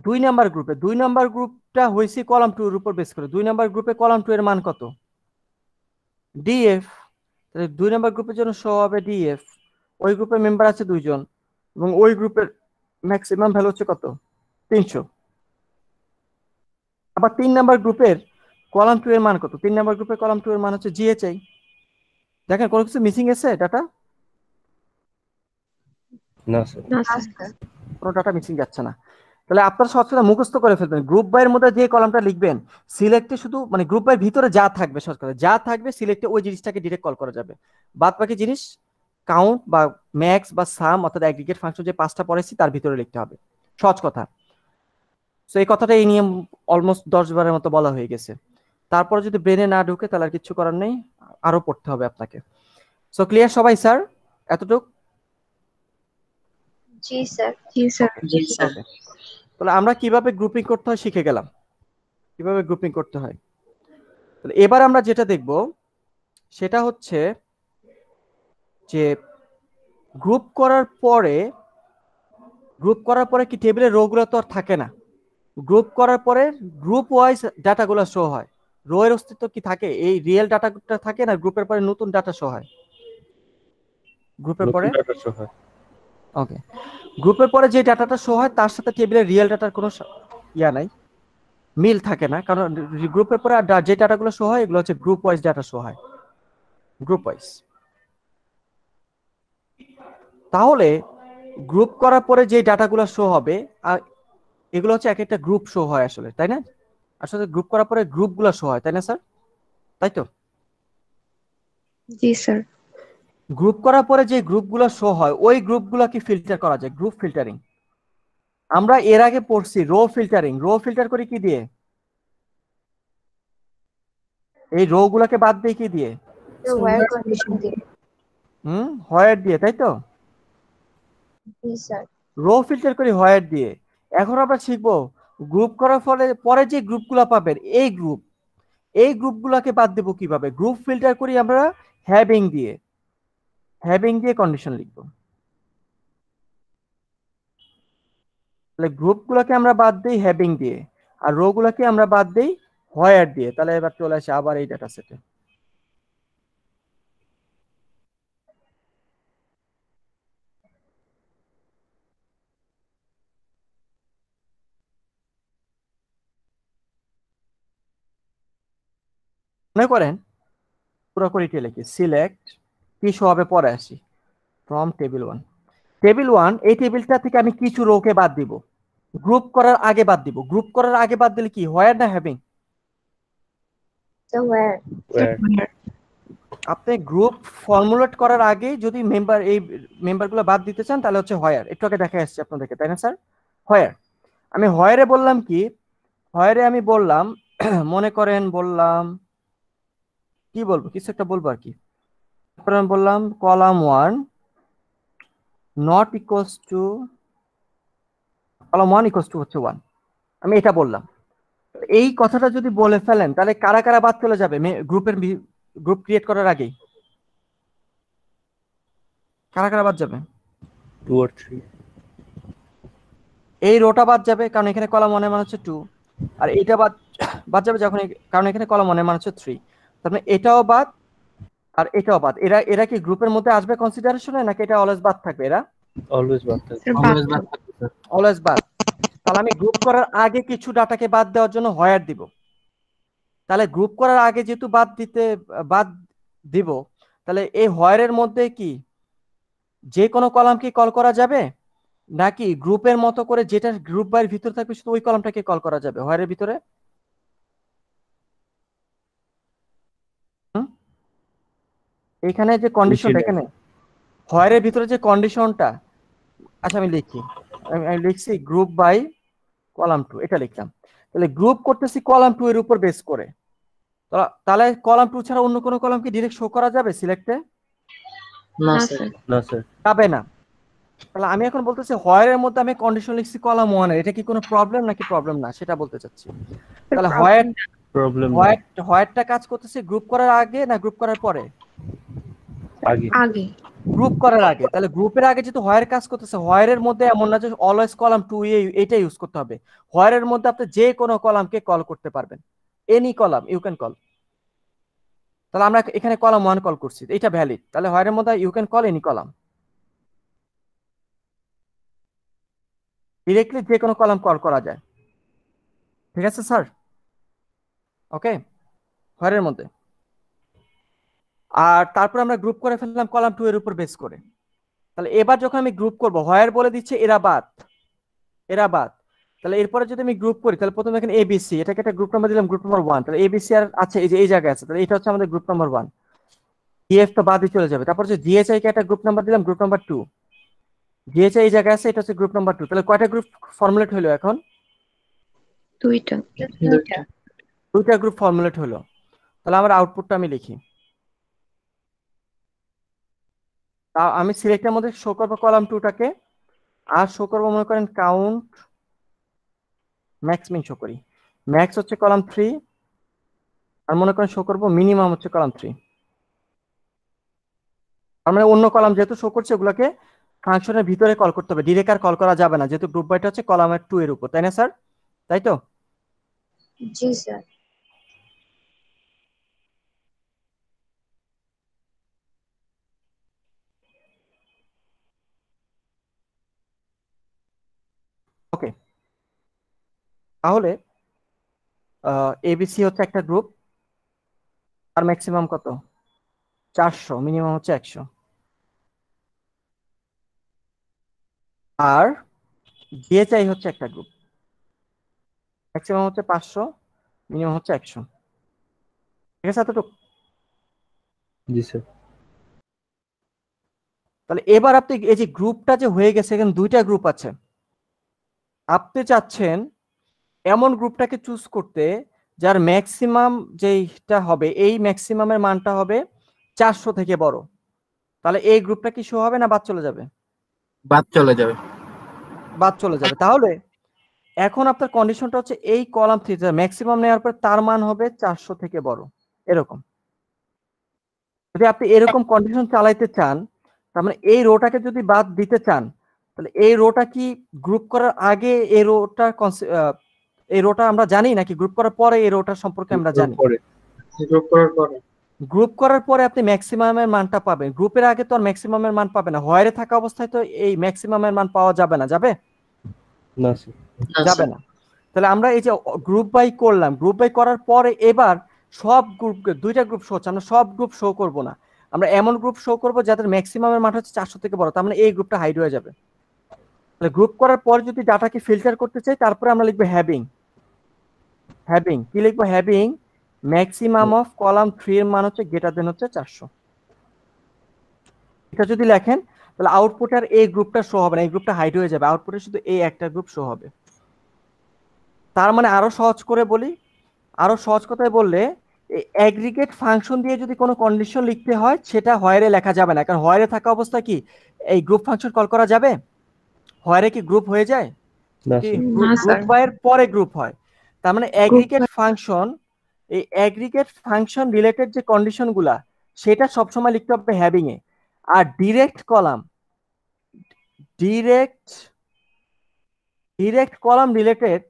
2 নাম্বার গ্রুপে, 2 নাম্বার গ্রুপটা হইছে কলাম 2 এর উপর বেস করে। 2 নাম্বার গ্রুপে কলাম 2 এর মান কত? ডিএফ। তাহলে 2 নাম্বার গ্রুপের জন্য শো হবে ডিএফ। ওই গ্রুপের মেম্বার আছে 2 জন, এবং ওই গ্রুপের ম্যাক্সিমাম ভ্যালু হচ্ছে কত? 300। আবার 3 নাম্বার গ্রুপের কলাম 2 এর মান কত? 3 নাম্বার গ্রুপের কলাম 2 এর মান হচ্ছে জিএচআই। দেখেন কোনো কিছু মিসিং আছে ডাটা? না স্যার। না না স্যার স্যার। কোনো ডাটা মিসিং যাচ্ছে না। তাহলে আপনারা সবসময় মুখস্থ করে ফেলবেন, গ্রুপ বাই এর মধ্যে যে কলামটা লিখবেন, সিলেক্টে শুধু মানে গ্রুপ বাই ভিতরে যা থাকবে, সহজ কথা যা থাকবে সিলেক্টে ওই জিনিসটাকে ডিরেক্ট কল করা যাবে। বাদ বাকি জিনিস কাউন্ট বা ম্যাক্স বা সাম অর্থাৎ অ্যাগ্রিগেট ফাংশন যে 5টা পড়েছি তার ভিতরে লিখতে হবে, সহজ কথা। তো এই কথাটা এই নিয়ম অলমোস্ট 10 বারের মতো বলা হয়ে গেছে। তারপরে যদি ব্রেনে না ঢুকে তাহলে আর কিছু করার নেই, আরো পড়তে হবে আপনাকে। সো ক্লিয়ার সবাই স্যার এতটুকু? জি স্যার। জি স্যার জি স্যার। ওকে, তাহলে আমরা কিভাবে গ্রুপিং করতে হয় শিখে গেলাম, কিভাবে গ্রুপিং করতে হয়। তাহলে এবার আমরা যেটা দেখব সেটা হচ্ছে যে গ্রুপ করার পরে কি টেবিলের রো গুলো তো আর থাকে না। গ্রুপ করার পরে গ্রুপ ওয়াইজ ডাটাগুলো শো হয়। রো এর অস্তিত্ব কি থাকে? এই রিয়েল ডাটাটা থাকে না, গ্রুপের পরে নতুন ডাটা শো হয় গ্রুপের পরে। ডাটা শো হয়। ওকে, গ্রুপের পরে যে ডাটাটা শো হয় তার সাথে টেবিলের রিয়েল ডাটার কোনো ইয়া নাই, মিল থাকে না, কারণ গ্রুপের পরে যে ডাটাগুলো শো হয় এগুলো হচ্ছে গ্রুপ ওয়াইজ ডাটা শো হয়, গ্রুপ ওয়াইজ। তাহলে গ্রুপ করার পরে যে ডাটাগুলো শো হবে এগুলো হচ্ছে এক একটা গ্রুপ শো হয় আসলে, তাই না? আসলে গ্রুপ করার পরে গ্রুপগুলো শো হয়, তাই না স্যার? তাই তো? জি স্যার গ্রুপ করার পরে যে গ্রুপগুলো শো হয় ওই গ্রুপগুলোকে ফিল্টার করা যায়, গ্রুপ ফিল্টারিং। আমরা এর আগে পড়ছি রো ফিল্টারিং। রো ফিল্টার করি কি দিয়ে? এই রো গুলাকে বাদ দিয়ে কি দিয়ে? ওয়্যার কন্ডিশন দিয়ে। হোয়ার দিয়ে, তাই তো? জি স্যার। রো ফিল্টার করি হোয়ার দিয়ে। এখন আমরা শিখবো গ্রুপ করার পরে যে গ্রুপগুলো পাবেন এই গ্রুপগুলোকে বাদ দেবো কিভাবে। গ্রুপ ফিল্টার করি আমরা হ্যাভিং দিয়ে, কন্ডিশন লিখবো। তাহলে গ্রুপগুলোকে আমরা বাদ দিই হ্যাভিং দিয়ে, আর রো গুলাকে আমরা বাদ দিই হোয়ার দিয়ে। তাহলে এবার চলে আসে আবার এই ডাটা সেটে। মনে করেন পুরো করে লিখি সিলেক্ট, কি শো হবে পরে আসি, ফ্রম টেবিল 1। টেবিল 1 এই টেবিলটা থেকে আমি কিছু রোকে বাদ দিব, গ্রুপ করার আগে বাদ দিব। গ্রুপ করার আগে বাদ দিলে কি হোয়ার না হ্যাভিং? ওয়্যার। আপনি গ্রুপ ফর্মুলেট করার আগে যদি এই মেম্বারগুলো বাদ দিতে চান তাহলে হচ্ছে হোয়ার। একটু আগে দেখা যাচ্ছে আপনাদেরকে, তাই না স্যার? হোয়ার। আমি হোয়ারে বললাম কি, হোয়ারে আমি বললাম মনে করেন বললাম কি বলবো, কিছু একটা বলবো আর কি। তারপরে আমি বললাম column 1 not equals two column 1 equals to হচ্ছে 1, আমি এটা বললাম। এই কথাটা যদি বলে ফেলেন তাহলে কারা কারা বাদ চলে যাবে গ্রুপ ক্রিয়েট করার আগেই? কারা কারা বাদ যাবে? 2 or 3 এই রোটা বাদ যাবে কারণ এখানে কলাম 1 এর মান হচ্ছে 2, আর এটা বাদ যাবে যখন কারণ এখানে কলাম 1 এর মান হচ্ছে 3। তার মানে এটাও বাদ আর এটাও বাদ। এরা কি গ্রুপের মধ্যে আসবে কনসিডারেশনে নাকি এটা অলওয়েজ বাদ থাকবে? এরা অলওয়েজ বাদ থাকে। অলওয়েজ বাদ। তাহলে আমি গ্রুপ করার আগে কিছু ডাটাকে বাদ দেওয়ার জন্য হোয়ার দিব। তাহলে গ্রুপ করার আগে যেহেতু বাদ দিব, তাহলে এই হোয়ারের মধ্যে কি যে কোনো কলামকে কল করা যাবে নাকি গ্রুপের মতো করে যেটা গ্রুপ বাইয়ের ভিতরে থাকবে শুধু ওই কলামটাকে কল করা যাবে হোয়ারের ভিতরে? এখানে যে কন্ডিশনটা, এখানে হোয়ারের ভিতরে যে কন্ডিশনটা, আচ্ছা আমি লিখছি গ্রুপ বাই কলাম 2, এটা লিখলাম। তাহলে গ্রুপ করতেছি কলাম 2 এর উপর বেস করে, তাহলে কলাম 2 ছাড়া অন্য কোনো কলামকে ডিরেক্ট শো করা যাবে সিলেক্টে? না স্যার। না স্যার, যাবে না। তাহলে আমি এখন বলতেছি হোয়ারের মধ্যে আমি কন্ডিশন লিখছি কলাম 1 এর, এটা কি কোনো প্রবলেম নাকি প্রবলেম না সেটা বলতে চাচ্ছি। তাহলে হোয়ারটা কাজ করতেছে গ্রুপ করার আগে না গ্রুপ করার পরে? আগে। গ্রুপ করার আগে। তাহলে গ্রুপের আগে যেহেতু হোয়ার কাজ করতেছে, হোয়ারের মধ্যে এমন না যে অলওয়েজ কলাম 2 এইটা ইউজ করতে হবে। হোয়ারের মধ্যে আপনি যে কোনো কলামকে কল করতে পারবেন, any column you can call. তাহলে আমরা এখানে কলাম 1 কল করছি, এটা ভ্যালিড। তাহলে হোয়ারের মধ্যে you can call any column, directly যে কোনো কলাম কল করা যায়। ঠিক আছে স্যার? ওকে, হোয়ারের মধ্যে। আর তারপর আমরা গ্রুপ করে ফেললাম কলাম 2 এর উপর বেস করে। তাহলে এবার যখন আমি গ্রুপ করব, হোয়ার বলে দিচ্ছে এরা বাদ। তাহলে এরপরে যদি আমি গ্রুপ করি, তাহলে প্রথমে এখানে এবিসি, এটাকে একটা গ্রুপ নাম্বার দিলাম, গ্রুপ নাম্বার 1। তাহলে এবিসি আর আছে এই যে এই জায়গায় আছে, তাহলে এটা হচ্ছে আমাদের গ্রুপ নাম্বার 1। ডিএফ তো বাদই চলে যাবে। তারপর হচ্ছে জিএচআই কে একটা গ্রুপ নাম্বার দিলাম, গ্রুপ নাম্বার 2। জিএচআই এই জায়গায় আছে, এটা হচ্ছে গ্রুপ নাম্বার 2। তাহলে কয়টা গ্রুপ ফর্মুলেট হলো এখন? দুইটা গ্রুপ ফর্মুলেট হলো। তাহলে আমার আউটপুটটা আমি লিখি। তা আমি সিলেক্টের মধ্যে শো করবো কলাম 2টাকে, আর শো করবো মনে করেন কাউন্ট ম্যাক্স মিন শো করি। ম্যাক্স হচ্ছে কলাম 3, আর মনে করেন শো করবো মিনিমাম হচ্ছে কলাম 3। তার মানে অন্য কলাম যেহেতু শো করছে ওগুলোকে ফাংশনের ভিতরে কল করতে হবে, ডিরেক্ট আর কল করা যাবে না, যেহেতু গ্রুপ বাইটা হচ্ছে কলামের 2 এর উপর, তাই না স্যার? তাই তো? জি স্যার। ওকে, তাহলে এবিসি হচ্ছে একটা গ্রুপ, আর ম্যাক্সিমাম কত? 400, মিনিমাম হচ্ছে 100। আর জিএচআই হচ্ছে একটা গ্রুপ, ম্যাক্সিমাম হচ্ছে 500, মিনিমাম হচ্ছে 100। ঠিক আছে এতটুকু? জি স্যার। তাহলে এবার আপনি এই যে গ্রুপটা যে হয়ে গেছে, এখানে দুইটা গ্রুপ আছে, আপনি চাচ্ছেন এমন গ্রুপটাকে চুজ করতে যার ম্যাক্সিমাম যেটা হবে, এই ম্যাক্সিমামের মানটা হবে 400 থেকে বড়। তাহলে এই গ্রুপটা কি শো হবে না বাদ চলে যাবে? বাদ চলে যাবে। বাদ চলে যাবে। তাহলে এখন আপনার কন্ডিশনটা হচ্ছে এই কলাম 3 ম্যাক্সিমাম নেওয়ার পর তার মান হবে 400 থেকে বড়, এরকম। যদি আপনি এরকম কন্ডিশন চালাইতে চান, তার মানে এই রোটাকে যদি বাদ দিতে চান, তাহলে এই রোটা কি গ্রুপ করার আগে এই রোটা আমরা জানি নাকি গ্রুপ করার পরে এই রোটার সম্পর্কে আমরা জানি? গ্রুপ করার পরে আপনি ম্যাক্সিমামের মানটা পাবেন, গ্রুপের আগে তো আর ম্যাক্সিমামের মান পাবে না। হোয়ারে থাকা অবস্থায় তো এই ম্যাক্সিমামের মান পাওয়া যাবে না, যাবে? না স্যার, যাবে না। তাহলে আমরা এই যে গ্রুপ বাই করলাম, গ্রুপ বাই করার পরে এবার সব গ্রুপকে, দুইটা গ্রুপ শো হচ্ছে, আমরা সব গ্রুপ শো করব না, আমরা এমন গ্রুপ শো করব যাদের ম্যাক্সিমামের মান হচ্ছে 400 থেকে বড়, তার মানে এই গ্রুপটা হাইড হয়ে যাবে। তাহলে গ্রুপ করার পর যদি ডাটাকে ফিল্টার করতে চাই, তারপরে আমরা লিখবো হ্যাভিং কি লিখবো? হ্যাভিং ম্যাক্সিমাম অফ কলাম 3 এর মান হচ্ছে গ্রেটার দেন হচ্ছে 400। এটা যদি লেখেন তাহলে আউটপুটে আর এই গ্রুপটা শো হবে না, এই গ্রুপটা হাইড হয়ে যাবে, আউটপুটে শুধু এই একটা গ্রুপ শো হবে। তার মানে আরো সহজ করে বলি, আরো সহজ কথায় বললে অ্যাগ্রিগেট ফাংশন দিয়ে যদি কোনো কন্ডিশন লিখতে হয় সেটা হোয়ারে লেখা যাবে না, কারণ হোয়ারে থাকা অবস্থা কি এই গ্রুপ ফাংশন কল করা যাবে? হোয়ারে কি গ্রুপ হয়ে যায়? না কি স্যার। গ্রুপ বাইয়ের পরে গ্রুপ হয়? তার মানে অ্যাগ্রিগেট ফাংশন, এই অ্যাগ্রিগেট ফাংশন রিলেটেড যে কন্ডিশন গুলা সেটা সবসময় লিখতে হবে হ্যাভিং এ। আর ডিরেক্ট কলাম রিলেটেড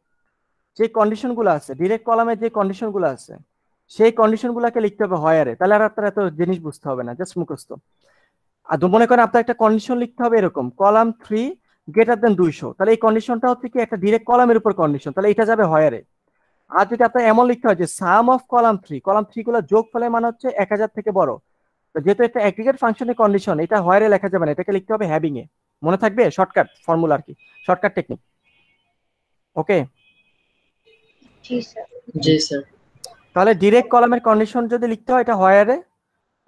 যে কন্ডিশনগুলো আছে, ডিরেক্ট কলামের যে কন্ডিশনগুলো আছে সেই কন্ডিশনগুলোকে লিখতে হবে হয়ারে। তাহলে আর আপনার এত জিনিস বুঝতে হবে না, জাস্ট মুখস্থ। আর মনে করেন আপনার একটা কন্ডিশন লিখতে হবে এরকম, কলাম 3 গ্রেটার দেন 200, তাহলে এই কন্ডিশনটা হচ্ছে কি একটা ডিরেক্ট কলামের উপর কন্ডিশন, তাহলে এটা যাবে হয়ারে। আর যদি আপনার এমন লিখতে হয় যে সাম অফ কলাম 3 গুলো যোগ ফলে মানে হচ্ছে 1000 থেকে বড়, তো যেহেতু এটা অ্যাগ্রিগেট ফাংশনের কন্ডিশন, এটা হয়ারে লেখা যাবে না, এটাকে লিখতে হবে হ্যাভিং এ। মনে থাকবে? শর্টকাট ফর্মুলা আর কি, শর্টকাট টেকনিক। ওকে? জি স্যার। তাহলে ডিরেক্ট কলামের কন্ডিশন যদি লিখতে হয় এটা হয়ারে,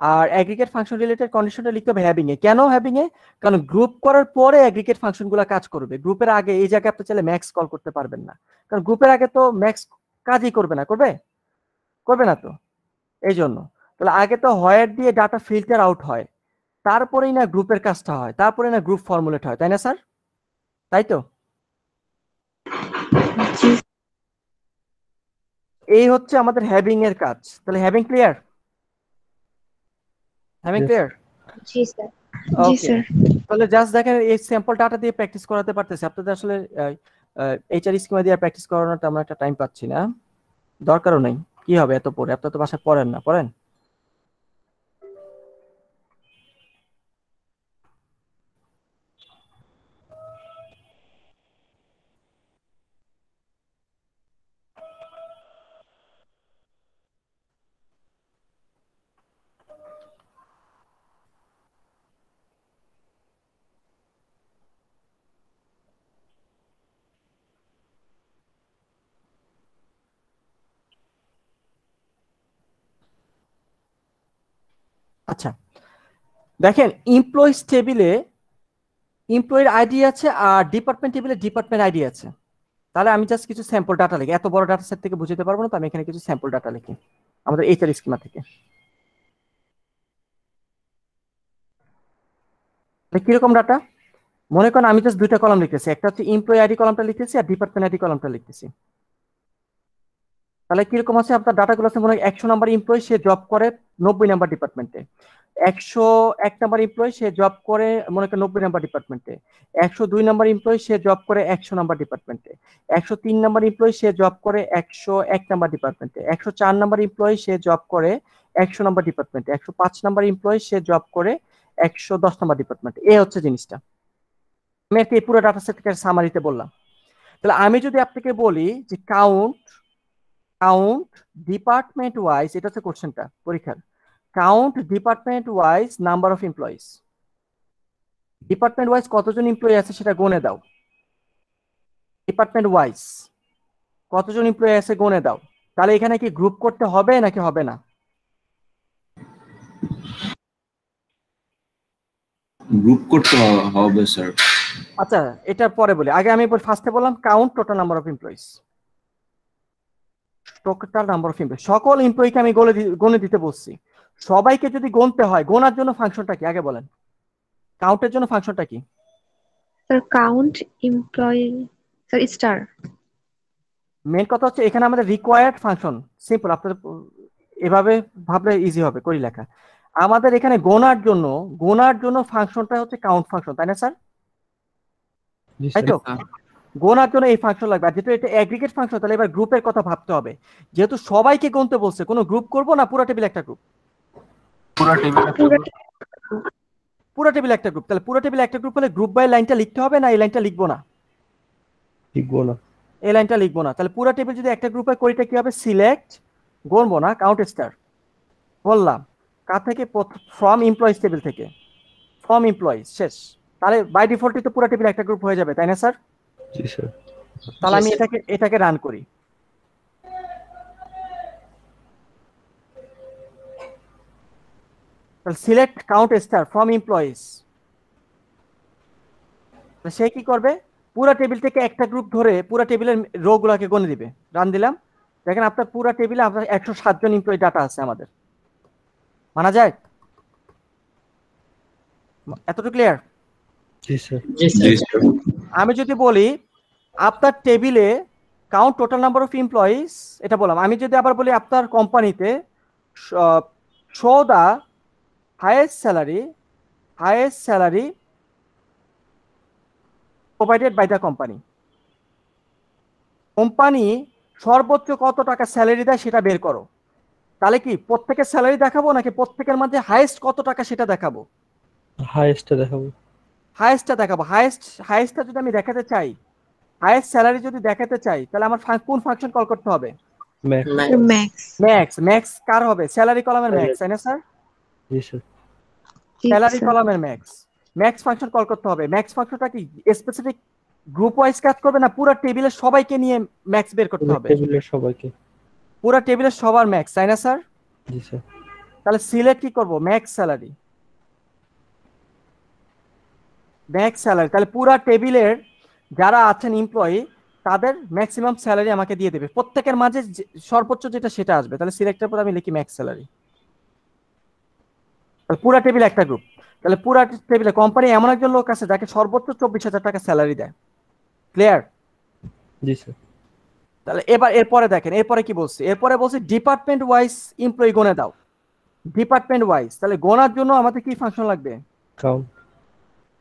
আর অ্যাগ্রিগেট ফাংশন রিলেটেড কন্ডিশনটা লিখতে হবে হ্যাভিং এ। কেন হ্যাভিং এ? কারণ গ্রুপ করার পরে অ্যাগ্রিগেট ফাংশনগুলো কাজ করবে, গ্রুপের আগে এই জায়গায় আপনি চাইলে ম্যাক্স কল করতে পারবেন না, কারণ গ্রুপের আগে তো ম্যাক্স কাজই করবে না, করবে না তো, এই জন্য। তাহলে আগে তো হোয়ার দিয়ে ডাটা ফিল্টার আউট হয়, তারপরেই না গ্রুপের কাজটা হয়, তারপরে না গ্রুপ ফর্মুলেট হয়, তাই না স্যার? তাই তো? এই হচ্ছে আমাদের হ্যাভিং এর কাজ। তাহলে হ্যাভিং ক্লিয়ার? Having clear? জি স্যার। ওকে, তাহলে জাস্ট দেখেন এই স্যাম্পল ডাটা দিয়ে প্র্যাকটিস করাতে পারতেছি আপনাদের। আসলে এইচআর স্কিমা দিয়ে প্র্যাকটিস করানোর তেমন একটা টাইম পাচ্ছি না, দরকারও নেই। কি হবে এত পড়ে? আপনারা তো বাসায় পড়েন না, পড়েন? আচ্ছা, দেখেন এমপ্লয়িজ টেবিলে এমপ্লয়ির আইডি আছে আর ডিপার্টমেন্ট টেবিলে ডিপার্টমেন্ট আইডি আছে। তাহলে আমি জাস্ট কিছু স্যাম্পল ডাটা লিখি, এত বড় ডাটা সেট থেকে বুঝতে পারবো না, তো আমি এখানে কিছু স্যাম্পল ডাটা লিখি আমাদের এইচআর স্কিমা থেকে। কিরকম ডাটা? মনে করেন আমি জাস্ট দুইটা কলাম লিখতেছি, একটা হচ্ছে এমপ্লয়ি আইডি কলামটা লিখতেছি আর ডিপার্টমেন্ট আইডি কলামটা লিখতেছি। তাহলে কিরকম আছে আপনার ডাটাগুলো? আছে মনে হয় 100 নাম্বার এমপ্লয়ি, সে জব করে 90 নাম্বার ডিপার্টমেন্টে। 101 নাম্বার এমপ্লয়ি, সে জব করে মনে করেন 90 নাম্বার ডিপার্টমেন্টে। 102 নাম্বার এমপ্লয়ি, সে জব করে 100 নাম্বার ডিপার্টমেন্টে। 103 নাম্বার এমপ্লয়ি, সে জব করে 101 নাম্বার ডিপার্টমেন্টে। 104 নাম্বার এমপ্লয়ি, সে জব করে 100 নাম্বার ডিপার্টমেন্টে। 105 নাম্বার এমপ্লয়ি, সে জব করে 110 নাম্বার ডিপার্টমেন্টে। এই হচ্ছে জিনিসটা। আমি একটা পুরো ডাটা সেটকে সামারিতে বললাম। তাহলে আমি যদি আপনাকে বলি যে কাউন্ট ডিপার্টমেন্ট ওয়াইজ, এটা হচ্ছে কোশ্চেনটা পরীক্ষার, count department wise number of employees, department wise কতজন এমপ্লয়ি আছে সেটা গুনে দাও। ডিপার্টমেন্ট ওয়াইজ কতজন এমপ্লয়ি আছে গুনে দাও। তাহলে এখানে কি গ্রুপ করতে হবে নাকি হবে না? গ্রুপ করতে হবে স্যার। আচ্ছা, এটা পরে বলি, আগে আমি ফার্স্টে বললাম count total number of employees, total number of employee, সকল এমপ্লয়িকে আমি গুনে দিতে বলছি। সবাইকে যদি গুনতে হয়, গোনার জন্য ফাংশনটা কি আগে বলেন? কাউন্টের জন্য ফাংশনটা কি? Sir count employee sir star. মেন কথা হচ্ছে এখানে আমাদের রিকোয়ার্ড ফাংশন সিম্পল, আপনাদের এভাবে ভাবলে ইজি হবে করি লেখা। আমাদের এখানে গোনার জন্য ফাংশনটা হচ্ছে কাউন্ট ফাংশন, তাই না স্যার? তাই তো? গোনার জন্য এই ফাংশন লাগবে। আর যেহেতু এটা অ্যাগ্রিগেট ফাংশন, তাহলে এবার গ্রুপের কথা ভাবতে হবে। যেহেতু সবাইকে গুনতে বলছে, কোনো গ্রুপ করব না পুরো টেবিল একটা গ্রুপ? পুরো টেবিল একটা গ্রুপ। তাহলে পুরো টেবিল একটা গ্রুপ হলে গ্রুপ বাই লাইনটা লিখতে হবে না এই লাইনটা লিখবো না? লিখবো না, এই লাইনটা লিখবো না। তাহলে পুরো টেবিল যদি একটা গ্রুপে করিটা কি হবে? সিলেক্ট, গুনবো না, কাউন্ট স্টার বললাম কার থেকে? ফ্রম এমপ্লয়িজ টেবিল থেকে, ফ্রম এমপ্লয়িজ, শেষ। তাহলে বাই ডিফল্টই তো পুরো টেবিল একটা গ্রুপ হয়ে যাবে, তাই না স্যার? জি স্যার। তাহলে আমি এটাকে রান করি। তাহলে select count star from employees, সে কি করবে? পুরো টেবিল থেকে একটা গ্রুপ ধরে পুরো টেবিলের রো গুলাকে গুনে দিবে। রান দিলাম, দেখেন আপনার পুরো টেবিলে আপনার 107 জন এমপ্লয়ি ডাটা আছে আমাদের, মানা যায়? এতটুকু ক্লিয়ার? জি স্যার। জি স্যার। আমি যদি বলি আপনার টেবিলে count total number of employees, এটা বললাম। আমি যদি আবার বলি আপনার কোম্পানিতে show the highest salary provided by the company, company সর্বোচ্চ কত টাকা স্যালারি দেয় সেটা বের করো। তাহলে কি প্রত্যেকের স্যালারি দেখাবো নাকি প্রত্যেকের মধ্যে হাইয়েস্ট কত টাকা সেটা দেখাবো? হাইয়েস্টটা দেখাবো। হাইয়েস্টটা দেখাবো। হাইয়েস্টটা যদি আমি দেখাতে চাই, হাইয়েস্ট স্যালারি যদি দেখাতে চাই, তাহলে আমার কোন ফাংশন কল করতে হবে? ম্যাক্স কার হবে? স্যালারি কলামের ম্যাক্স, তাই না স্যার? জি স্যার। স্যালারি কলামের ম্যাক্স ফাংশন কল করতে হবে। ম্যাক্স ফাংশনটা কি স্পেসিফিক গ্রুপ ওয়াইজ কাজ করবে না পুরো টেবিলের সবাইকে নিয়ে ম্যাক্স বের করতে হবে? টেবিলের সবাইকে। পুরো টেবিলের সবার ম্যাক্স, তাই না স্যার? জি স্যার। তাহলে সিলেক্ট কি করব? Max salary. তাহলে পুরো টেবিলের যারা আছেন এমপ্লয়ি তাদের ম্যাক্সিমাম স্যালারি আমাকে দিয়ে দেবে, প্রত্যেকের মাঝে সর্বোচ্চ যেটা সেটা আসবে। তাহলে সিলেক্টের পর আমি লিখি ম্যাক্স স্যালারি। পুরো টেবিল একটা গ্রুপ। তাহলে পুরো টেবিলে কোম্পানি এমন একজন লোক আছে যাকে সর্বোচ্চ 24,000 টাকা স্যালারি দেয়। ক্লিয়ার? জি স্যার। তাহলে এবার এরপরে দেখেন, এরপরে কি বলছি? এরপরে বলছি ডিপার্টমেন্ট ওয়াইজ এমপ্লয়ি গণে দাও। ডিপার্টমেন্ট ওয়াইজ, তাহলে গোনার জন্য আমাদের কি ফাংশন লাগবে?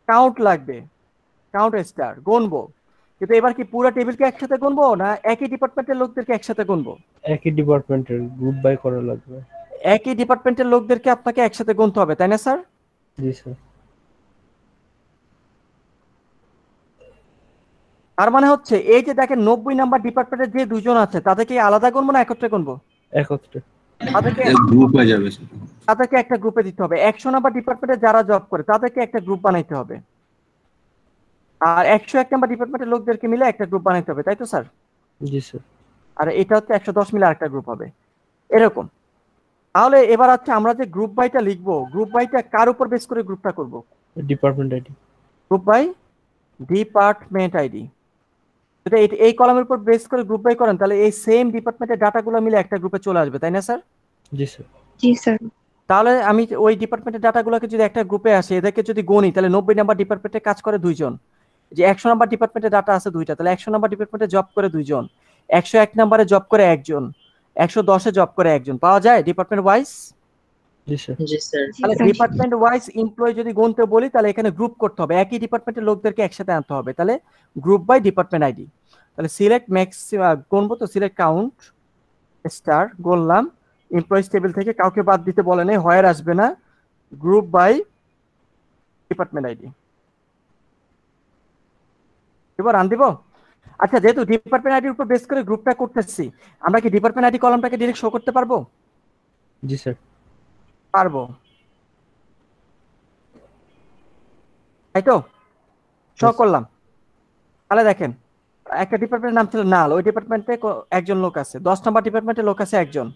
কাউন্ট লাগবে, কাউন্ট স্টার গুনবো। কিন্তু এবার কি পুরো টেবিলকে একসাথে গুনবো না একই ডিপার্টমেন্টের লোকদেরকে একসাথে গুনবো? একই ডিপার্টমেন্টের গ্রুপ বাই করা লাগবে। একই ডিপার্টমেন্টের লোকদেরকে আপনাকে একসাথে গুনতে হবে, তাই না স্যার? জি স্যার। তার মানে হচ্ছে এই যে দেখেন 90 নাম্বার ডিপার্টমেন্টের যে দুজন আছে তাদেরকে আলাদা গুনবো না একত্রে গুনবো? একত্রে। গ্রুপ হয়ে যাবে স্যার। তাদেরকে একটা গ্রুপে দিতে হবে। 100 নাম্বার ডিপার্টমেন্টে যারা জব করে তাদেরকে একটা গ্রুপ বানাইতে হবে, আর 101 নাম্বার ডিপার্টমেন্টের লোকদেরকে মিলে একটা গ্রুপ বানাইতে হবে, তাই তো স্যার? জি স্যার। আর এটা হচ্ছে 110 মিলে আরেকটা গ্রুপ হবে, এরকম। তাহলে এবার হচ্ছে আমরা যে গ্রুপ বাইটা লিখবো, গ্রুপ বাইটা কার উপর বেস করে গ্রুপটা করব? Department ID. Group by department ID. যদি এই কলামের উপর বেস করে গ্রুপ বাই করেন তাহলে এই সেম ডিপার্টমেন্টের ডাটাগুলো মিলে একটা গ্রুপে চলে আসবে, তাই না স্যার? জি স্যার। জি স্যার। তাহলে আমি ওই ডিপার্টমেন্টের ডাটাগুলোকে যদি একটা গ্রুপে আসে, এদেরকে যদি গণি তাহলে 90 নাম্বার ডিপার্টমেন্টে কাজ করে 2 জন, যে 100 নাম্বার ডিপার্টমেন্টে ডাটা আছে 2টা, তাহলে 100 নাম্বার ডিপার্টমেন্টে জব করে 2 জন, 101 নাম্বারে জব করে 1 জন, 110 এ জব করে 1 জন, পাওয়া যায় ডিপার্টমেন্ট ওয়াইজ? জি স্যার। জি স্যার। তাহলে ডিপার্টমেন্ট ওয়াইজ এমপ্লয়ি যদি গুনতে বলি তাহলে এখানে গ্রুপ করতে হবে, একই ডিপার্টমেন্টের লোকদেরকে একসাথে আনতে হবে। তাহলে গ্রুপ বাই ডিপার্টমেন্ট আইডি। তাহলে সিলেক্ট ম্যাক্সিমাম গুনবো, তো সিলেক্ট কাউন্ট স্টার গুনলাম। এমপ্লয়িজ টেবিল থেকে কাউকে বাদ দিতে বলে নেই, হোয়ার আসবে না, গ্রুপ বাই ডিপার্টমেন্ট আইডি। এবার আন দিব। আচ্ছা, যেহেতু ডিপার্টমেন্ট আইডির উপর বেস করে গ্রুপটা করতেছি, আমরা কি ডিপার্টমেন্ট আইডি কলামটাকে ডাইরেক্ট শো করতে পারবো? জি স্যার। পারবো, তাই তো? শো করলাম। তাহলে দেখেন একটা ডিপার্টমেন্টের নাম ছিল নাল, ওই ডিপার্টমেন্টে একজন লোক আছে। 10 নাম্বার ডিপার্টমেন্টে লোক আছে 1 জন,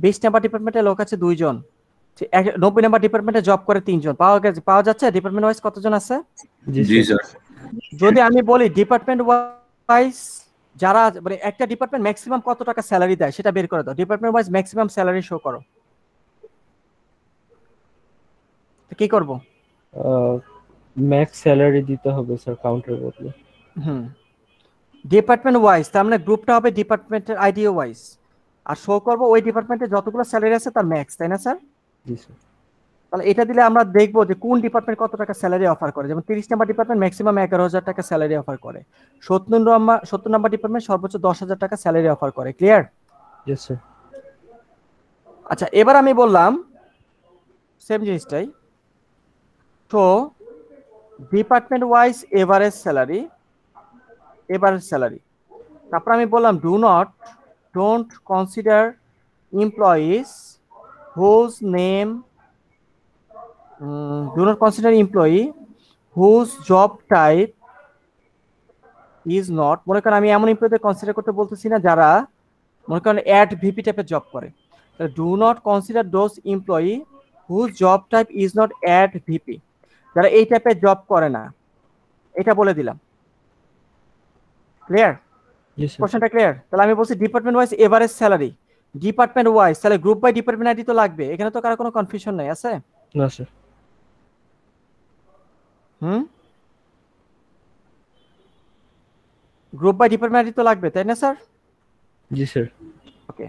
20 নাম্বার ডিপার্টমেন্টে লোক আছে 2 জন, 90 নাম্বার ডিপার্টমেন্টে জব করে 3 জন। পাওয়া যাচ্ছে ডিপার্টমেন্ট ওয়াইজ কতজন আছে? জি স্যার। যদি আমি বলি ডিপার্টমেন্ট ওয়াইজ যারা মানে একটা ডিপার্টমেন্ট ম্যাক্সিমাম কত টাকা স্যালারি দেয় সেটা বের করে দাও। Department wise maximum salary show করো, কি করব? ম্যাক্স স্যালারি দিতে হবে স্যার কাউন্টের বদলে। ডিপার্টমেন্ট ওয়াইজ, তার মানে গ্রুপটা হবে ডিপার্টমেন্টের আইডি ওয়াইজ, আর শো করব ওই ডিপার্টমেন্টে যতগুলো স্যালারি আছে তার ম্যাক্স, তাই না স্যার? জি স্যার। তাহলে এটা দিলে আমরা দেখবো যে কোন ডিপার্টমেন্ট কত টাকা স্যালারি অফার করে। যেমন 30 নাম্বার ডিপার্টমেন্ট ম্যাক্সিমাম 11,000 টাকা স্যালারি অফার করে, 70 নাম্বার ডিপার্টমেন্ট সর্বোচ্চ 10,000 টাকা স্যালারি অফার করে। ক্লিয়ার? Yes sir. আচ্ছা, এবার আমি বললাম সেম জিনিসটাই, তো ডিপার্টমেন্ট ওয়াইজ এভারেজ স্যালারি, তারপর আমি বললাম don't consider employees whose name, do not consider employee whose job type is not, মনে করেন আমি এমন এমপ্লয়ীদের কনসিডার করতে বলতেছি না যারা মনে করেন অ্যাট ভিপি টাইপের জব করে। Do not consider those employee whose job type is not at VP, যারা এই টাইপের জব করে না, এটা বলে দিলাম। ক্লিয়ার? জি স্যার। কোশ্চেনটা ক্লিয়ার? তাহলে আমি বলছি department wise average salary, department wise, তাহলে গ্রুপ বাই ডিপার্টমেন্ট আইডি তো লাগবে, এখানে তো কারো কোনো কনফিউশন নাই আছে? না sir. Group by department ID তো লাগবে তাই না স্যার? জি স্যার। ওকে,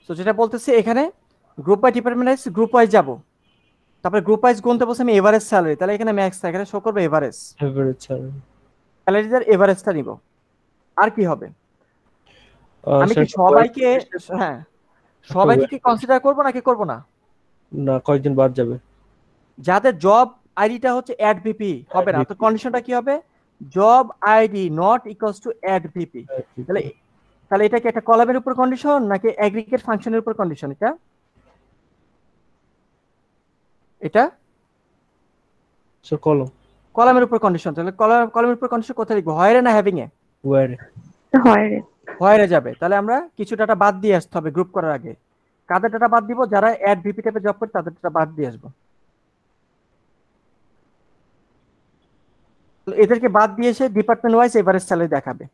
তো যেটা বলতেছি এখানে group by department wise group wise যাব, তারপরে গ্রুপ ওয়াইজ গুনতে বলছি আমি এভারেজ স্যালারি, তাহলে এখানে ম্যাক্স এখানে শো করবে এভারেজ এভারেজ স্যালারি। স্যালারির এভারেজটা নিব। আর কি হবে? আমি কি স্যার সবাইকে, হ্যাঁ সবাইকে কি কনসিডার করব নাকি করব না? না, কয়েকজন বাদ যাবে। যাদের জব আইডিটা হচ্ছে অ্যাড ভিপি হবে না, তো কন্ডিশনটা কি হবে? Job ID not equals to at VP. তাহলে তাহলে এটা কি একটা কলামের উপর কন্ডিশন নাকি অ্যাগ্রিগেট ফাংশনের উপর কন্ডিশন? এটা এটা স্যার কলম। কলামের উপর কন্ডিশন। তাহলে কলামের উপর কন্ডিশন কোথায় লিখবো, হয়ারে না হ্যাভিং এ? ওয়ারে। হয়ারে যাবে। তাহলে আমরা কিছু ডাটা বাদ দিয়ে আসতে হবে গ্রুপ করার আগে। কাদের ডাটা বাদ দিব? যারা অ্যাড ভিপি টাইপে জব করে তাদের ডাটা বাদ দিয়ে আসবো। এদেরকে বাদ দিয়ে এসে ডিপার্টমেন্ট ওয়াইজ এভারেজ স্যালারি দেখাবে,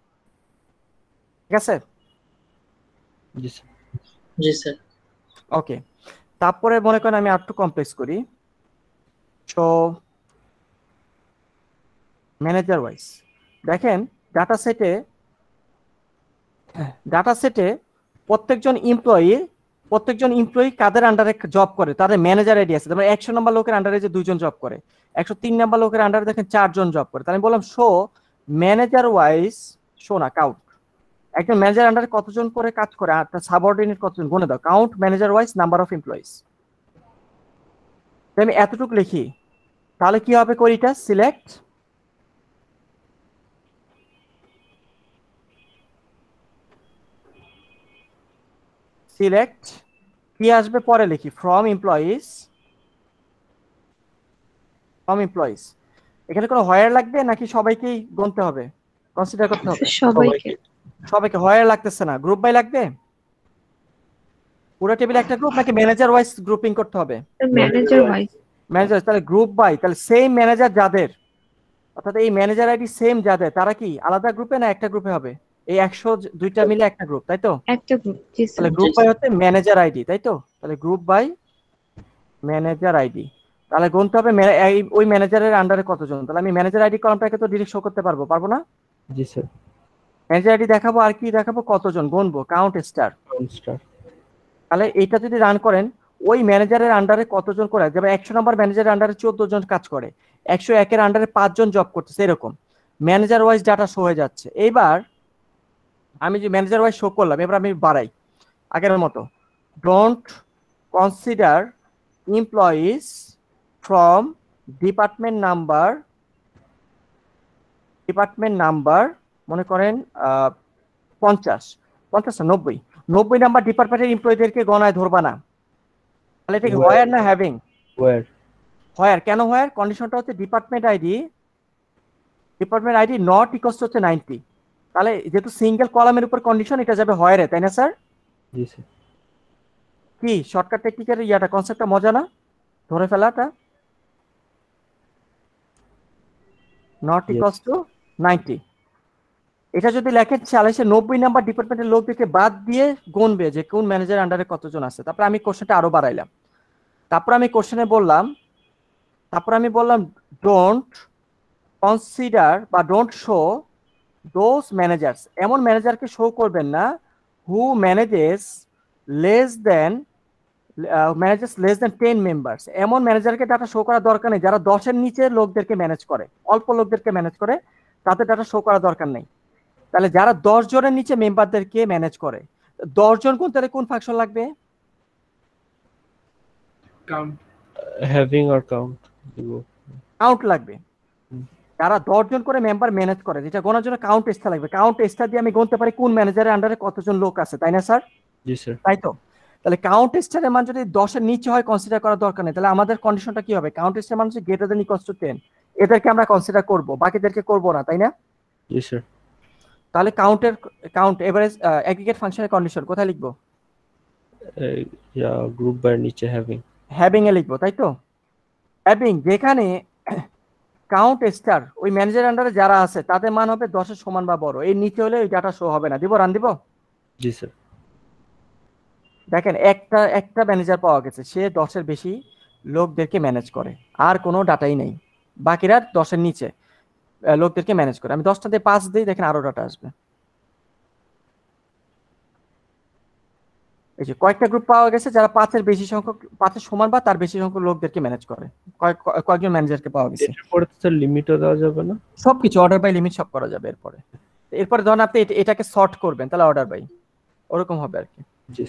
ঠিক আছে? জি স্যার। জি স্যার। ওকে, তারপরে মনে করেন আমি আরেকটু কমপ্লেক্স করি। সো ম্যানেজার ওয়াইজ দেখেন ডাটা সেটে প্রত্যেকজন এমপ্লয়ি কাদের আন্ডারে জব করে তাদের ম্যানেজার আইডি আছে। তারপরে 100 নম্বর লোকের আন্ডারে যে 2 জন জব করে, 103 নম্বর লোকের আন্ডারে দেখেন 4 জন জব করে। তাহলে আমি বললাম শো ম্যানেজার ওয়াইজ, শো না কাউন্ট, একজন ম্যানেজার আন্ডারে কতজন করে কাজ করে আর তার সাবঅর্ডিনেট কতজন গুণে দাও, count manager wise number of employees. আমি এতটুকু লিখি, তাহলে কি হবে কোরিটা? সিলেক্ট কি আসবে পরে লিখি, ফ্রম এমপ্লয়িজ। এখানে কোনো হয়ার লাগবে নাকি সবাইকেই গুনতে হবে, কনসিডার করতে হবে? সবাইকে হয়ার লাগতেছে না, গ্রুপ বাই লাগবে। পুরো টেবিলে একটা গ্রুপ নাকি ম্যানেজার ওয়াইজ গ্রুপিং করতে হবে? ম্যানেজার। তাহলে গ্রুপ বাই, তাহলে সেম ম্যানেজার যাদের, অর্থাৎ এই ম্যানেজার আইডি সেম যাদের, তারা কি আলাদা গ্রুপে না একটা গ্রুপে হবে? এই 102টা মিলে একটা গ্রুপ, তাই তো? একটা গ্রুপ। তাহলে গ্রুপ বাই হচ্ছে ম্যানেজার আইডি, তাই তো? তাহলে গ্রুপ বাই ম্যানেজার আইডি, তাহলে গুনতে হবে ওই ম্যানেজারের আন্ডারে কতজন। তাহলে আমি ম্যানেজার আইডি কলমটাকে তো ডিরেক্ট শো করতে পারবো না? জি স্যার। ম্যানেজার আইডি দেখাবো, আর কি দেখাবো? কতজন গুনবো, কাউন্ট স্টার। তাহলে এইটা যদি রান করেন ওই ম্যানেজারের আন্ডারে কতজন করে, যেমন 100 নম্বর ম্যানেজারের আন্ডারে 14 জন কাজ করে, 101 এর আন্ডারে 5 জন জব করতেছে, এরকম ম্যানেজার ওয়াইজ ডাটা শো হয়ে যাচ্ছে। এইবার আমি যে ম্যানেজার ওয়াইজ শো করলাম, এবার আমি বাড়াই আগের মতো, don't consider employees from department number মনে করেন 50 না 90 নাম্বার ডিপার্টমেন্টের এমপ্লয়িদেরকে গণায় ধরবা না। তাহলে এটা কি হোয়ার না হ্যাভিং? হোয়ার। কেন হোয়ার? কন্ডিশনটা হচ্ছে ডিপার্টমেন্ট আইডি নট ইকুয়ালস হচ্ছে 90। তাহলে যেহেতু সিঙ্গেল কলামের উপর কন্ডিশন, এটা যাবে হোয়ারে, তাই না স্যার? জি স্যার। কি শর্টকাট টেকনিকের ইয়াটা কনসেপ্টটা মজা না ধরে ফেলাটা? নট ইকুয়ালস টু 90, এটা যদি লেখেন তাহলে সে 90 নাম্বার ডিপার্টমেন্টের লোকদেরকে বাদ দিয়ে গুনবে যে কোন ম্যানেজার আন্ডারে কতজন আছে। তারপর আমি কোশ্চেনটা আরো বাড়াইলাম। তারপর আমি বললাম ডোন্ট কনসিডার বা ডোন্ট শো দোজ ম্যানেজার্স, এমন ম্যানেজারকে শো করবেন না হু ম্যানেজেস লেস দেন 10 মেম্বার্স। এমন ম্যানেজারকে ডাটা শো করা দরকার নেই যারা 10 এর নিচে লোকদেরকে ম্যানেজ করে, অল্প লোকদেরকে ম্যানেজ করে, তাদের ডাটা শো করা দরকার নেই। তাহলে যারা 10 জনের নিচে মেম্বারদেরকে ম্যানেজ করে, 10 জন তাহলে কোন ফাংশন লাগবে? কাউন্ট লাগবে। যারা 10 জন করে মেম্বার ম্যানেজ করে, যেটা গোনার জন্য কাউন্ট স্টার লাগবে। কাউন্ট স্টার দিয়ে আমি গুনতে পারি কোন ম্যানেজারের আন্ডারে কতজন লোক আছে, তাই না স্যার? জি স্যার। তাই তো? তাহলে কাউন্ট স্টারের মান যদি 10 এর নিচে হয় কনসিডার করার দরকার নেই। তাহলে আমাদের কন্ডিশনটা কি হবে? কাউন্ট স্টার মান হচ্ছে গ্রেটার দ্যান ইকুয়ালস টু 10, এদেরকে আমরা কনসিডার করব, বাকিদেরকে করব না, তাই না? জি স্যার। তাহলে কাউন্ট এভারেজ অ্যাগ্রিগেট ফাংশনের কন্ডিশন কোথায় লিখবো? গ্রুপ বাই নিচে হ্যাভিং এ লিখবো, তাই তো? হ্যাভিং যেখানে কাউন্ট স্টার ওই ম্যানেজার আন্ডারে যারা আছে তাদের মান হবে 10 এর সমান বা বড়, এর নিচে হলে ওই ডাটা শো হবে না। দিব রান দিব? জি স্যার। দেখেন একটা ম্যানেজার পাওয়া গেছে, সে 10 এর বেশি লোকদেরকে ম্যানেজ করে, আর কোনো ডাটাই নেই, বাকিরা 10 এর নিচে লোকদেরকে ম্যানেজ করে। আমি 10টা দিয়ে 5 দিই, দেখেন আরো ডাটা আসবে। এই যে কয়েকটা গ্রুপ পাওয়া গেছে যারা 5 এর বেশি সংখ্যক, 5 এর সমান বা তার বেশি সংখ্যক লোকদেরকে ম্যানেজ করে, কয়েকজন ম্যানেজারকে পাওয়া গেছে। এরপরে স্যার লিমিটও দেওয়া যাবে না? সবকিছু অর্ডার বাই লিমিট সব করা যাবে এরপরে ধরুন আপনি এটাকে সর্ট করবেন, তাহলে অর্ডার বাই ওরকম হবে আর কি। জি।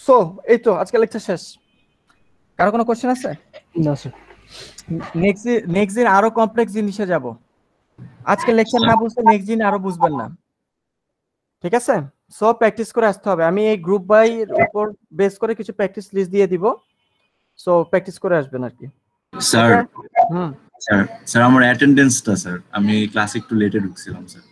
সো এই তো আজকে লেকচার শেষ। কারো কোনো কোশ্চেন আছে? না স্যার। নেক্সট দিন আরো কমপ্লেক্স জিনিসে যাব। আজকে লেকচার না বুঝলে নেক্সট দিন আরো বুঝবেন না, ঠিক আছে? সো প্র্যাকটিস করে আসতে হবে। আমি এই গ্রুপ বাই এর উপর বেস করে কিছু প্র্যাকটিস লিস্ট দিয়ে দিব, সো প্র্যাকটিস করে আসবেন আর কি। স্যার হুম স্যার আমার অ্যাটেন্ডেন্সটা স্যার, আমি ক্লাসে একটু লেটে ঢুকছিলাম স্যার।